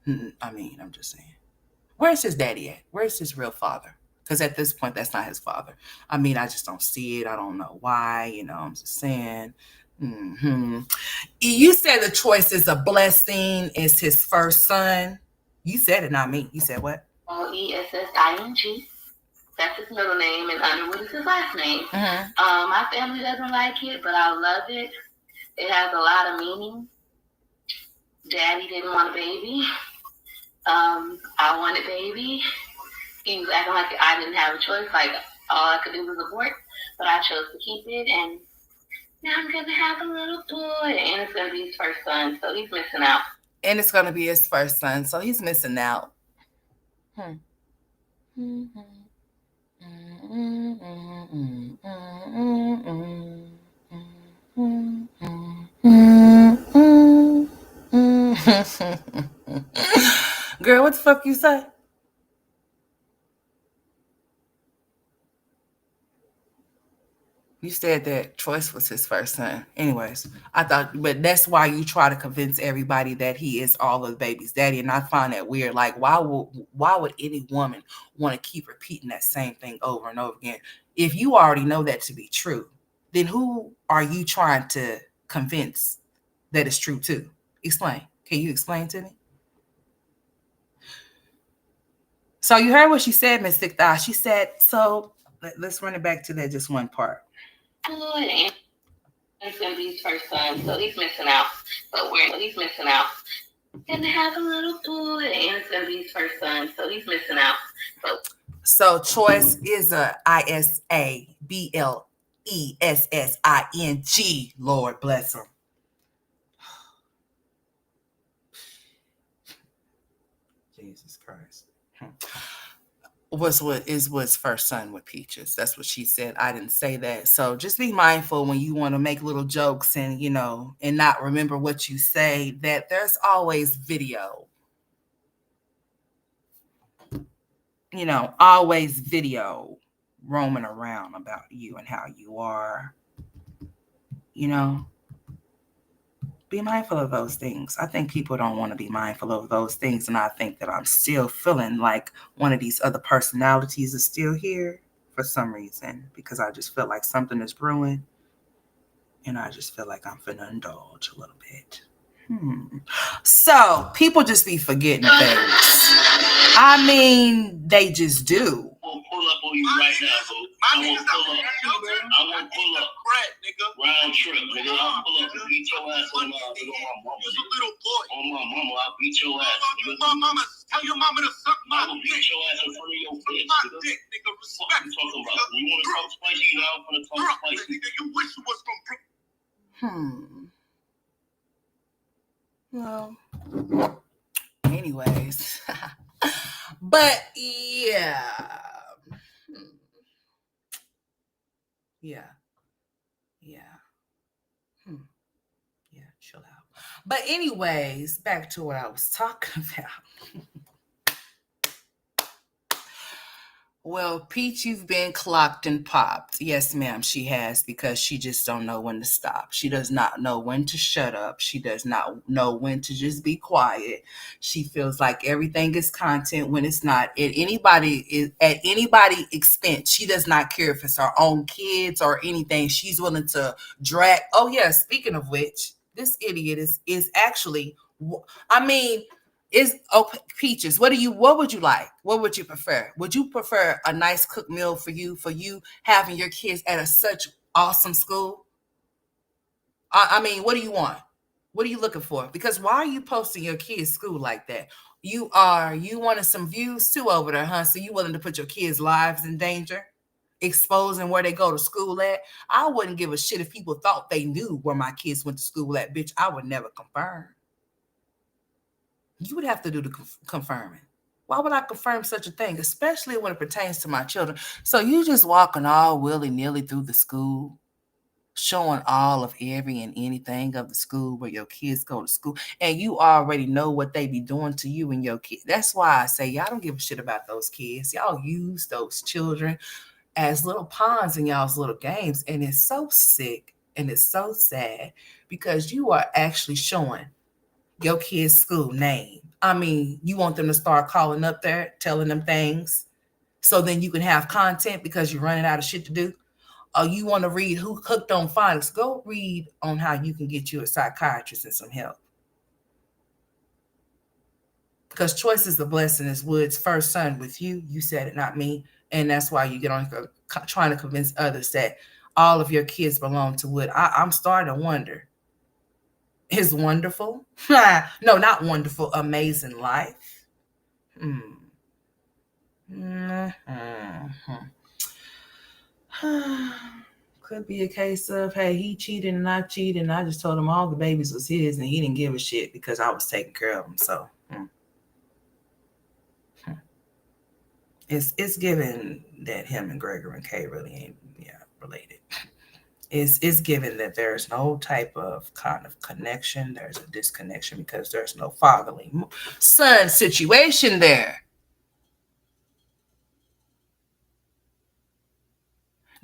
I mean, I'm just saying. Where's his daddy at? Where's his real father? Because at this point, that's not his father. I mean, I just don't see it. I don't know why. I'm just saying. You said the Choice is a blessing. Is his first son. You said it, not me. You said what? Isablessing. That's his middle name, and Underwood is his last name. Mm-hmm. My family doesn't like it, but I love it. It has a lot of meaning. Daddy didn't want a baby. I wanted a baby. He was acting like I didn't have a choice. Like all I could do was abort, but I chose to keep it, and now I'm gonna have a little boy, and it's gonna be his first son. So he's missing out. And it's gonna be his first son, so he's missing out. Girl, what the fuck you say? You said that Choice was his first son. Anyways, I thought, but that's why you try to convince everybody that he is all of the baby's daddy. And I find that weird. Like, why would any woman want to keep repeating that same thing over and over again? If you already know that to be true, then who are you trying to convince that it's true too? Explain. Can you explain to me? So you heard what she said, Miss Thick Thigh. She said, so let's run it back to that just one part. And it's gonna be his first son, so he's missing out. But he's missing out. Gonna have a little boy, and it's gonna be his first son, so he's missing out. So Choice is a Isablessing. Lord bless him. Jesus Christ. Was first son with Peaches. That's what she said. I didn't say that. So just be mindful when you want to make little jokes and and not remember what you say, that there's always video. Always video roaming around about you and how you are. Be mindful of those things. I think people don't want to be mindful of those things. And I think that I'm still feeling like one of these other personalities is still here for some reason, because I just feel like something is brewing. And I just feel like I'm finna indulge a little bit. So people just be forgetting things. I mean, they just do. Pull up on you right now, boo. I won't pull up. I won't pull up. Round trip, nigga. I'll pull up and beat your ass on my mama. You're a little boy. On my mama, I'll beat your ass, nigga. Tell your mama to suck my dick. I will beat your ass in front of your bitch, nigga. Respect. What you talking about? You want to talk spicy? Now I'm gonna talk spicy. Nigga, you wish you was from Well, anyways. But yeah. Yeah. Yeah, chill out. But anyways, back to what I was talking about. Well, Peach, you've been clocked and popped. Yes, ma'am, she has, because she just don't know when to stop. She does not know when to shut up. She does not know when to just be quiet. She feels like everything is content when it's not. At anybody's expense. She does not care if it's her own kids or anything. She's willing to drag. Oh yeah, speaking of which, this idiot is actually, I mean, Peaches, what would you like? What would you prefer? Would you prefer a nice cooked meal for you having your kids at such awesome school? I mean, what do you want? What are you looking for? Because why are you posting your kids' school like that? You wanted some views too over there, huh? So you willing to put your kids' lives in danger, exposing where they go to school at? I wouldn't give a shit if people thought they knew where my kids went to school at, bitch. I would never confirm. You would have to do the confirming. Why would I confirm such a thing, especially when it pertains to my children? So you just walking all willy-nilly through the school, showing all of every and anything of the school where your kids go to school, and you already know what they be doing to you and your kids. That's why I say y'all don't give a shit about those kids. Y'all use those children as little pawns in y'all's little games, and it's so sick and it's so sad because you are actually showing your kid's school name. I mean, you want them to start calling up there, telling them things, so then you can have content because you're running out of shit to do. Or you want to read Who Hooked on Phonics? Go read on how you can get you a psychiatrist and some help. Because choice is a blessing is Wood's first son with you. You said it, not me. And that's why you get on trying to convince others that all of your kids belong to Wood. I'm starting to wonder. His wonderful, no, not wonderful, amazing life. Could be a case of, hey, he cheated and I cheated, and I just told him all the babies was his, and he didn't give a shit because I was taking care of him. So it's given that him and Gregory and Kay really ain't related. It's given that there's no type of kind of connection. There's a disconnection because there's no fatherly son situation there.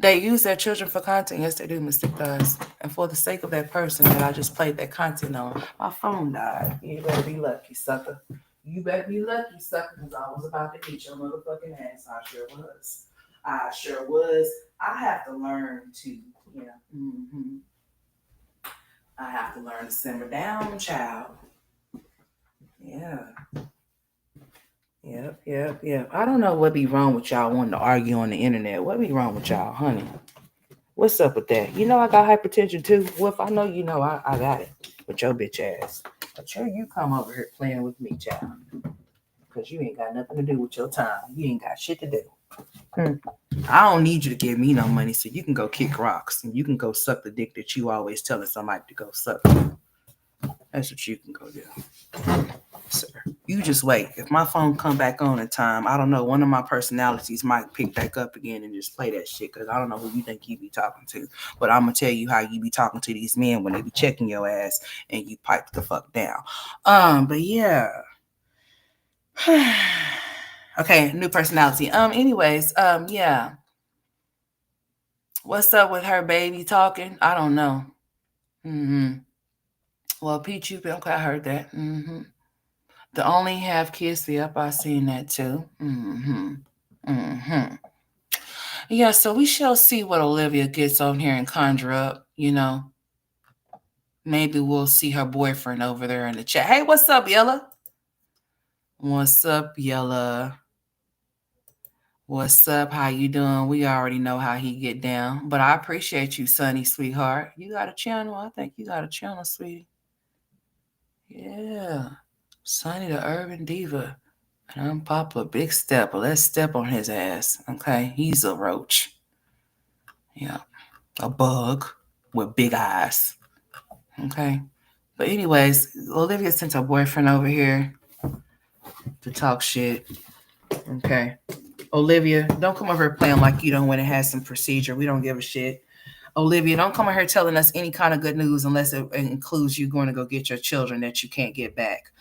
They use their children for content. Yes, they do, Mr. Does. And for the sake of that person that I just played that content on, my phone died. You better be lucky, sucker. You better be lucky, sucker, because I was about to eat your motherfucking ass. I sure was. I have to learn to, I have to learn to simmer down, child. Yeah. Yep. I don't know what be wrong with y'all wanting to argue on the internet. What be wrong with y'all, honey? What's up with that? You know I got hypertension too. Well, if I know you know I got it with your bitch ass. But sure you come over here playing with me, child. Because you ain't got nothing to do with your time. You ain't got shit to do. I don't need you to give me no money so you can go kick rocks and you can go suck the dick that you always telling somebody to go suck. That's what you can go do. Sir, you just wait. If my phone come back on in time, I don't know, one of my personalities might pick back up again and just play that shit because I don't know who you think you be talking to. But I'm going to tell you how you be talking to these men when they be checking your ass and you pipe the fuck down. But yeah. Okay, new personality. Anyways, yeah. What's up with her baby talking? I don't know. Well, Peach, you've been okay. I heard that. The only have kids. Yep, I seen that too. Yeah, so we shall see what Olivia gets on here and conjure up. Maybe we'll see her boyfriend over there in the chat. Hey, what's up, Yella? What's up, Yella? What's up? How you doing? We already know how he get down. But I appreciate you, Sonny, sweetheart. You got a channel? I think you got a channel, sweetie. Yeah. Sonny the Urban Diva. And I'm Papa Big Stepper. Let's step on his ass. Okay? He's a roach. Yeah. A bug with big eyes. Okay? But anyways, Olivia sent her boyfriend over here to talk shit. Okay? Olivia, don't come over here playing like you don't when it has some procedure. We don't give a shit. Olivia, don't come over here telling us any kind of good news unless it includes you going to go get your children that you can't get back.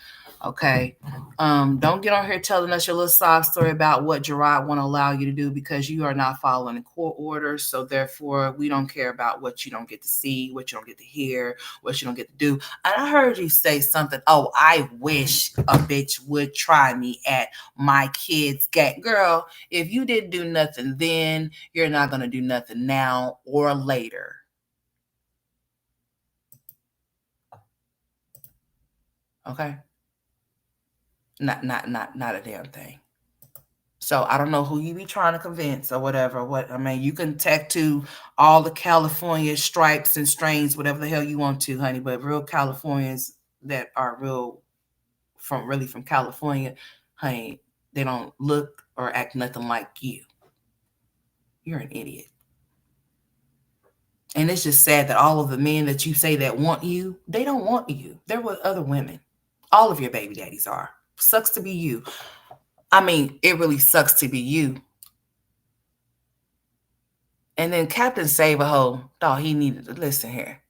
Okay. Don't get on here telling us your little sob story about what Gerard want to allow you to do because you are not following the court orders. So therefore, we don't care about what you don't get to see, what you don't get to hear, what you don't get to do. And I heard you say something. Oh, I wish a bitch would try me at my kids' game. Girl, if you didn't do nothing then, you're not going to do nothing now or later. Okay. Not a damn thing. So I don't know who you be trying to convince or whatever. What I mean, you can tattoo all the California stripes and strains, whatever the hell you want to, honey. But real Californians that are really from California, honey, they don't look or act nothing like you. You're an idiot. And it's just sad that all of the men that you say that want you, they don't want you. They're with other women. All of your baby daddies are. Sucks to be you. I mean, it really sucks to be you. And then Captain Save-A-Ho thought he needed to listen here.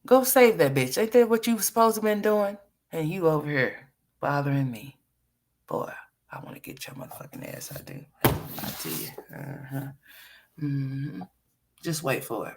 Go save that bitch. Ain't that what you supposed to been doing? And you over here bothering me. Boy, I want to get your motherfucking ass. I do. I tell you. Mm-hmm. Just wait for it.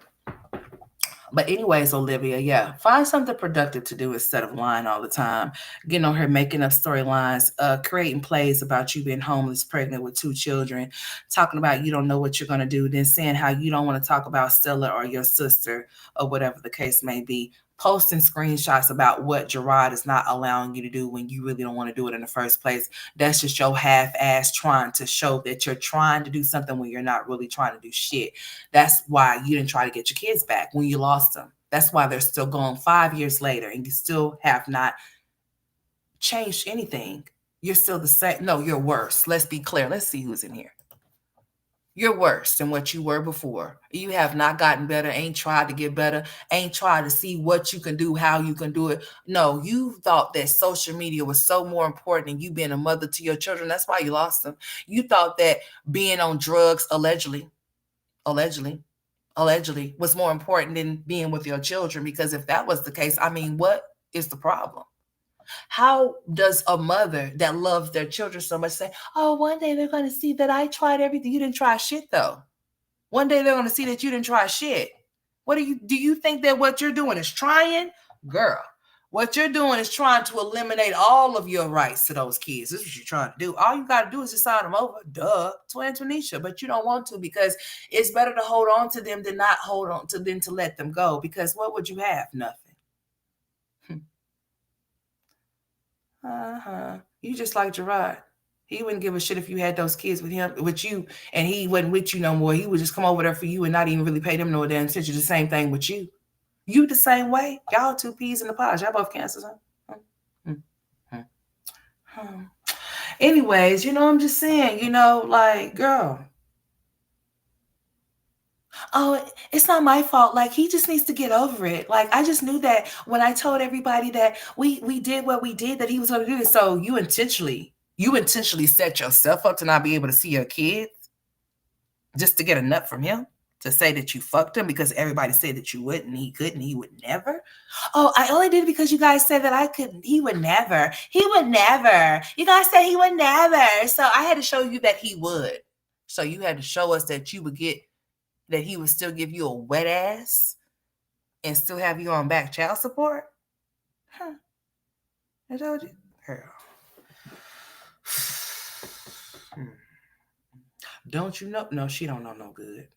But anyways, Olivia, yeah, find something productive to do instead of lying all the time. Getting on her, making up storylines, creating plays about you being homeless, pregnant with 2 children, talking about you don't know what you're going to do, then saying how you don't want to talk about Stella or your sister or whatever the case may be. Posting screenshots about what Gerard is not allowing you to do when you really don't want to do it in the first place. That's just your half-ass trying to show that you're trying to do something when you're not really trying to do shit. That's why you didn't try to get your kids back when you lost them. That's why they're still gone 5 years later and you still have not changed anything. You're still the same. No, you're worse. Let's be clear. Let's see who's in here. You're worse than what you were before. You have not gotten better, ain't tried to get better, ain't tried to see what you can do, how you can do it. No, you thought that social media was so more important than you being a mother to your children. That's why you lost them. You thought that being on drugs, allegedly, was more important than being with your children. Because if that was the case, I mean, what is the problem? How does a mother that loves their children so much say, oh, one day they're going to see that I tried everything? You didn't try shit, though. One day they're going to see that you didn't try shit. Do you think that what you're doing is trying? Girl, what you're doing is trying to eliminate all of your rights to those kids. This is what you're trying to do. All you got to do is just sign them over. Duh. Twin Tanisha. But you don't want to because it's better to hold on to them than not hold on to them to let them go. Because what would you have? Nothing. You just like Gerard. He wouldn't give a shit if you had those kids with you, and he wasn't with you no more. He would just come over there for you and not even really pay them no damn attention. The same thing with you. You the same way. Y'all 2 peas in the pod. Y'all both cancers, huh? Anyways, I'm just saying, like, girl. Oh, it's not my fault. Like, he just needs to get over it. Like, I just knew that when I told everybody that we did what we did, that he was going to do this. So you intentionally set yourself up to not be able to see your kids just to get a nut from him, to say that you fucked him because everybody said that you wouldn't, he couldn't, he would never. Oh, I only did it because you guys said that I couldn't. He would never. He would never. You guys said he would never. So I had to show you that he would. So you had to show us that that he would still give you a wet ass and still have you on back child support? Huh. I told you. Girl. Don't you know? No, she don't know no good.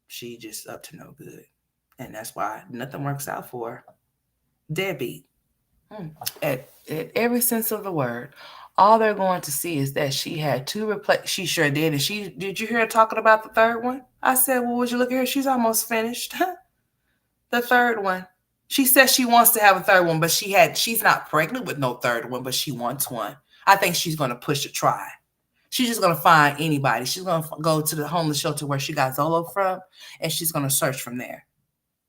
She just up to no good. And that's why nothing works out for her. Deadbeat. At every sense of the word. All they're going to see is that she had two replace. She sure did. And did you hear her talking about the third one? I said, well, would you look at her? She's almost finished. The third one. She says she wants to have a third one, but she's not pregnant with no third one, but she wants one. I think she's going to push a try. She's just going to find anybody. She's going to go to the homeless shelter where she got Zolo from, and she's going to search from there.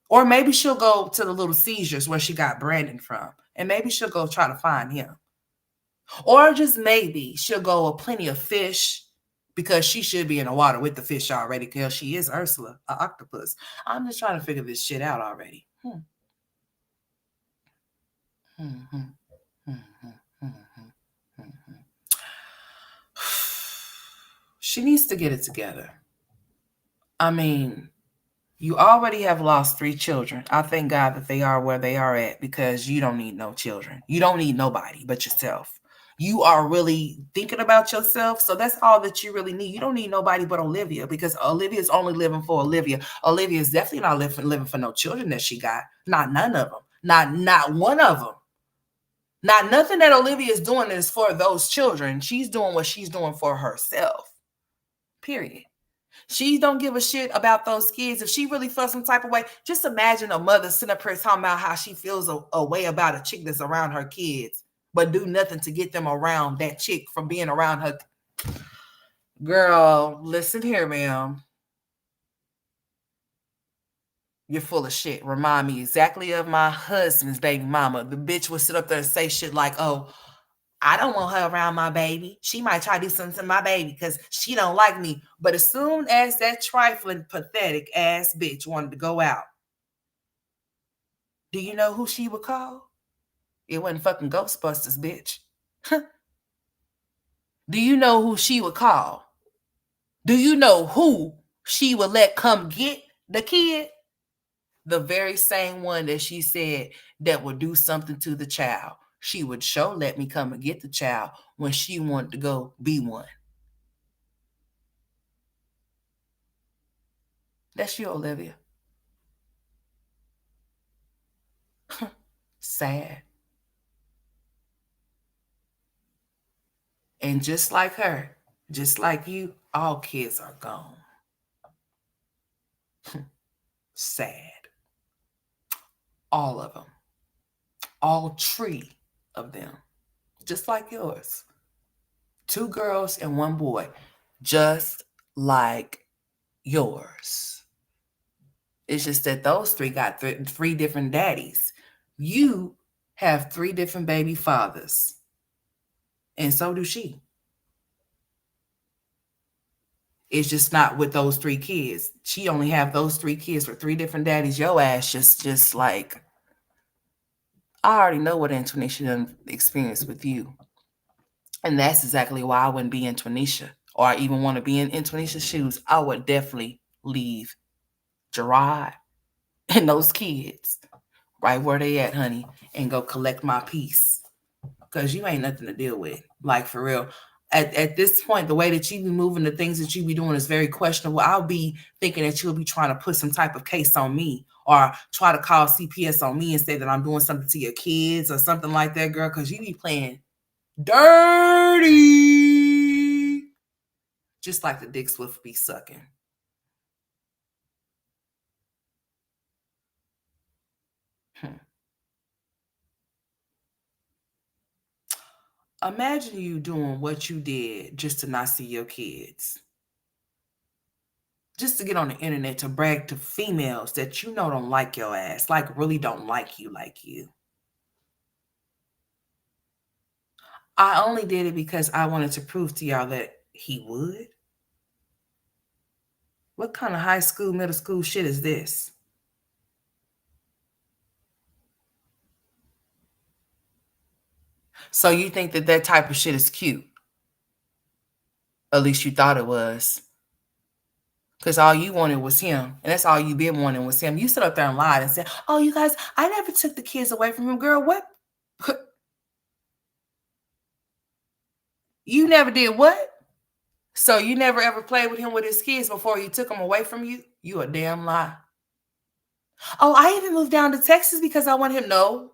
Or maybe she'll go to the Little Seizures where she got Brandon from, and maybe she'll go try to find him. Or just maybe she'll go with Plenty of Fish, because she should be in the water with the fish already, because she is Ursula, an octopus. I'm just trying to figure this shit out already. She needs to get it together. I mean, you already have lost 3 children. I thank God that they are where they are at, because you don't need no children. You don't need nobody but yourself. You are really thinking about yourself. So that's all that you really need. You don't need nobody but Olivia, because Olivia's only living for Olivia. Olivia is definitely not living for no children that she got. Not none of them. Not one of them. Not nothing that Olivia is doing is for those children. She's doing what she's doing for herself. Period. She don't give a shit about those kids. If she really feels some type of way, just imagine a mother sitting up here talking about how she feels a way about a chick that's around her kids, but do nothing to get them around that chick from being around her. Girl, listen here, ma'am. You're full of shit. Remind me exactly of my husband's baby mama. The bitch would sit up there and say shit like, oh, I don't want her around my baby. She might try to do something to my baby because she don't like me. But as soon as that trifling, pathetic ass bitch wanted to go out, do you know who she would call? It wasn't fucking Ghostbusters, bitch. Do you know who she would call? Do you know who she would let come get the kid? The very same one that she said that would do something to the child. She would let me come and get the child when she wanted to go be one. That's you, Olivia. Sad. And just like her, just like you, all kids are gone. Sad. All of them. All 3 of them. Just like yours. 2 girls and 1 boy. Just like yours. It's just that those 3 got 3 different daddies. You have 3 different baby fathers. And so do she. It's just not with those 3 kids. She only have those 3 kids with 3 different daddies. Your ass just like, I already know what Antonisha done experienced with you. And that's exactly why I wouldn't be in Antonisha, or I even want to be in Antonisha's shoes. I would definitely leave Gerard and those kids right where they at, honey, and go collect my piece. Because you ain't nothing to deal with. Like, for real. At this point, the way that you be moving, the things that you be doing is very questionable. I'll be thinking that you'll be trying to put some type of case on me, or try to call CPS on me and say that I'm doing something to your kids or something like that, girl, because you be playing dirty. Just like the dick Swift be sucking. Imagine you doing what you did just to not see your kids. Just to get on the internet to brag to females that you know don't like your ass, like really don't like you. I only did it because I wanted to prove to y'all that he would. What kind of high school, middle school shit is this? So you think that type of shit is cute? At least you thought it was. Because all you wanted was him. And that's all you been wanting was him. You sit up there and lied and said, oh, you guys, I never took the kids away from him. Girl, what? You never did what? So you never ever played with him with his kids before he took them away from you? You a damn lie. Oh, I even moved down to Texas because I want him. No.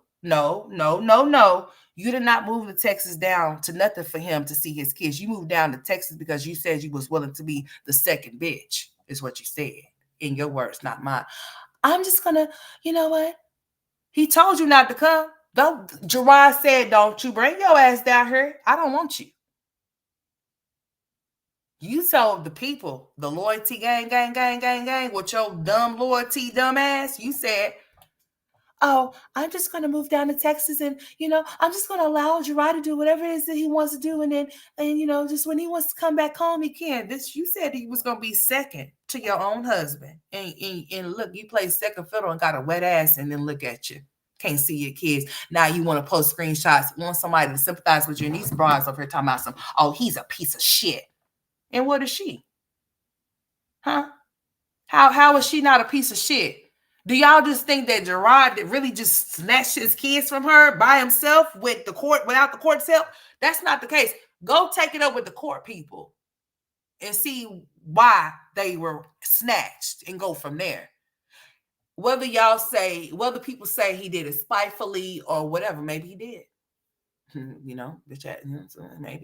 You did not move to Texas down to nothing for him to see his kids. You moved down to Texas because you said you was willing to be the second bitch, is what you said. In your words, not mine. I'm just gonna, you know what? He told you not to come. Don't Gerard said, don't you bring your ass down here. I don't want you. You told the people, the loyalty gang, with your dumb loyalty, dumb ass. You said, oh, I'm just going to move down to Texas and, I'm just going to allow Gerard to do whatever it is that he wants to do. And then, just when he wants to come back home, he can. This, you said he was going to be second to your own husband. And look, you play second fiddle and got a wet ass and then look at you. Can't see your kids. Now you want to post screenshots, want somebody to sympathize with you. And these bras over here talking about some, oh, he's a piece of shit. And what is she? Huh? How is she not a piece of shit? Do y'all just think that Gerard really just snatched his kids from her by himself with the court, without the court's help? That's not the case. Go take it up with the court people and see why they were snatched and go from there. Whether people say he did it spitefully or whatever, maybe he did. Maybe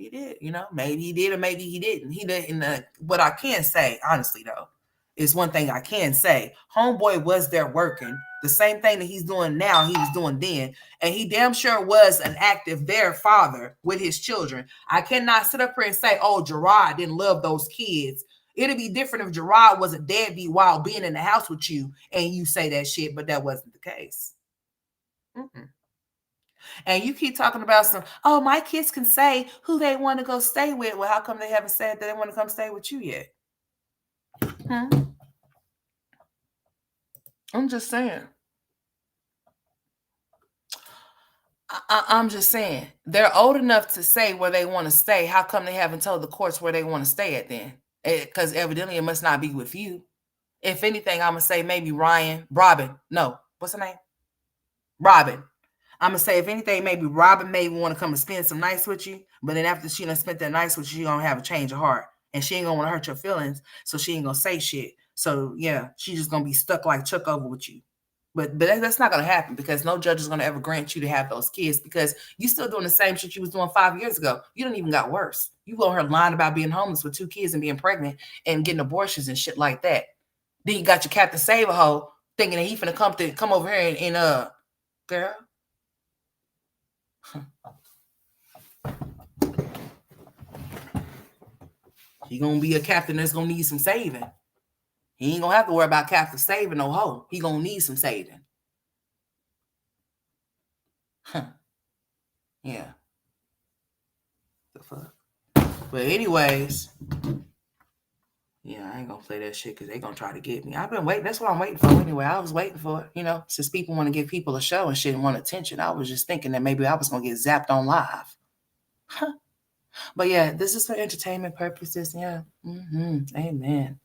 he did, maybe he did or maybe he didn't. He didn't. What I can say, honestly, though, is one thing I can say. Homeboy was there working. The same thing that he's doing now, he was doing then. And he damn sure was an active there father with his children. I cannot sit up here and say, oh, Gerard didn't love those kids. It'd be different if Gerard was a deadbeat while being in the house with you and you say that shit, but that wasn't the case. Mm-mm. And you keep talking about oh, my kids can say who they want to go stay with. Well, how come they haven't said that they want to come stay with you yet? I'm just saying. I'm just saying. They're old enough to say where they want to stay. How come they haven't told the courts where they want to stay at then? Because evidently it must not be with you. If anything, I'm going to say maybe Robin. No, what's her name? Robin. I'm going to say, if anything, maybe Robin may want to come and spend some nights with you. But then after she done spent that nights with you, she's going to have a change of heart. And she ain't going to want to hurt your feelings. So she ain't going to say shit. So, yeah, she's just going to be stuck like Chuck over with you. But that's not going to happen because no judge is going to ever grant you to have those kids because you still doing the same shit you was doing 5 years ago. You don't even got worse. You go her lying about being homeless with 2 kids and being pregnant and getting abortions and shit like that. Then you got your Captain Save-A-Ho thinking that he finna come over here and girl. He gonna be a captain that's gonna need some saving. He ain't gonna have to worry about Captain saving no hoe. He gonna need some saving. Yeah. The fuck. But anyways, yeah, I ain't gonna play that shit because they gonna try to get me. I've been waiting. That's what I'm waiting for anyway. I was waiting for it, since people want to give people a show and shit and want attention. I was just thinking that maybe I was gonna get zapped on live. But yeah, this is for entertainment purposes. Yeah. Amen.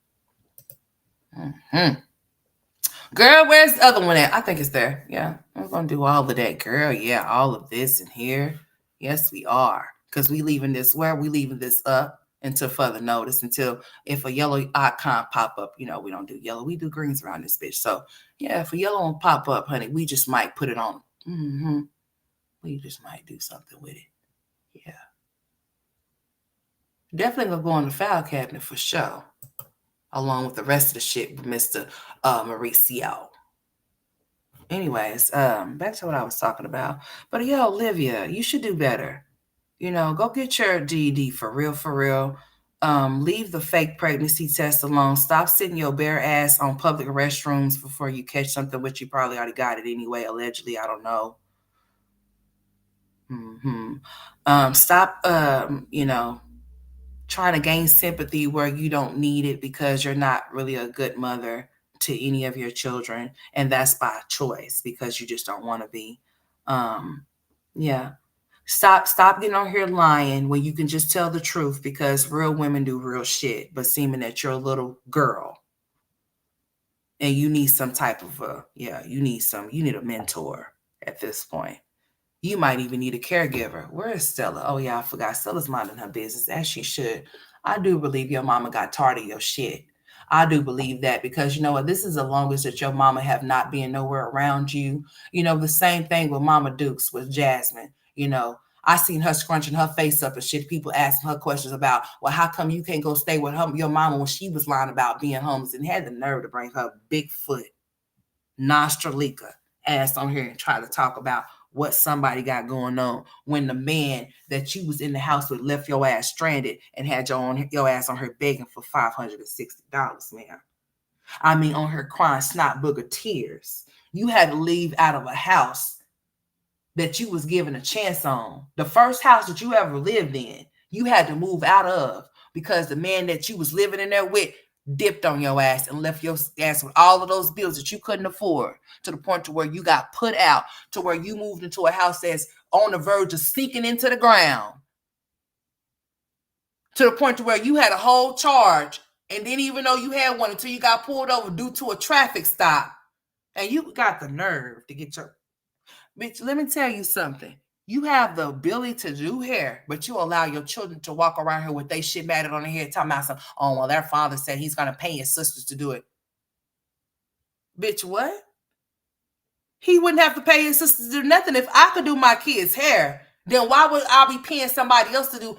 Girl, where's the other one at? I think it's there. Yeah, I'm gonna do all of that, girl. Yeah, all of this in here. Yes, we are. Because we leaving this up until further notice. Until if a yellow icon pop up, we don't do yellow. We do greens around this bitch. So yeah, if a yellow one pop up, honey, we just might put it on. We just might do something with it. Yeah. Definitely gonna go on the file cabinet for sure. Along with the rest of the shit with Mr. Mauricio. Anyways, back to what I was talking about. But yeah, Olivia, you should do better. Go get your GED for real. Leave the fake pregnancy test alone. Stop sitting your bare ass on public restrooms before you catch something, which you probably already got it anyway, allegedly. I don't know. Stop, trying to gain sympathy where you don't need it because you're not really a good mother to any of your children. And that's by choice because you just don't want to be. Yeah. Stop getting on here lying when you can just tell the truth because real women do real shit, but seeming that you're a little girl and you need some type of you need a mentor at this point. You might even need a caregiver. Where is Stella? Oh, yeah, I forgot. Stella's minding her business, as she should. I do believe your mama got tired of your shit. I do believe that because, you know what? This is the longest that your mama have not been nowhere around you. The same thing with Mama Dukes, with Jasmine. You know, I seen her scrunching her face up and shit. People asking her questions about, well, how come you can't go stay with your mama when she was lying about being homeless, and had the nerve to bring her Bigfoot, Nostralica ass on here and try to talk about what somebody got going on when the man that you was in the house with left your ass stranded and had your ass on her begging for $560, man. I mean, on her crying snot booger tears. You had to leave out of a house that you was given a chance on. The first house that you ever lived in, you had to move out of because the man that you was living in there with dipped on your ass and left your ass with all of those bills that you couldn't afford, to the point to where you got put out, to where you moved into a house that's on the verge of sinking into the ground, to the point to where you had a whole charge and didn't even know you had one until you got pulled over due to a traffic stop. And you got the nerve to get your... Bitch, let me tell you something. You have the ability to do hair, but you allow your children to walk around here with they shit matted on their head, talking about some, oh, well, their father said he's going to pay his sisters to do it. Bitch, what? He wouldn't have to pay his sisters to do nothing. If I could do my kids' hair, then why would I be paying somebody else to do?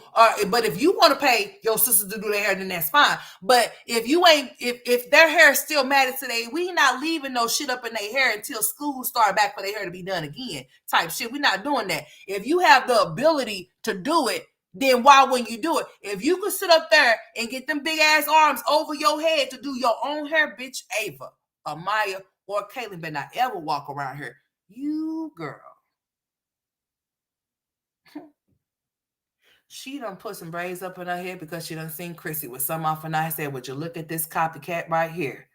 But if you want to pay your sisters to do their hair, then that's fine. But if you ain't, if their hair is still matted today, we not leaving no shit up in their hair until school start back for their hair to be done again. Type shit. We're not doing that. If you have the ability to do it, then why wouldn't you do it? If you could sit up there and get them big ass arms over your head to do your own hair, bitch, Ava, Amaya, or Caitlin better not ever walk around here. You girl. She done put some braids up in her head because she done seen Chrissy with some off, and I said, would you look at this copycat right here?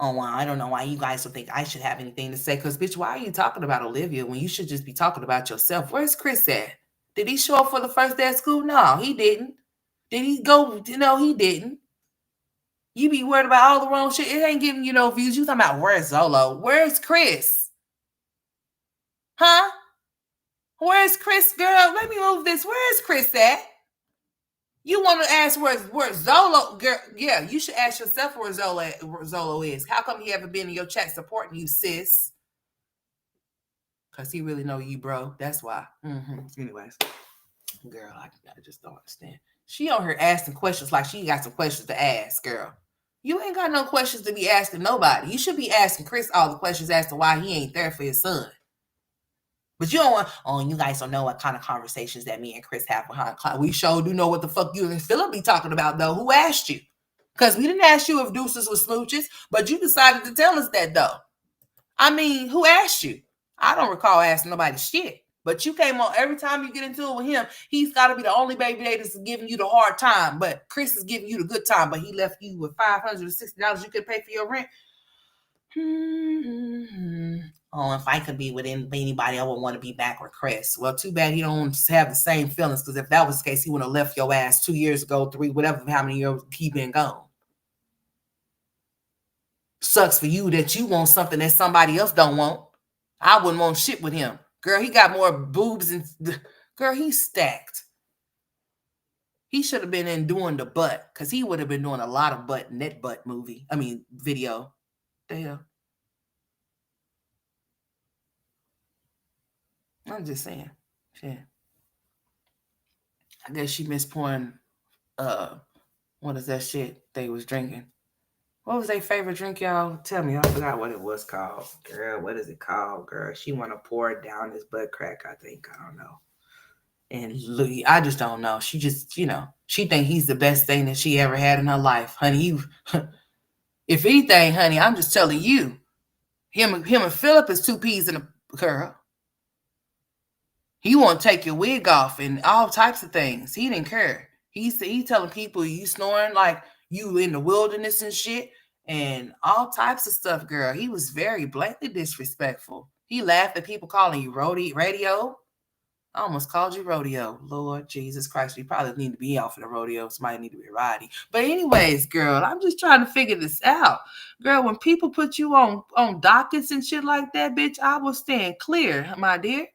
Oh, well, I don't know why you guys would think I should have anything to say, because, bitch, why are you talking about Olivia when you should just be talking about yourself? Where's Chris at? Did he show up for the first day of school? No, he didn't. Did he go? No, he didn't. You be worried about all the wrong shit. It ain't giving you no views. You talking about where's Zolo? Where's Chris? Huh? Where's Chris, girl? Let me move this. Where's Chris at? You want to ask where Zolo, girl? Yeah, you should ask yourself where Zolo is. How come he haven't been in your chat supporting you, sis? Because he really know you, bro. That's why. Anyways, girl, I just don't understand. She on her asking questions like she got some questions to ask, girl. You ain't got no questions to be asking nobody. You should be asking Chris all the questions as to why he ain't there for his son. But you don't want, oh, you guys don't know what kind of conversations that me and Chris have behind cloud. We sure do know what the fuck you and Philip be talking about, though. Who asked you? Because we didn't ask you if Deuces was smooches, but you decided to tell us that, though. I mean, who asked you? I don't recall asking nobody shit. But you came on every time you get into it with him, he's got to be the only baby daddy that's giving you the hard time. But Chris is giving you the good time, but he left you with $560 you could pay for your rent. Oh, if I could be with anybody, I would want to be back with Chris. Well, too bad he don't have the same feelings, because if that was the case, he would have left your ass 2 years ago, 3, whatever, how many years he been gone. Sucks for you that you want something that somebody else don't want. I wouldn't want shit with him. Girl, he got more boobs and... Girl, he's stacked. He should have been in doing the butt, because he would have been doing a lot of butt in that butt movie. I mean, video. The hell? I'm just saying. Shit. I guess she missed pouring, what is that shit they was drinking? What was their favorite drink, y'all? Tell me. I forgot what it was called. Girl, what is it called, girl? She want to pour it down his butt crack, I think. I don't know. And Louis, I just don't know. She just, she think he's the best thing that she ever had in her life. Honey, if anything, honey, I'm just telling you, him and Philip is 2 peas in a girl. He want to take your wig off and all types of things. He didn't care. He telling people you snoring like you in the wilderness and shit and all types of stuff, girl. He was very blatantly disrespectful. He laughed at people calling you radio. I almost called you rodeo. Lord Jesus Christ. You probably need to be off of the rodeo. Somebody need to be riding. But anyways, girl, I'm just trying to figure this out. Girl, when people put you on dockets and shit like that, bitch, I will stand clear, my dear.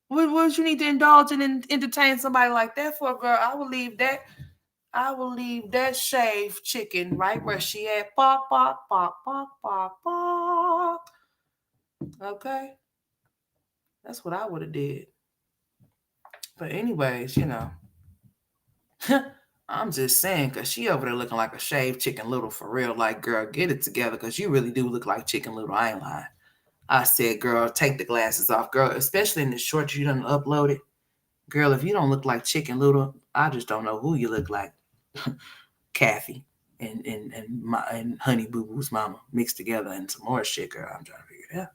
What would you need to indulge and entertain somebody like that for, girl? I will leave that shaved chicken right where she at. Bark. Okay? That's what I would have did. But anyways, I'm just saying, cause she over there looking like a shaved Chicken Little for real. Like, girl, get it together, cause you really do look like Chicken Little. I ain't lying. I said, girl, take the glasses off, girl. Especially in the short you done uploaded, girl. If you don't look like Chicken Little, I just don't know who you look like. Kathy and Honey Boo Boo's mama mixed together and some more shit, girl. I'm trying to figure it out.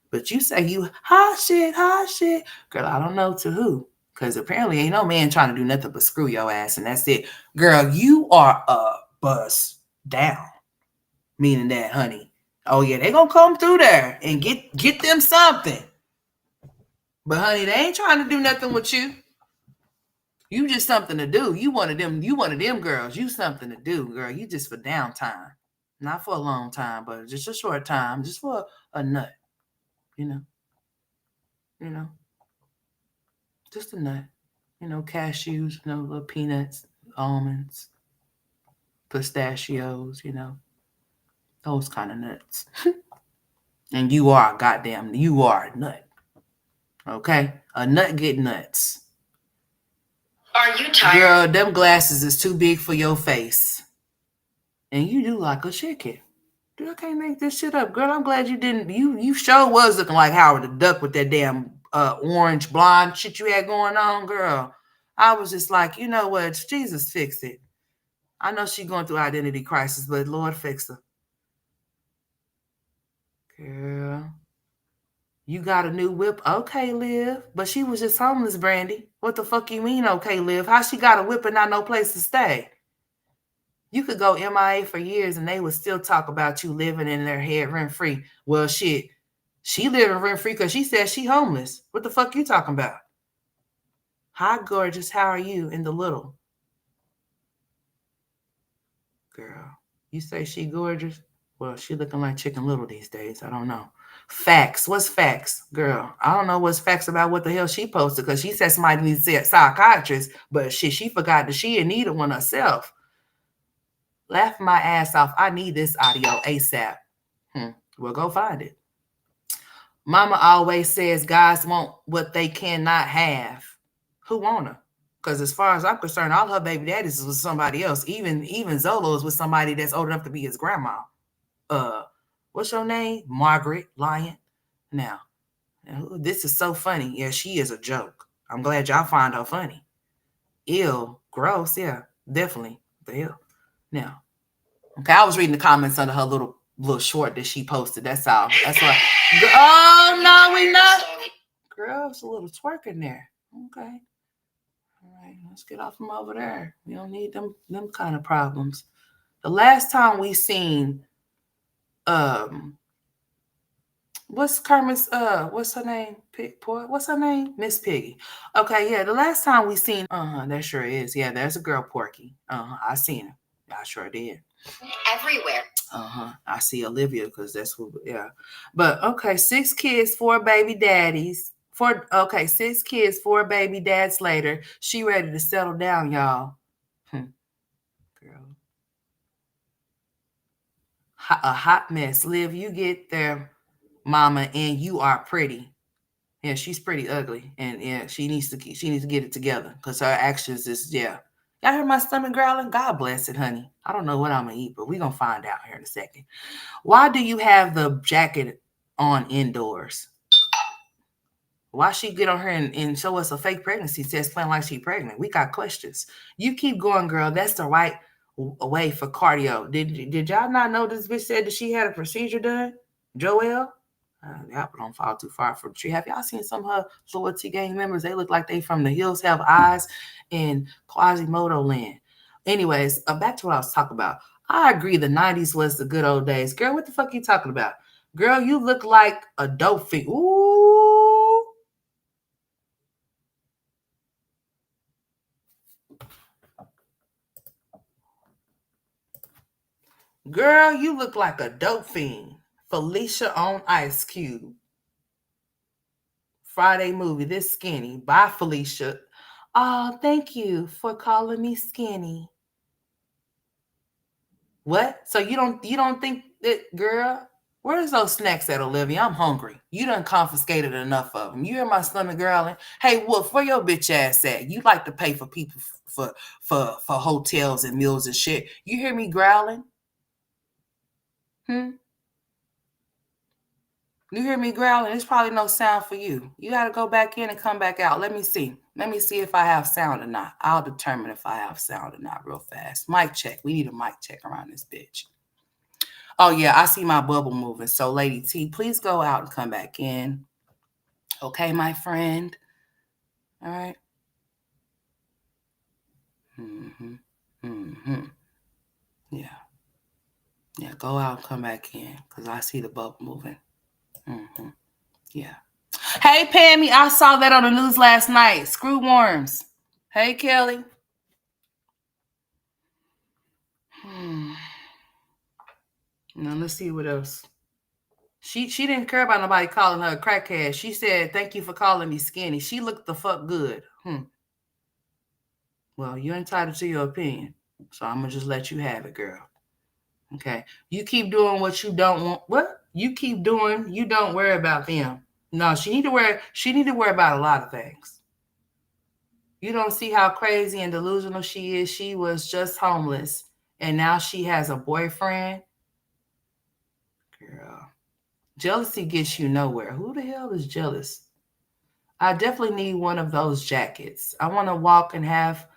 But you say you hot shit, girl. I don't know to who, because apparently ain't no man trying to do nothing but screw your ass, and that's it, girl. You are a bust down, meaning that, honey. Oh yeah, they gonna come through there and get them something. But honey, they ain't trying to do nothing with you. You just something to do. You one of them. You one of them girls. You something to do, girl. You just for downtime, not for a long time, but just a short time, just for a nut. You know, you know, just a nut. Cashews. Little peanuts, almonds, pistachios. Those kind of nuts. And you are goddamn. You are a nut. Okay, a nut get nuts. Are you tired? Girl, them glasses is too big for your face. And you do like a chicken. Dude, I can't make this shit up. Girl, I'm glad you didn't. You sure was looking like Howard the Duck with that damn orange blonde shit you had going on, girl. I was just like, you know what? Jesus fix it. I know she's going through identity crisis, but Lord fix her. Girl. You got a new whip. Okay, Liv. But she was just homeless, Brandy. What the fuck you mean, okay, Liv? How she got a whip and not no place to stay? You could go MIA for years and they would still talk about you living in their head rent free. Well, shit, she living rent free because she said she homeless. What the fuck you talking about? Hi, gorgeous. How are you in the little? Girl, you say she gorgeous? Well, she looking like Chicken Little these days. I don't know. Facts. What's facts? Girl, I don't know what's facts about what the hell she posted because she said somebody needs to see a psychiatrist, but shit, she forgot that she didn't need one herself. Laugh my ass off. I need this audio ASAP. Well, go find it. Mama always says guys want what they cannot have. Who want her? Because as far as I'm concerned, all her baby daddies was somebody else. Even Zolo's was somebody that's old enough to be his grandma. What's your name? Margaret Lyon. Now, this is so funny. Yeah, she is a joke. I'm glad y'all find her funny. Ew, gross. Yeah, definitely. The hell. Now, okay, I was reading the comments under her little short that she posted. That's all. That's why. Oh no, we not. Girl, it's a little twerk in there. Okay. All right, let's get off from over there. We don't need them kind of problems. The last time we seen what's Kermit's what's her name? What's her name? Miss Piggy. Okay, yeah, the last time we seen that sure is. Yeah, there's a girl Porky. I seen her. I sure did. Everywhere. I see Olivia because that's who. Yeah, but okay, 6 kids, 4 baby daddies. 6 kids, 4 baby dads later. She ready to settle down, y'all. Girl, a hot mess. Liv, you get there, mama, and you are pretty. Yeah, she's pretty ugly, and yeah, she needs to get it together because her actions is yeah. Y'all heard my stomach growling? God bless it, honey. I don't know what I'm gonna eat, but we're gonna find out here in a second. Why do you have the jacket on indoors? Why she get on her and show us a fake pregnancy test playing like she pregnant? We got questions. You keep going, girl. That's the right way for cardio. Did y'all not know this bitch said that she had a procedure done? Joelle? Y'all don't fall too far from the tree. Have y'all seen some of her loyalty gang members? They look like they from the hills have eyes in Quasimodo land. Anyways, back to what I was talking about. I agree the 90s was the good old days. Girl, what the fuck you talking about? Girl, you look like a dope fiend. Ooh. Girl, you look like a dope fiend. Felicia on Ice Cube. Friday movie, this skinny. Bye, Felicia. Oh, thank you for calling me skinny. What? So you don't think that, girl? Where's those snacks at, Olivia? I'm hungry. You done confiscated enough of them. You hear my stomach growling? Hey, Wolf, where your bitch ass at? You like to pay for people for hotels and meals and shit. You hear me growling? You hear me growling? There's probably no sound for you. You got to go back in and come back out. Let me see. Let me see if I have sound or not. I'll determine if I have sound or not real fast. Mic check. We need a mic check around this bitch. Oh, yeah, I see my bubble moving. So, Lady T, please go out and come back in. Okay, my friend. All right. Yeah. Yeah, go out and come back in because I see the bubble moving. Yeah. Hey, Pammy, I saw that on the news last night. Screw worms. Hey, Kelly. Now, let's see what else. She didn't care about nobody calling her a crackhead. She said, thank you for calling me skinny. She looked the fuck good. Well, you're entitled to your opinion. So I'm going to just let you have it, girl. Okay. You keep doing what you don't want. What? You keep doing, you don't worry about them. No, she need to worry about a lot of things. You don't see how crazy and delusional she is. She was just homeless. And now she has a boyfriend. Girl. Jealousy gets you nowhere. Who the hell is jealous? I definitely need one of those jackets. I want to walk and have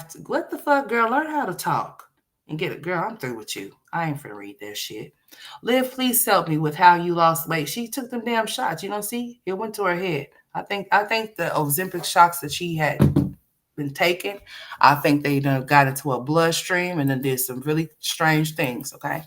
to, what the fuck, girl, learn how to talk and get it. Girl, I'm through with you. I ain't finna read that shit. Liv, please help me with how you lost weight. She took them damn shots. You don't see? It went to her head. I think the Ozempic shots that she had been taking, I think they done got into her bloodstream and then did some really strange things, okay?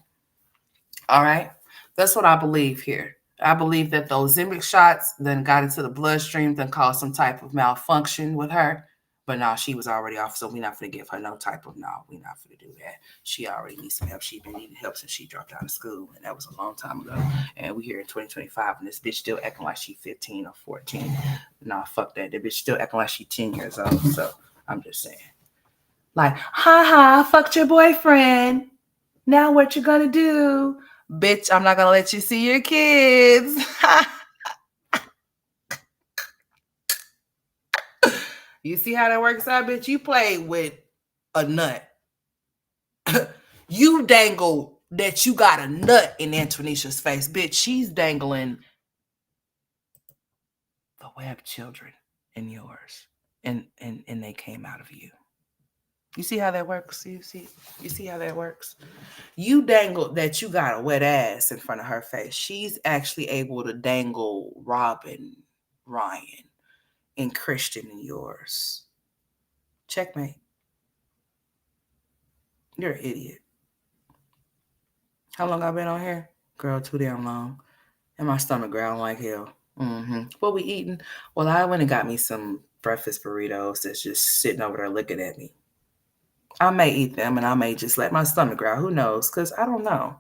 All right? That's what I believe here. I believe that those Ozempic shots then got into the bloodstream, then caused some type of malfunction with her. But no, she was already off, so we're not going to give her no type of, no, we're not going to do that. She already needs some help. She's been needing help since she dropped out of school, and that was a long time ago. And we here in 2025, and this bitch still acting like she's 15 or 14. Nah, fuck that. The bitch still acting like she's 10 years old, so I'm just saying. Like, ha, fucked your boyfriend. Now what you gonna do? Bitch, I'm not gonna let you see your kids. You see how that works out, bitch? You played with a nut. You dangle that you got a nut in Antonisha's face. Bitch, she's dangling the web children in yours. And they came out of you. You see how that works? You see how that works? You dangle that you got a wet ass in front of her face. She's actually able to dangle Robin, Ryan, and Christian in yours. Checkmate. You're an idiot. How long I been on here? Girl, too damn long. And my stomach growling like hell. What we eating? Well, I went and got me some breakfast burritos that's just sitting over there looking at me. I may eat them and I may just let my stomach growl. Who knows? Because I don't know.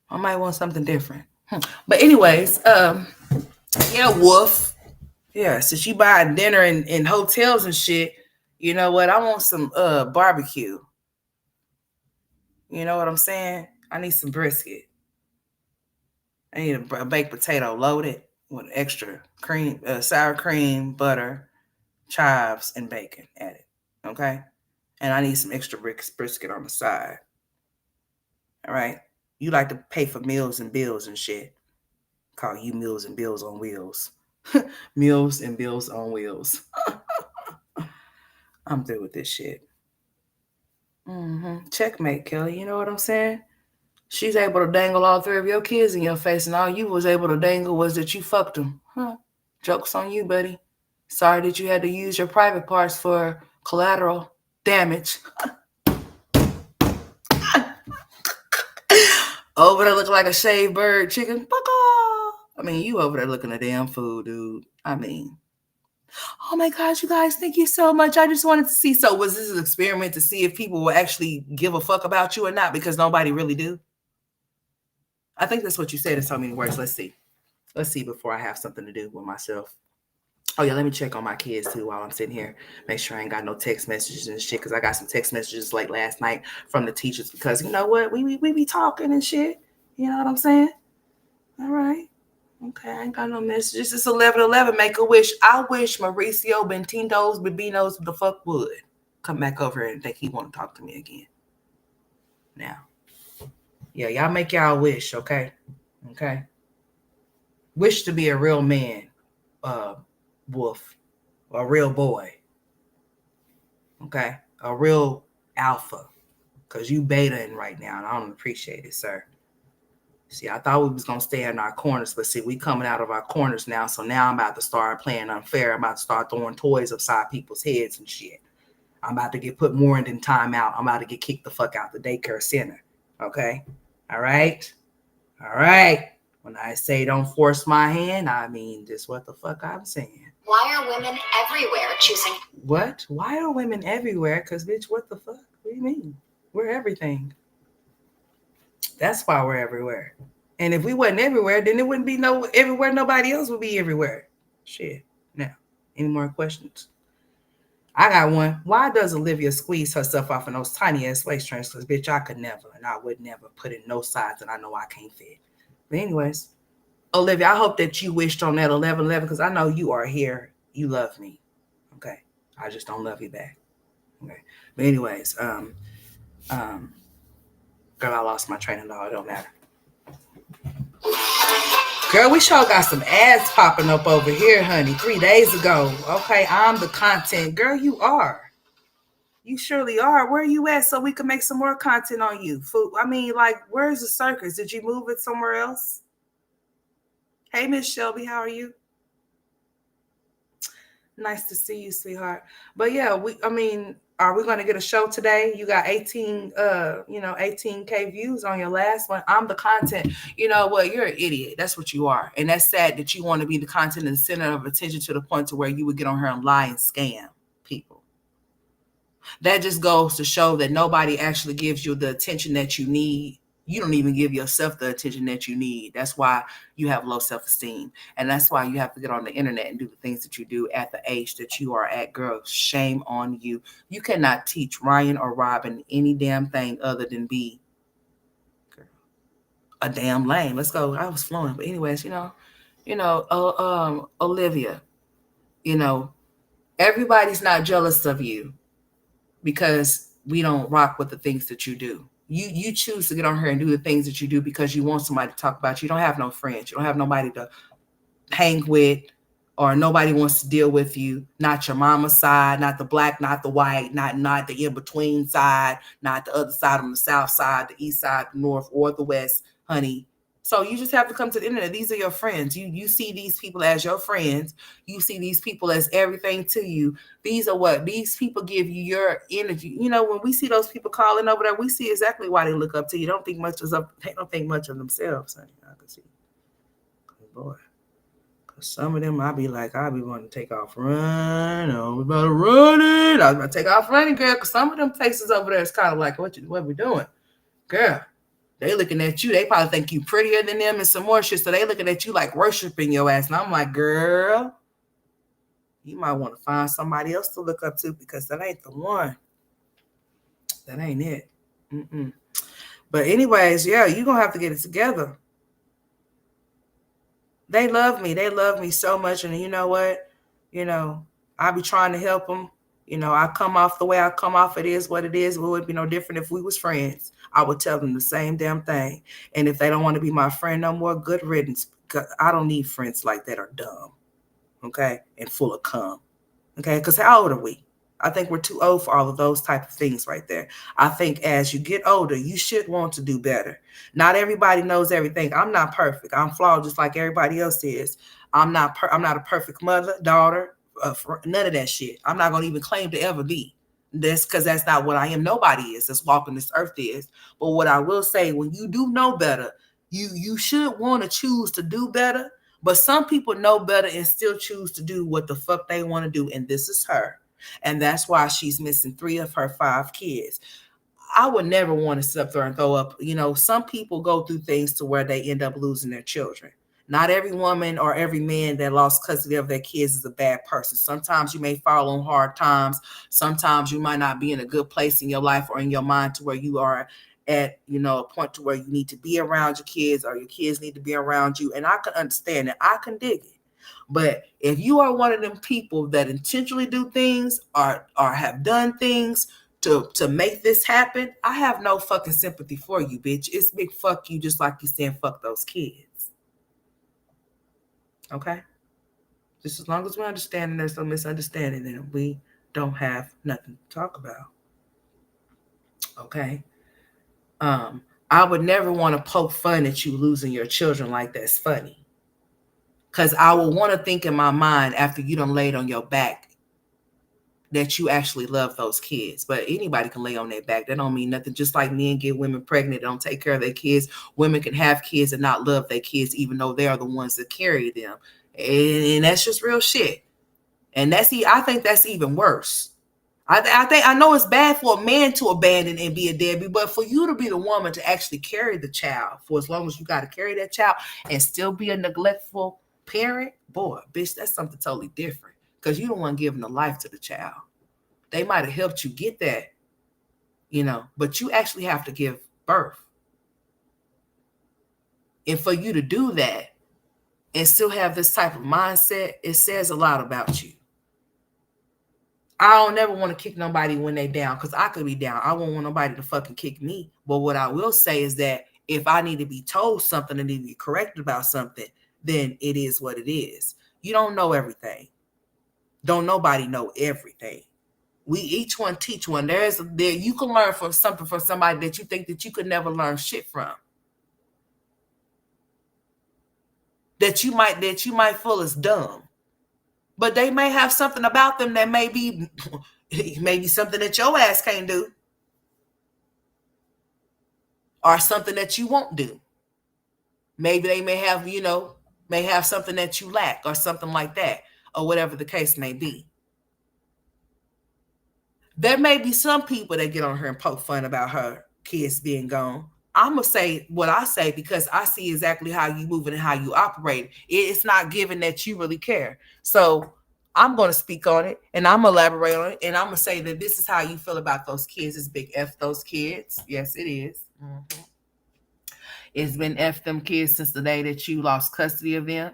I might want something different. But anyways, yeah, Wolf. Yeah, since you buying dinner in hotels and shit, you know what? I want some barbecue. You know what I'm saying? I need some brisket. I need a baked potato loaded with extra cream, sour cream, butter, chives, and bacon added. Okay? And I need some extra brisket on the side. All right? You like to pay for meals and bills and shit. Call you Meals and Bills on Wheels. Meals and Bills on Wheels. I'm through with this shit. Checkmate, Kelly. You know what I'm saying? She's able to dangle all three of your kids in your face, and all you was able to dangle was that you fucked them. Joke's on you, buddy. Sorry that you had to use your private parts for collateral damage. Over there looking like a shaved bird chicken. I mean, you over there looking a damn fool, dude. I mean, oh my gosh, you guys, thank you so much. I just wanted to see. So was this an experiment to see if people will actually give a fuck about you or not? Because nobody really do. I think that's what you said in so many words. Let's see. Let's see before I have something to do with myself. Oh yeah, let me check on my kids too while I'm sitting here. Make sure I ain't got no text messages and shit. Cause I got some text messages like last night from the teachers. Because you know what, we be talking and shit. You know what I'm saying? All right. Okay, I ain't got no messages. It's 11:11. Make a wish. I wish Mauricio Bentindo's Bebinos the fuck would come back over here and think he want to talk to me again. Now, yeah, y'all make y'all wish, okay? Okay. Wish to be a real man, uh, wolf, a real boy, okay? A real alpha. Cause you betaing right now, and I don't appreciate it, sir. See, I thought we was gonna stay in our corners, but see, we coming out of our corners now. So now I'm about to start playing unfair. I'm about to start throwing toys upside people's heads and shit. I'm about to get put more in time out. I'm about to get kicked the fuck out the daycare center. Okay? All right? All right. When I say don't force my hand, I mean just what the fuck I'm saying. Why are women everywhere choosing? What? Why are women everywhere? Because, bitch, what the fuck? What do you mean? We're everything. That's why we're everywhere. And if we wasn't everywhere, then it wouldn't be no everywhere. Nobody else would be everywhere. Shit. Now, any more questions? I got one. Why does Olivia squeeze herself off in those tiny ass waist trainers? Because, bitch, I could never, and I would never put in no size that I know I can't fit. But anyways, Olivia, I hope that you wished on that 11:11 because I know you are here. You love me. Okay. I just don't love you back. Okay. But anyways, girl, I lost my train of thought. It don't matter. Girl, we sure got some ads popping up over here, honey. 3 days ago. Okay, I'm the content. Girl, you are. You surely are. Where are you at so we can make some more content on you? I mean, like, where's the circus? Did you move it somewhere else? Hey, Miss Shelby, how are you? Nice to see you, sweetheart. But yeah, are we going to get a show today? You got 18K views on your last one. I'm the content. You know what? You're an idiot. That's what you are. And that's sad that you want to be the content and the center of attention to the point to where you would get on her and lie and scam people. That just goes to show that nobody actually gives you the attention that you need. You don't even give yourself the attention that you need. That's why you have low self-esteem. And that's why you have to get on the internet and do the things that you do at the age that you are at. Girl, shame on you. You cannot teach Ryan or Robin any damn thing other than be a damn lame. Let's go. I was flowing. But anyways, Olivia, everybody's not jealous of you because we don't rock with the things that you do. You choose to get on here and do the things that you do because you want somebody to talk about you. You don't have no friends. You don't have nobody to hang with, or nobody wants to deal with you. Not your mama's side, not the black, not the white, not the in-between side, not the other side on the south side, the east side, the north, or the west, honey. So you just have to come to the internet. These are your friends. You see these people as your friends. You see these people as everything to you. These are what these people give you your energy. When we see those people calling over there, we see exactly why they look up to you. They don't think much of themselves, honey. I can see. Good boy. Cause some of them I be wanting to take off running. I'm about to run it. I was about to take off running, girl. Cause some of them faces over there is kind of like, what we doing? Girl. They looking at you. They probably think you prettier than them and some more shit. So they looking at you like worshiping your ass. And I'm like, girl, you might want to find somebody else to look up to because that ain't the one. That ain't it. Mm-mm. But anyways, yeah, you're going to have to get it together. They love me. They love me so much. And you know what? I be trying to help them. I come off the way I come off. It is what it is. It would be no different if we was friends. I would tell them the same damn thing. And if they don't want to be my friend no more, good riddance. I don't need friends like that are dumb, okay, and full of cum, okay? Because how old are we? I think we're too old for all of those type of things right there. I think as you get older, you should want to do better. Not everybody knows everything. I'm not perfect. I'm flawed just like everybody else is. I'm not a perfect mother, daughter, none of that shit. I'm not going to even claim to ever be. That's because that's not what I am. Nobody is. That's walking this earth is. But what I will say, when you do know better, you should want to choose to do better. But some people know better and still choose to do what the fuck they want to do. And this is her. And that's why she's missing 3 of her 5 kids. I would never want to sit up there and throw up. Some people go through things to where they end up losing their children. Not every woman or every man that lost custody of their kids is a bad person. Sometimes you may fall on hard times. Sometimes you might not be in a good place in your life or in your mind to where you are at, a point to where you need to be around your kids or your kids need to be around you. And I can understand it. I can dig it. But if you are one of them people that intentionally do things or have done things to make this happen, I have no fucking sympathy for you, bitch. It's big fuck you, just like you saying fuck those kids. Okay? Just as long as we understand and there's no misunderstanding, then we don't have nothing to talk about. Okay? I would never want to poke fun at you losing your children like that's funny. Because I will want to think in my mind after you done laid on your back that you actually love those kids. But anybody can lay on their back. That don't mean nothing. Just like men get women pregnant, don't take care of their kids. Women can have kids and not love their kids, even though they are the ones that carry them. And that's just real shit. And I think that's even worse. I know it's bad for a man to abandon and be a deadbeat, but for you to be the woman to actually carry the child for as long as you got to carry that child and still be a neglectful parent, boy, bitch, that's something totally different. Because you don't want giving the life to the child. They might have helped you get that, but you actually have to give birth. And for you to do that and still have this type of mindset, it says a lot about you. I don't never want to kick nobody when they down, because I could be down. I won't want nobody to fucking kick me. But what I will say is that if I need to be told something and need to be corrected about something, then it is what it is. You don't know everything. Don't nobody know everything. We each one teach one. You can learn from something from somebody that you think that you could never learn shit from. That you might feel is dumb. But they may have something about them that may be something that your ass can't do. Or something that you won't do. Maybe they may have something that you lack or something like that, or whatever the case may be. There may be some people that get on her and poke fun about her kids being gone. I'm going to say what I say because I see exactly how you move and how you operate. It's not given that you really care. So I'm going to speak on it and I'm going to elaborate on it. And I'm going to say that this is how you feel about those kids. It's big F those kids. Yes, it is. Mm-hmm. It's been F them kids since the day that you lost custody of them.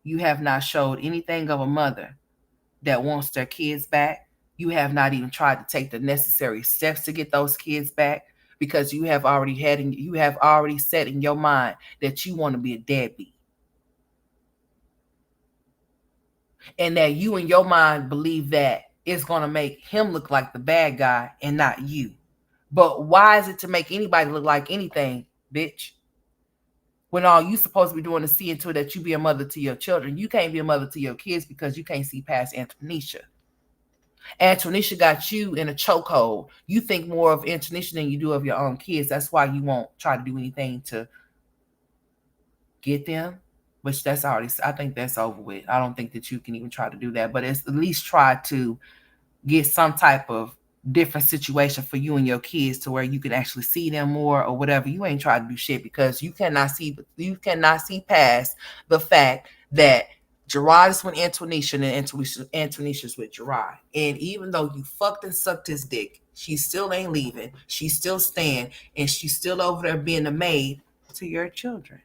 You have not showed anything of a mother that wants their kids back. You have not even tried to take the necessary steps to get those kids back because you have already set in your mind that you want to be a deadbeat. And that you in your mind believe that it's going to make him look like the bad guy and not you. But why is it to make anybody look like anything, bitch? When all you supposed to be doing is seeing to it that you be a mother to your children. You can't be a mother to your kids because you can't see past Antonisha. Antonisha got you in a chokehold. You think more of Antonisha than you do of your own kids. That's why you won't try to do anything to get them, which I think that's over with. I don't think that you can even try to do that, but it's at least try to get some type of different situation for you and your kids to where you can actually see them more or whatever. You ain't trying to do shit because you cannot see past the fact that Gerard is with Antonisha and Antonisha's with Gerard. And even though you fucked and sucked his dick, she still ain't leaving. She's still staying. And she's still over there being a maid to your children.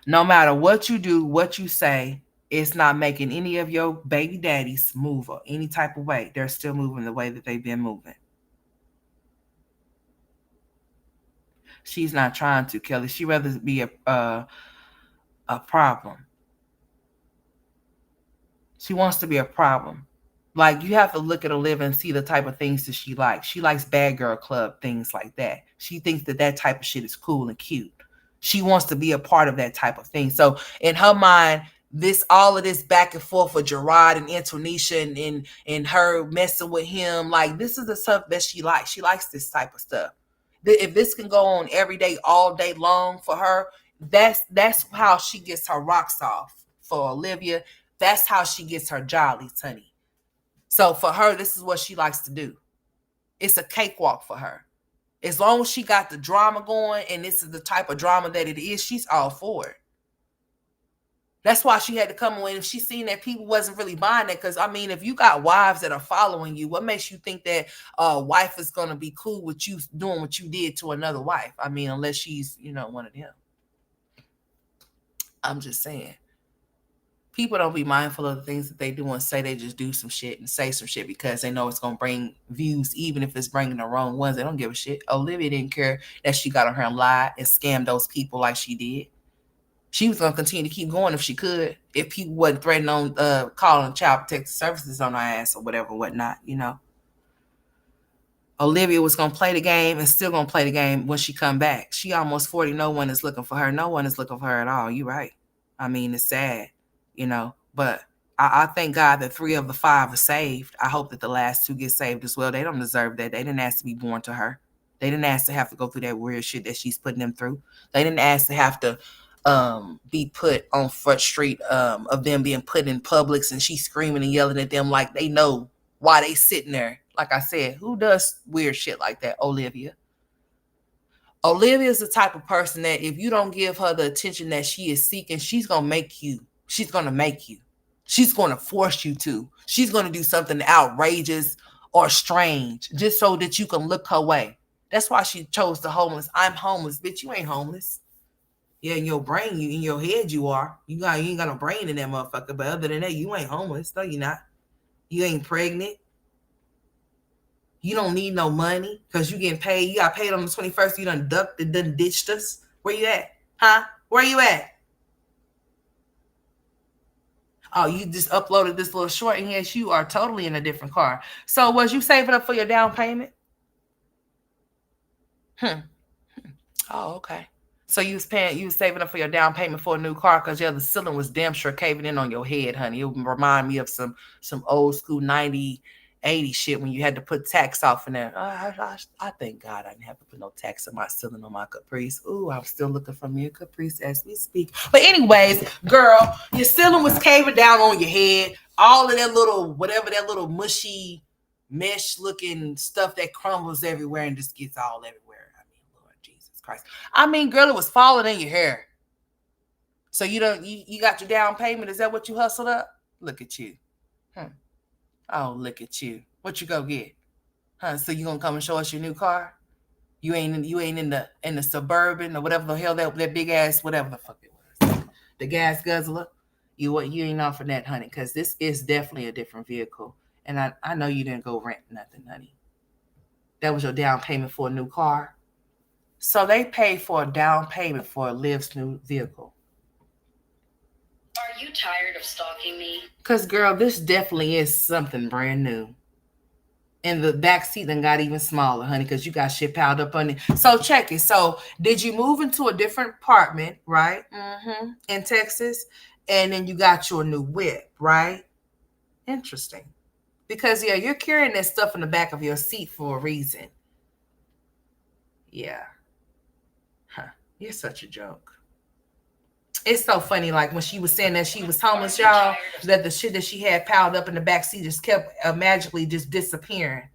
No matter what you do, what you say, it's not making any of your baby daddies move or any type of way. They're still moving the way that they've been moving. She's not trying to, Kelly. She'd rather be a problem. She wants to be a problem. Like, you have to look at Olivia and see the type of things that she likes. She likes bad girl club, things like that. She thinks that type of shit is cool and cute. She wants to be a part of that type of thing. So in her mind, all of this back and forth with Gerard and Antonisha and her messing with him, like, this is the stuff that she likes. She likes this type of stuff. If this can go on every day, all day long for her, that's how she gets her rocks off. For Olivia, that's how she gets her jollies, honey. So for her, this is what she likes to do. It's a cakewalk for her. As long as she got the drama going, and this is the type of drama that it is, she's all for it. That's why she had to come away. If she seen that people wasn't really buying it, because I mean, if you got wives that are following you, what makes you think that a wife is gonna be cool with you doing what you did to another wife? I mean, unless she's, one of them. I'm just saying. People don't be mindful of the things that they do and say they just do some shit and say some shit because they know it's gonna bring views, even if it's bringing the wrong ones. They don't give a shit. Olivia didn't care that she got on her and lied and scammed those people like she did. She was going to continue to keep going if she could, if people wasn't threatening on calling child protective services on her ass or whatever, whatnot, Olivia was going to play the game and still going to play the game when she come back. She almost 40. No one is looking for her. No one is looking for her at all. You're right. I mean, it's sad, but I thank God that 3 of the 5 are saved. I hope that the last 2 get saved as well. They don't deserve that. They didn't ask to be born to her. They didn't ask to have to go through that weird shit that she's putting them through. They didn't ask to have to be put on Front Street of them being put in Publix and she's screaming and yelling at them like they know why they sitting there. Like I said, who does weird shit like that? Olivia. Olivia is the type of person that if you don't give her the attention that she is seeking, she's going to make you. She's going to make you. She's going to force you to. She's going to do something outrageous or strange just so that you can look her way. That's why she chose the homeless. I'm homeless. Bitch, you ain't homeless. Yeah, in your brain, in your head, you are. You ain't got no brain in that motherfucker. But other than that, you ain't homeless. No, you're not. You ain't pregnant. You don't need no money because you getting paid. You got paid on the 21st. You done ducked and done ditched us. Where you at? Huh? Where you at? Oh, you just uploaded this little short, and yes, you are totally in a different car. So was you saving up for your down payment? Oh, okay. So you was saving up for your down payment for a new car because the ceiling was damn sure caving in on your head, honey. It would remind me of some old school 90, 80 shit when you had to put tax off in there. I thank God I didn't have to put no tax on my ceiling on my Caprice. Ooh, I'm still looking for me a Caprice as we speak. But anyways, girl, your ceiling was caving down on your head. All of that little, whatever that little mushy mesh looking stuff that crumbles everywhere and just gets all everywhere. Christ. I mean, girl, it was falling in your hair. So you got your down payment. Is that what you hustled up? Look at you. Oh, look at you. What you go get? So you gonna come and show us your new car? You ain't in the Suburban or whatever the hell that big ass, whatever the fuck it was. The gas guzzler. You ain't off for that, honey, because this is definitely a different vehicle. And I know you didn't go rent nothing, honey. That was your down payment for a new car. So they paid for a down payment for Liv's new vehicle. Are you tired of stalking me? Because, girl, this definitely is something brand new. And the back seat then got even smaller, honey, because you got shit piled up on it. So check it. So did you move into a different apartment, right? In Texas? And then you got your new whip, right? Interesting. Because, you're carrying that stuff in the back of your seat for a reason. Yeah. You're such a joke. It's so funny, like when she was saying that she was homeless, y'all, that the shit that she had piled up in the back seat just kept magically just disappearing.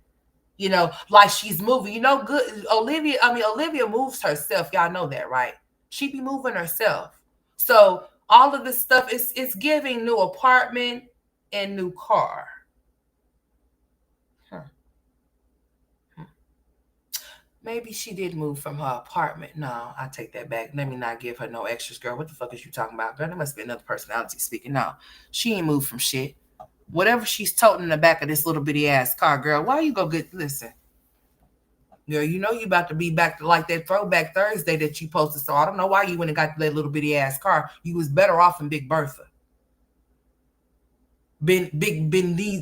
Like she's moving. Good. Olivia moves herself. Y'all know that, right? She be moving herself. So all of this stuff, it's giving new apartment and new car. Maybe she did move from her apartment. No, I take that back. Let me not give her no extras, girl. What the fuck is you talking about? Girl, there must be another personality speaking. No, she ain't moved from shit. Whatever she's toting in the back of this little bitty ass car, girl, why you go listen. Girl, you about to be back to like that throwback Thursday that you posted. So I don't know why you went and got that little bitty ass car. You was better off in Big Bertha. Ben,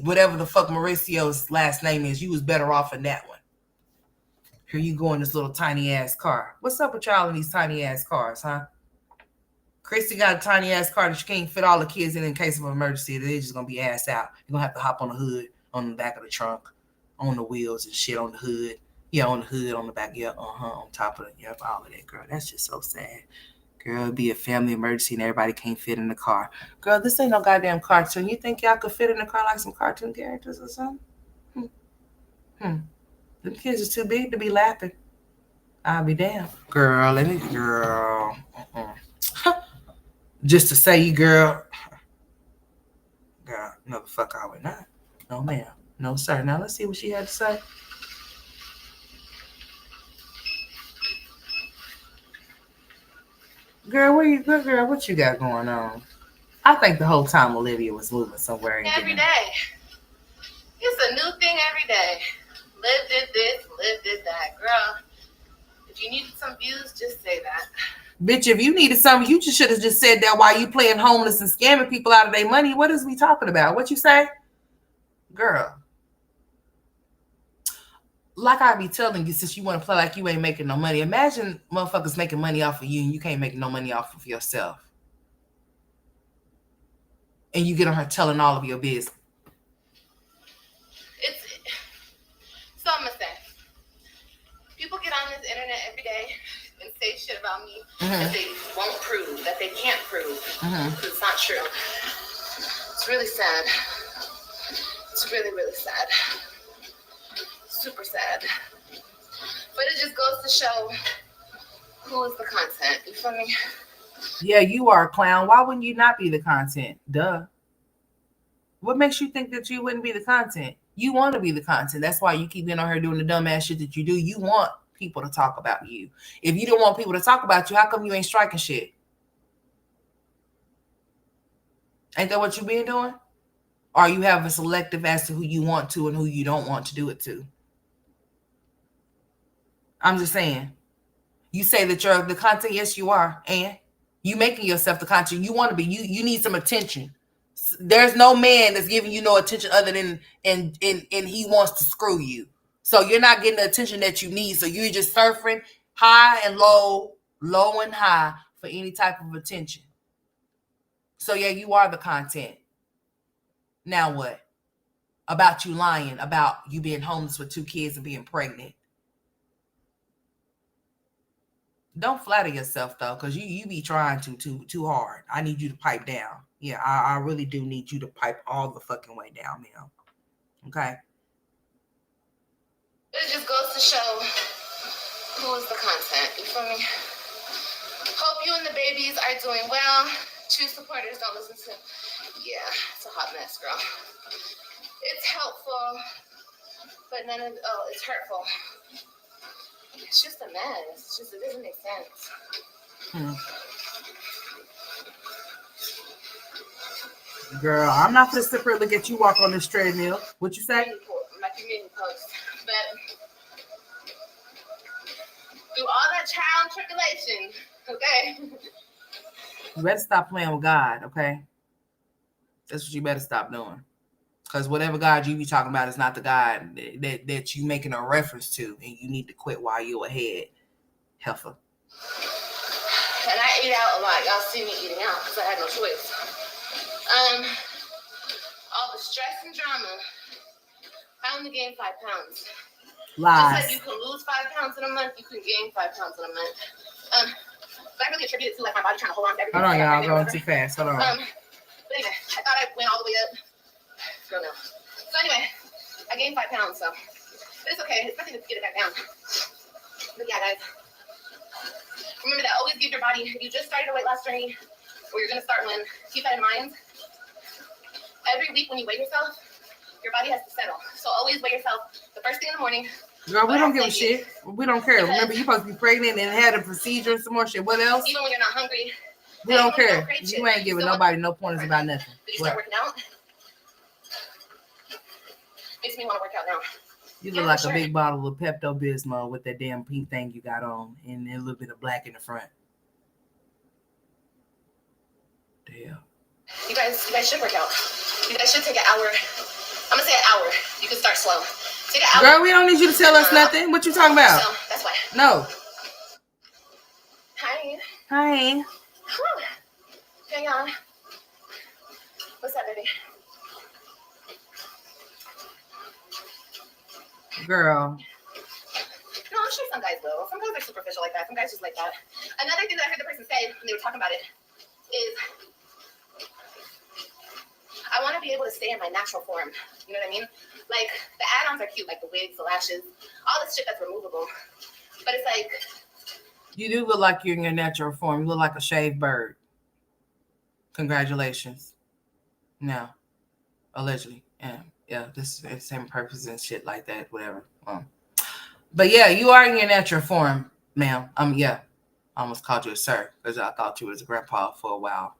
whatever the fuck Mauricio's last name is, you was better off in that one. Here you go in this little tiny ass car. What's up with y'all in these tiny ass cars, huh? Christy got a tiny ass car that she can't fit all the kids in case of an emergency. They're just gonna be ass out. You're gonna have to hop on the hood, on the back of the trunk, on the wheels and shit on the hood. Yeah, on the hood, on the back, on top of it. All of that, girl. That's just so sad. Girl, it'd be a family emergency and everybody can't fit in the car. Girl, this ain't no goddamn cartoon. You think y'all could fit in the car like some cartoon characters or something? Them kids are too big to be laughing. I'll be damned. Girl, let me, girl. Just to say, girl, no, the fuck I would not. No, ma'am. No, sir. Now let's see what she had to say. Girl, where you go, girl? What you got going on? I think the whole time Olivia was moving somewhere. Every day. It's a new thing every day. Liv did this, Liv did that. Girl, if you needed some views, just say that. Bitch, if you needed something, you just should have just said that while you playing homeless and scamming people out of their money. What is we talking about? What you say? Girl. Like I be telling you, since you want to play like you ain't making no money, imagine motherfuckers making money off of you and you can't make no money off of yourself. And you get on her telling all of your business. So I'm gonna say, people get on this internet every day and say shit about me that they won't prove, that they can't prove, because it's not true. It's really sad. It's really, really sad. Super sad. But it just goes to show who is the content. You feel me? Yeah, you are a clown. Why wouldn't you not be the content? Duh. What makes you think that you wouldn't be the content? You want to be the content. That's why you keep getting on her doing the dumbass shit that you do. You want people to talk about you. If you don't want people to talk about you, how come you ain't striking shit? Ain't that what you been doing? Or are you having selective as to who you want to and who you don't want to do it to? I'm just saying. You say that you're the content. Yes, you are. And you making yourself the content. You want to be. You need some attention. There's no man that's giving you no attention other than and he wants to screw you. So you're not getting the attention that you need. So you're just surfing high and low, low and high for any type of attention. So yeah, you are the content. Now what? About you lying, about you being homeless with 2 kids and being pregnant. Don't flatter yourself though, because you be trying too hard. I need you to pipe down. Yeah, I really do need you to pipe all the fucking way down, ma'am. Okay? It just goes to show who is the content. You feel me? Hope you and the babies are doing well. True supporters don't listen to. Yeah, it's a hot mess, girl. It's helpful, but it's hurtful. It's just a mess. It doesn't make sense. Girl, I'm not gonna sit here and look at you walk on this treadmill. What you say? My community post. But through all that trial and tribulation, okay? You better stop playing with God, okay? That's what you better stop doing. Because whatever God you be talking about is not the God that you making a reference to, and you need to quit while you're ahead, heifer. And I ate out a lot. Y'all see me eating out because I had no choice. All the stress and drama. I only gained 5 pounds. Lies. Just like you can lose 5 pounds in a month, you can gain 5 pounds in a month. But I really attribute it to like my body trying to hold on to everything. Hold on, y'all. Going too fast. Hold on. But anyway, I thought I went all the way up. Girl, no. So anyway, I gained 5 pounds, so it's okay. It's nothing to get it back down. But yeah, guys, remember that. Always give your body. If you just started a weight loss journey, or you're gonna start one, keep that in mind. Every week when you weigh yourself, your body has to settle. So always weigh yourself the first thing in the morning. Girl, we don't give a shit. We don't care. Remember, you're supposed to be pregnant and had a procedure and some more shit. What else? Even when you're not hungry. We don't care. You ain't giving nobody no pointers about nothing. Did you start working out? Makes me want to work out now. You look like a big bottle of Pepto-Bismol with that damn pink thing you got on and a little bit of black in the front. Damn. You guys should work out. You guys should take an hour. I'm gonna say an hour. You can start slow. Take an hour. Girl, we don't need you to tell us nothing. What you talking about? So that's why. No. Hi. Hi. Whew. Hey y'all. What's up, baby? Girl. No, I'm sure some guys will. Some guys are superficial like that. Some guys just like that. Another thing that I heard the person say when they were talking about it is, I want to be able to stay in my natural form. You know what I mean? Like, the add-ons are cute, like the wigs, the lashes, all this shit that's removable. But it's like, you do look like you're in your natural form. You look like a shaved bird. Congratulations. No, allegedly. Yeah, this is same purpose and shit like that, whatever. But yeah, you are in your natural form, ma'am. Yeah. I almost called you a sir because I thought you was a grandpa for a while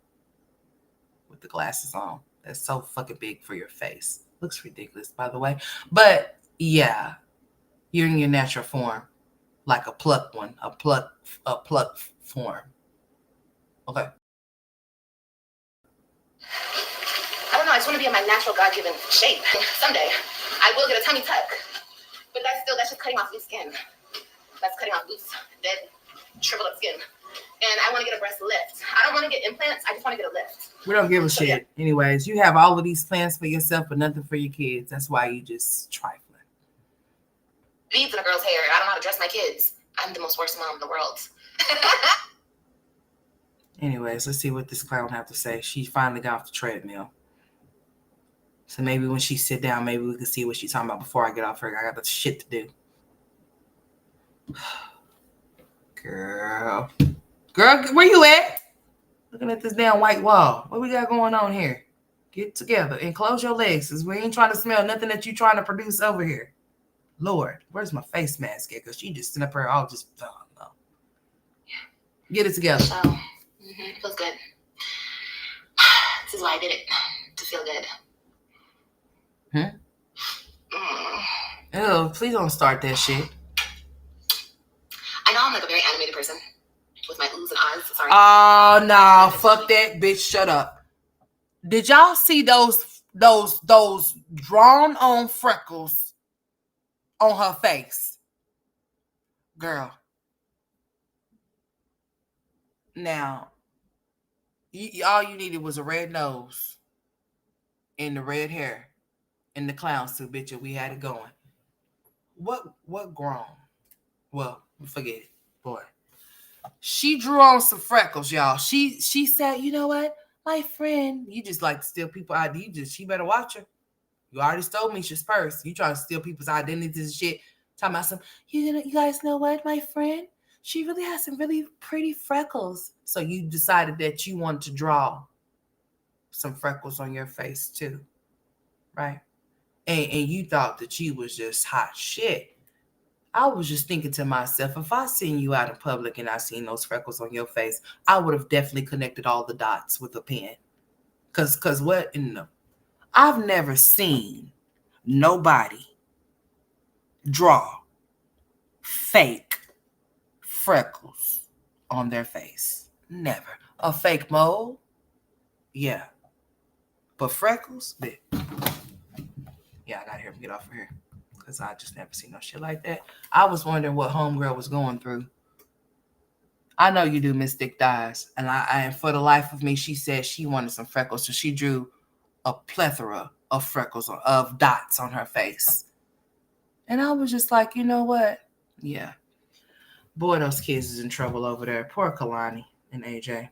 with the glasses on. That's so fucking big for your face. Looks ridiculous, by the way. But yeah, you're in your natural form, like a plucked one, a plucked form. Okay. I don't know. I just want to be in my natural God-given shape. Someday, I will get a tummy tuck. But that's just cutting off loose skin. That's cutting off loose, dead, shriveled up skin. And I want to get a breast lift. I don't want to get implants. I just want to get a lift. We don't give a shit. Yeah. Anyways, you have all of these plans for yourself, but nothing for your kids. That's why you just trifling. Beads in a girl's hair. I don't know how to dress my kids. I'm the most worst mom in the world. Anyways, let's see what this clown have to say. She finally got off the treadmill. So maybe when she sit down, maybe we can see what she's talking about before I get off her. I got the shit to do. Girl, where you at? Looking at this damn white wall. What we got going on here? Get together and close your legs, because we ain't trying to smell nothing that you trying to produce over here. Lord, where's my face mask at? Because she just sitting up here all just, oh, no. Get it together. So, feels good. This is why I did it, to feel good. Oh, please don't start that shit. I know I'm like a very animated person with my oohs and ahs. Sorry. Oh, no. Fuck that, bitch. Shut up. Did y'all see those drawn on freckles on her face? Girl. Now, all you needed was a red nose and the red hair and the clown suit, bitch, and we had it going. What grown? Well, forget it, boy. She drew on some freckles, y'all. She said, you know what? My friend, you just like to steal people's ID. She better watch her. You already stole Misha's purse. You trying to steal people's identities and shit. Talking about some, you guys know what? My friend, she really has some really pretty freckles. So you decided that you wanted to draw some freckles on your face too, right? And you thought that you was just hot shit. I was just thinking to myself, if I seen you out in public and I seen those freckles on your face, I would have definitely connected all the dots with a pen. Cause what in the, I've never seen nobody draw fake freckles on their face. Never. A fake mole? Yeah. But freckles? Bit. Yeah, I gotta hear him get off of here. Because I just never seen no shit like that. I was wondering what homegirl was going through. I know you do, Miss Thick Thighs. And for the life of me, she said she wanted some freckles. So she drew a plethora of freckles, of dots on her face. And I was just like, you know what? Yeah. Boy, those kids is in trouble over there. Poor Kalani and AJ.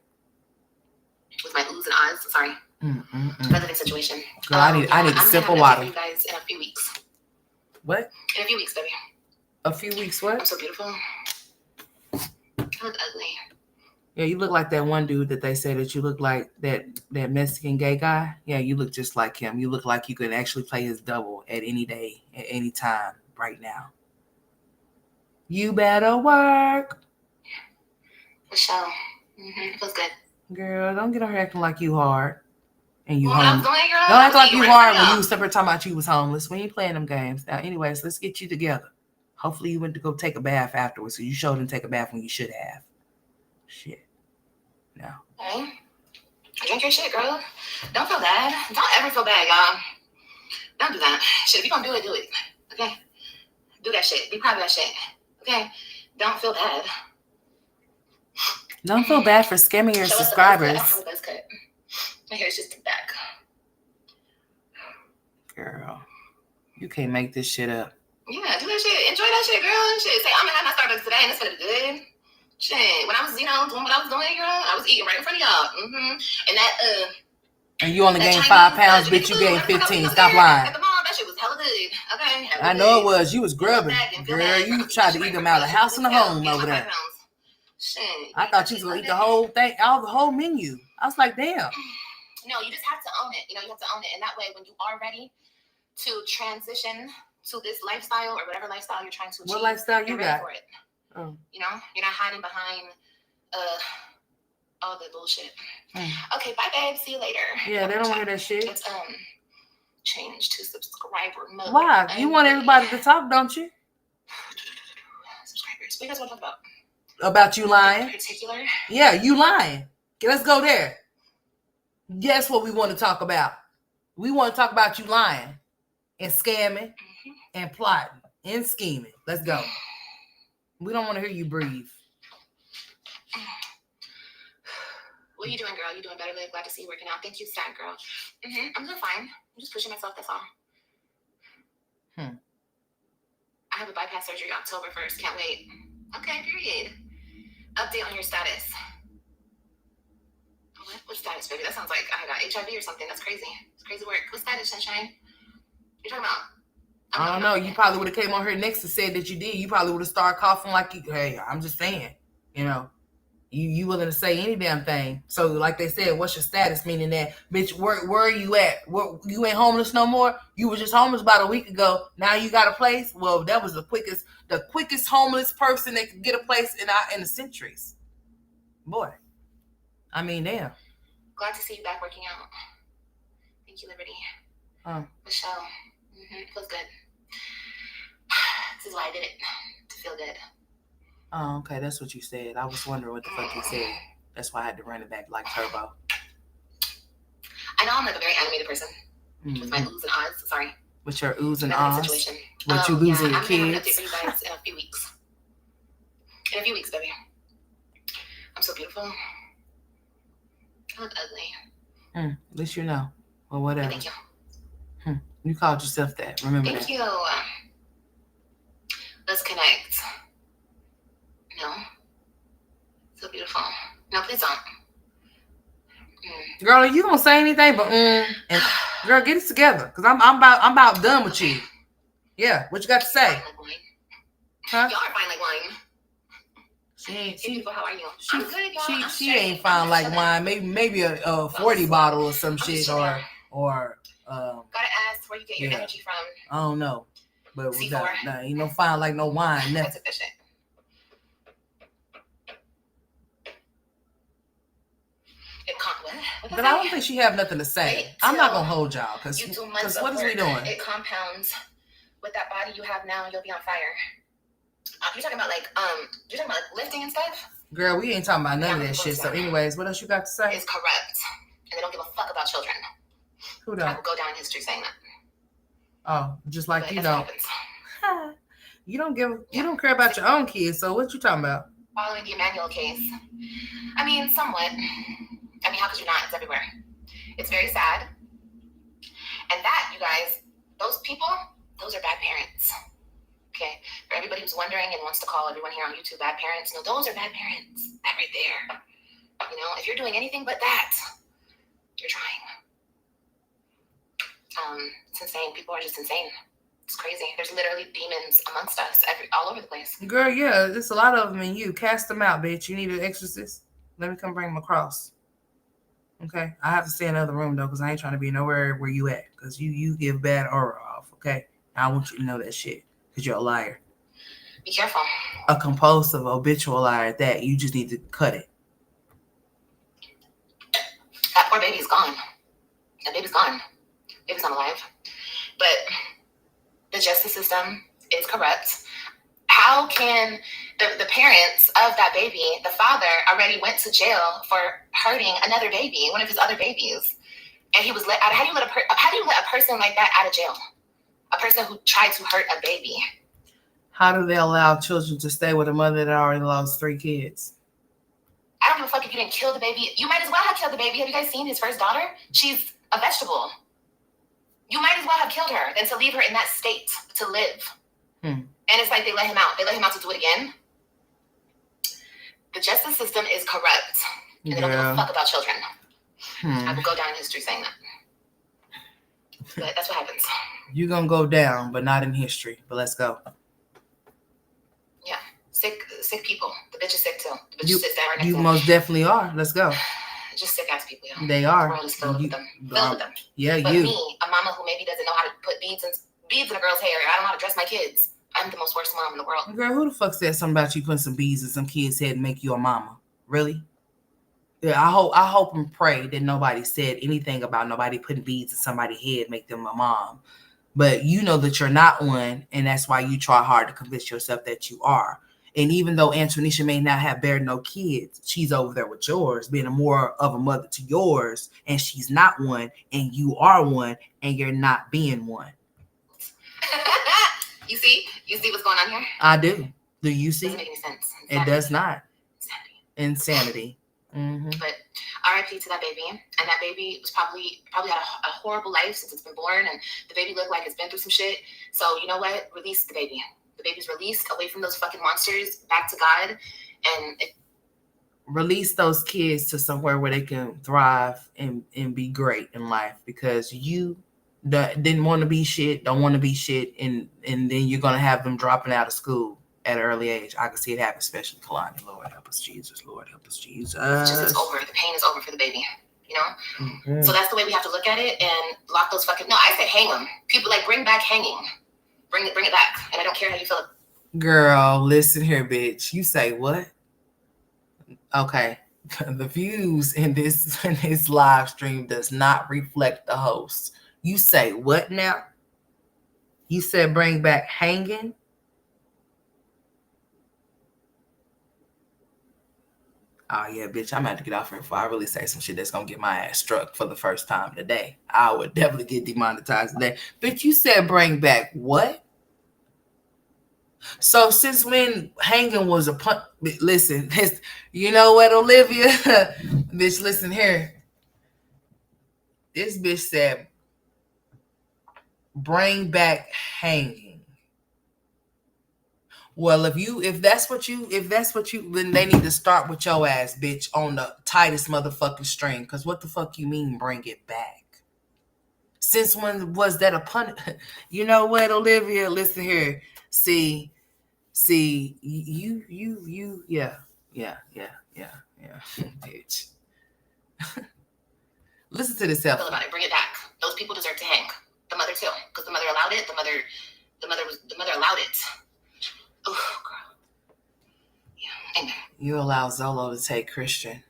With my oohs and ahs, sorry. Relevant situation. Girl, I need a sip of water. I'm going to have you guys in a few weeks. What? In a few weeks, baby. A few weeks what? I'm so beautiful. I look ugly. Yeah, you look like that one dude that they say that you look like, that Mexican gay guy. Yeah, you look just like him. You look like you could actually play his double at any day, at any time, right now. You better work. Michelle. Feels good. Girl, don't get on here acting like you hard. And you homeless. Don't act like you hard when you was talking about you was homeless. When you playing them games. Now, anyways, let's get you together. Hopefully you went to go take a bath afterwards, so you sure didn't take a bath when you should have. Shit. No. Okay. Drink your shit, girl. Don't feel bad. Don't ever feel bad, y'all. Don't do that. Shit, if you gonna do it, do it. Okay? Do that shit. Be proud of that shit. Okay? Don't feel bad. Don't feel bad for scamming your subscribers. I don't have a buzz cut. My hair is just back. Girl, you can't make this shit up. Yeah, do that shit. Enjoy that shit, girl. Shit. Say, I'm gonna have my Starbucks today, and it's gonna be good. Shit. When I was, doing what I was doing, girl, I was eating right in front of y'all. And that, and you only gained 5 pounds, bitch. You gained 15. Stop lying. At the mall, that shit was hella good. Okay. I know it was. You was grubbing. Girl, you tried to eat them out of the house and the home over there. Shit. I thought you was going to eat the whole thing, the whole menu. I was like, damn. No, you just have to own it. You know, you have to own it. And that way, when you are ready to transition to this lifestyle or whatever lifestyle you're trying to achieve, what lifestyle you got? For it. Oh. You know, you're not hiding behind all the bullshit. Okay, bye, babe. See you later. Yeah, they don't want to hear that shit. Let's change to subscriber mode. Why? You want everybody to talk, don't you? Subscribers. What do you guys want to talk about? About you lying? In particular? Yeah, you lying. Okay, let's go there. Guess what we want to talk about? We want to talk about you lying and scamming and plotting and scheming. Let's go. We don't want to hear you breathe. What are you doing, girl? You doing better, babe? Glad to see you working out. Thank you, sad girl. I'm doing fine. I'm just pushing myself, that's all. I have a bypass surgery October 1st. Can't wait. Okay, period. Update on your status. What status, baby? That sounds like I got HIV or something. That's crazy. It's crazy work. What status, Sunshine? You're talking about? I don't know. You probably would have came on here next and said that you did. You probably would have started coughing like you. Hey, I'm just saying. You know, you willing to say any damn thing. So, like they said, what's your status? Meaning that, bitch, where are you at? You ain't homeless no more. You were just homeless about a week ago. Now you got a place. Well, that was the quickest homeless person that could get a place in the centuries. Boy, I mean, damn. Glad to see you back working out. Thank you, Liberty. Michelle. Feels good. This is why I did it. To feel good. Oh, okay. That's what you said. I was wondering what the fuck you said. That's why I had to run it back like turbo. I know I'm like a very animated person. With my oohs and ahs. Sorry. With your oohs and ahs. Situation. With you losing your kids. I'm going to update for you guys in a few weeks. In a few weeks, baby. I'm so beautiful. I look ugly. At least you know. Well, whatever. Thank you. You called yourself that. Remember Thank that. you. Let's connect. No. So beautiful. No, please don't. Girl, you don't say anything but and girl, get it together. Cause I'm about done with you. Yeah, what you got to say? Like wine. Huh? Y'all are fine like wine. How are you? I'm good, y'all. She ain't fine like wine. Maybe a 40 bottle or some shit or gotta ask where you get your energy from. I don't know. But C4. Ain't no fine like no wine. That's efficient. But I don't think she have nothing to say. I'm not gonna hold y'all because what is we doing? It compounds with that body you have now. You'll be on fire. You're talking about like lifting and stuff. Girl, we ain't talking about none of that shit. So, anyways, what else you got to say? It's corrupt, and they don't give a fuck about children. Who don't? I will go down in history saying that. Oh, just like but you don't. You don't care about your own kids. So what you talking about? Following the Emmanuel case. I mean, somewhat. I mean, how could you not? It's everywhere. It's very sad. And that, you guys, those people, those are bad parents. Okay? For everybody who's wondering and wants to call everyone here on YouTube bad parents, no, those are bad parents. That right there. You know, if you're doing anything but that, you're trying. It's insane. People are just insane. It's crazy. There's literally demons amongst us all over the place. Girl, yeah, there's a lot of them in you. Cast them out, bitch. You need an exorcist? Let me come bring them across. Okay? I have to stay in another room, though, because I ain't trying to be nowhere where you at. Because you give bad aura off, okay? I want you to know that shit. Because you're a liar. Be careful. A compulsive, habitual liar at that. You just need to cut it. That poor baby's gone. That baby's gone. Baby's not alive. But the justice system is corrupt. How can the parents of that baby, the father, already went to jail for hurting another baby, one of his other babies, and he was let out? How do you let a person like that out of jail? A person who tried to hurt a baby. How do they allow children to stay with a mother that already lost 3 kids? I don't give a fuck if you didn't kill the baby. You might as well have killed the baby. Have you guys seen his first daughter? She's a vegetable. You might as well have killed her than to leave her in that state to live. And it's like they let him out. They let him out to do it again. The justice system is corrupt. And they don't give a fuck about children. I will go down in history saying that. But that's what happens. You're gonna go down, but not in history. But let's go. Yeah, sick people. The bitch is sick too. The bitch You- sits down right next You to most definitely are. Let's go. just sick ass people. Yeah. They The are. world is filled with them. Filled with them. Yeah, But you. me, a mama who maybe doesn't know how to put beads in a girl's hair, I don't know how to dress my kids. I'm the most worst mom in the world. Girl, who the fuck said something about you putting some beads in some kid's head and make you a mama? Really? Yeah, I hope and pray that nobody said anything about nobody putting beads in somebody's head, make them a mom. But you know that you're not one, and that's why you try hard to convince yourself that you are. And even though Antonisha may not have bared no kids, she's over there with yours, being a more of a mother to yours, and she's not one, and you are one, and you're not being one. You see what's going on here? I do. Do you Doesn't see? make any sense. It does not. Insanity. Insanity. Mm-hmm. But R.I.P. to that baby, and that baby was probably had a horrible life since it's been born, and the baby looked like it's been through some shit. So you know what? Release the baby. The baby's released away from those fucking monsters, back to God, and Release those kids to somewhere where they can thrive and be great in life, because you didn't want to be shit, don't want to be shit, and then you're gonna have them dropping out of school at an early age. I can see it happen, especially Kalani. Lord help us, Jesus. Lord help us, Jesus. it's over. The pain is over for the baby. You know. Mm-hmm. So that's the way we have to look at it, and lock those fucking. No, I said hang them. People like bring back hanging. Bring it back, and I don't care how you feel. Girl, listen here, bitch. You say what? Okay. The views in this live stream does not reflect the host. You say what now? You said bring back hanging? Oh yeah, bitch, I'm about to get off here before I really say some shit that's gonna get my ass struck for the first time today. I would definitely get demonetized today. Bitch, you said bring back what? So since when hanging was a pun? Listen, you know what, Olivia? Bitch, listen here. This bitch said bring back hanging. Well, if that's what you, then they need to start with your ass, bitch, on the tightest motherfucking string. Cause what the fuck you mean bring it back? Since when was that a pun? You know what, Olivia? Listen here. See, you, yeah, bitch. Listen to this. Feel about it. Bring it back. Those people deserve to hang. The mother too, because the mother allowed it. The mother allowed it. Oh, girl. Yeah. Amen. You allow Zolo to take Christian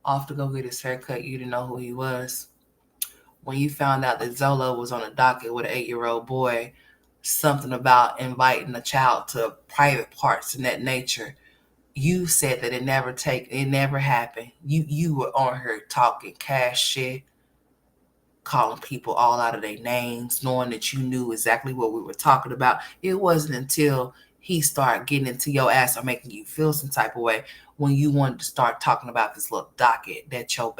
off to go get his haircut. You didn't know who he was. When you found out that Zolo was on a docket with an 8-year-old boy, something about inviting a child to private parts in that nature, you said that it never happened. You were on her talking cash shit, calling people all out of their names, knowing that you knew exactly what we were talking about. It wasn't until he started getting into your ass or making you feel some type of way when you wanted to start talking about this little docket that your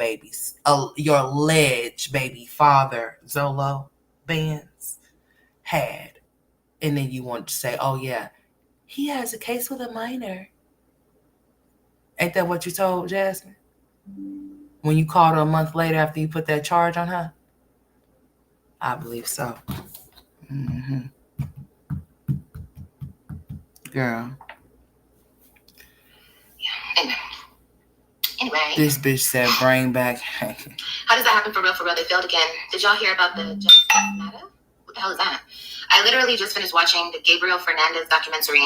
your alleged baby father, Zolo Bands, had. And then you wanted to say, oh yeah, he has a case with a minor. Ain't that what you told Jasmine? When you called her a month later after you put that charge on her? I believe so. Mm-hmm. Girl. Yeah. Amen. Anyway. This bitch said bring back. How does that happen for real? For real? They failed again. Did y'all hear about the Genesis Matter? What the hell is that? I literally just finished watching the Gabriel Fernandez documentary.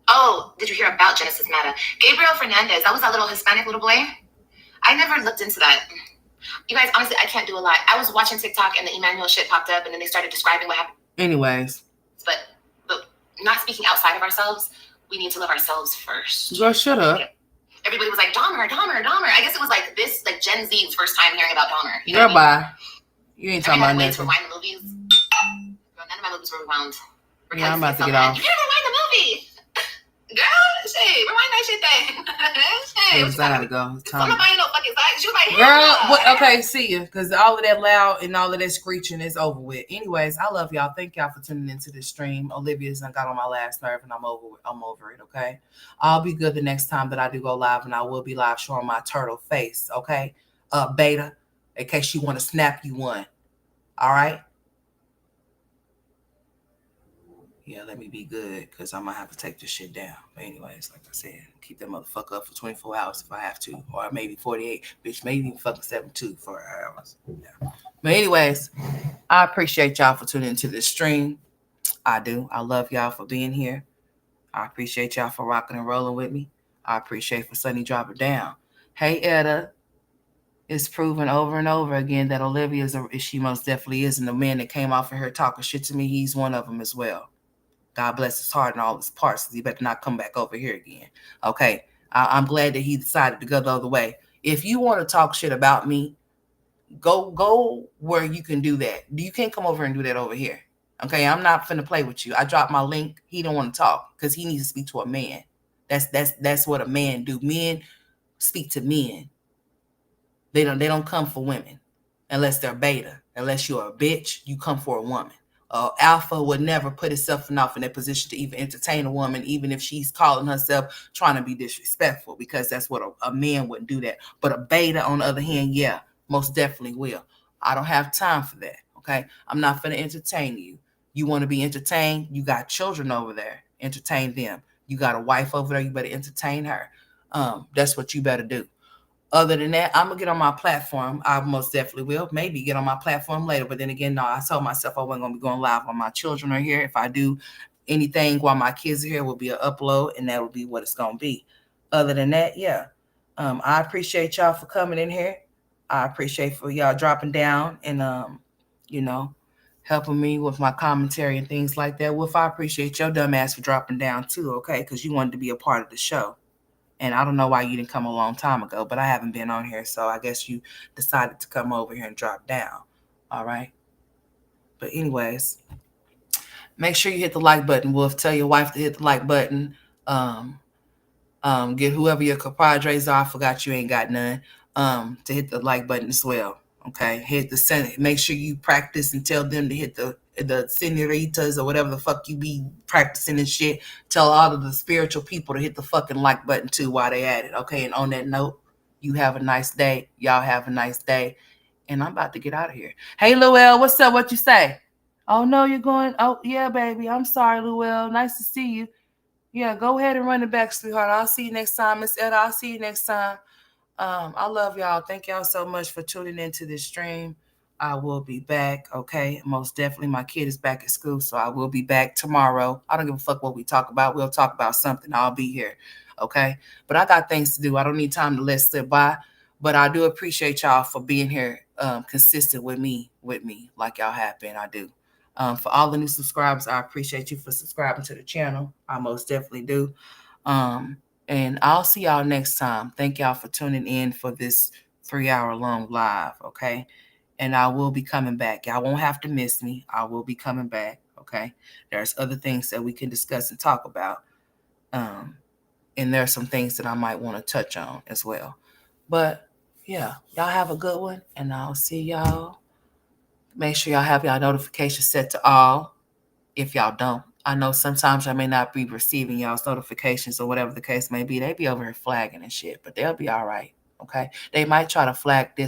Oh, did you hear about Genesis Matter? Gabriel Fernandez, that was that little Hispanic little boy. I never looked into that. You guys, honestly, I can't do a lot. I was watching TikTok and the Emmanuel shit popped up and then they started describing what happened. Anyways. But not speaking outside of ourselves, we need to love ourselves first. Girl, shut up. Everybody was like, Dahmer. I guess it was like this, like Gen Z's first time hearing about Dahmer. You know Girl, what I mean? bye. You ain't talking about nothing. nothing. Rewind the movies. Girl, none of my movies were rewound. Yeah, I'm about to get off. You didn't rewind the movie. Girl, shit, rewind that shit then. Shit, I gotta go. It's I'm time. not buying no fucking side. She was like, Girl, what? Okay, see you. Because all of that loud and all of that screeching is over with. Anyways, I love y'all. Thank y'all for tuning into this stream. Olivia's got on my last nerve and I'm over it, okay? I'll be good the next time that I do go live, and I will be live showing my turtle face, okay? Beta. in case she want to snap you one. All right? Yeah, let me be good, because I'm going to have to take this shit down. But anyways, like I said, keep that motherfucker up for 24 hours if I have to. Or maybe 48. Bitch, maybe even fucking 72 for hours. Yeah. But anyways, I appreciate y'all for tuning into this stream. I do. I love y'all for being here. I appreciate y'all for rocking and rolling with me. I appreciate for Sunny dropping down. Hey, Etta. It's proven over and over again that Olivia she most definitely is. And the man that came off of her talking shit to me, he's one of them as well. God bless his heart and all his parts. He better not come back over here again. Okay. I'm glad that he decided to go the other way. If you want to talk shit about me, go where you can do that. You can't come over and do that over here. Okay, I'm not finna play with you. I dropped my link. He don't want to talk because he needs to speak to a man. That's what a man do. Men speak to men. They don't come for women unless they're beta. Unless you're a bitch, you come for a woman. Alpha would never put itself enough in a position to even entertain a woman, even if she's calling herself trying to be disrespectful, because that's what a man wouldn't do that. But a beta, on the other hand, yeah, most definitely will. I don't have time for that. Okay, I'm not finna entertain you. You want to be entertained? You got children over there. Entertain them. You got a wife over there. You better entertain her. That's what you better do. Other than that, I'm going to get on my platform. I most definitely will. Maybe get on my platform later. But then again, no, I told myself I wasn't going to be going live while my children are here. If I do anything while my kids are here, it will be an upload, and that will be what it's going to be. Other than that, yeah. I appreciate y'all for coming in here. I appreciate for y'all dropping down and, helping me with my commentary and things like that. Wolf, I appreciate your dumb ass for dropping down too, okay? Because you wanted to be a part of the show. And I don't know why you didn't come a long time ago, but I haven't been on here, so I guess you decided to come over here and drop down. All right? But anyways, make sure you hit the like button, Wolf. Tell your wife to hit the like button. Get whoever your compadres are, I forgot you ain't got none, to hit the like button as well. Okay? Hit the Senate. Make sure you practice and tell them to hit the senoritas or whatever the fuck you be practicing and shit. Tell all of the spiritual people to hit the fucking like button too while they at it. Okay, and on that note, you have a nice day. Y'all have a nice day. And I'm about to get out of here. Hey, Luell, what's up? What you say? Oh, no, you're going. Oh, yeah, baby. I'm sorry, Luell. Nice to see you. Yeah, go ahead and run it back, sweetheart. I'll see you next time. Miss Etta, I'll see you next time. I love y'all. Thank y'all so much for tuning into this stream. I will be back, okay? Most definitely. My kid is back at school, so I will be back tomorrow. I don't give a fuck what we talk about. We'll talk about something. I'll be here, okay? But I got things to do. I don't need time to let slip by. But I do appreciate y'all for being here consistent with me, like y'all have been. I do. For all the new subscribers, I appreciate you for subscribing to the channel. I most definitely do. And I'll see y'all next time. Thank y'all for tuning in for this 3-hour-long live, okay? And I will be coming back. Y'all won't have to miss me. I will be coming back, okay? There's other things that we can discuss and talk about. And there's some things that I might want to touch on as well. But, yeah, y'all have a good one, and I'll see y'all. Make sure y'all have y'all notifications set to all. If y'all don't, I know sometimes I may not be receiving y'all's notifications or whatever the case may be. They be over here flagging and shit, but they'll be all right, okay? They might try to flag this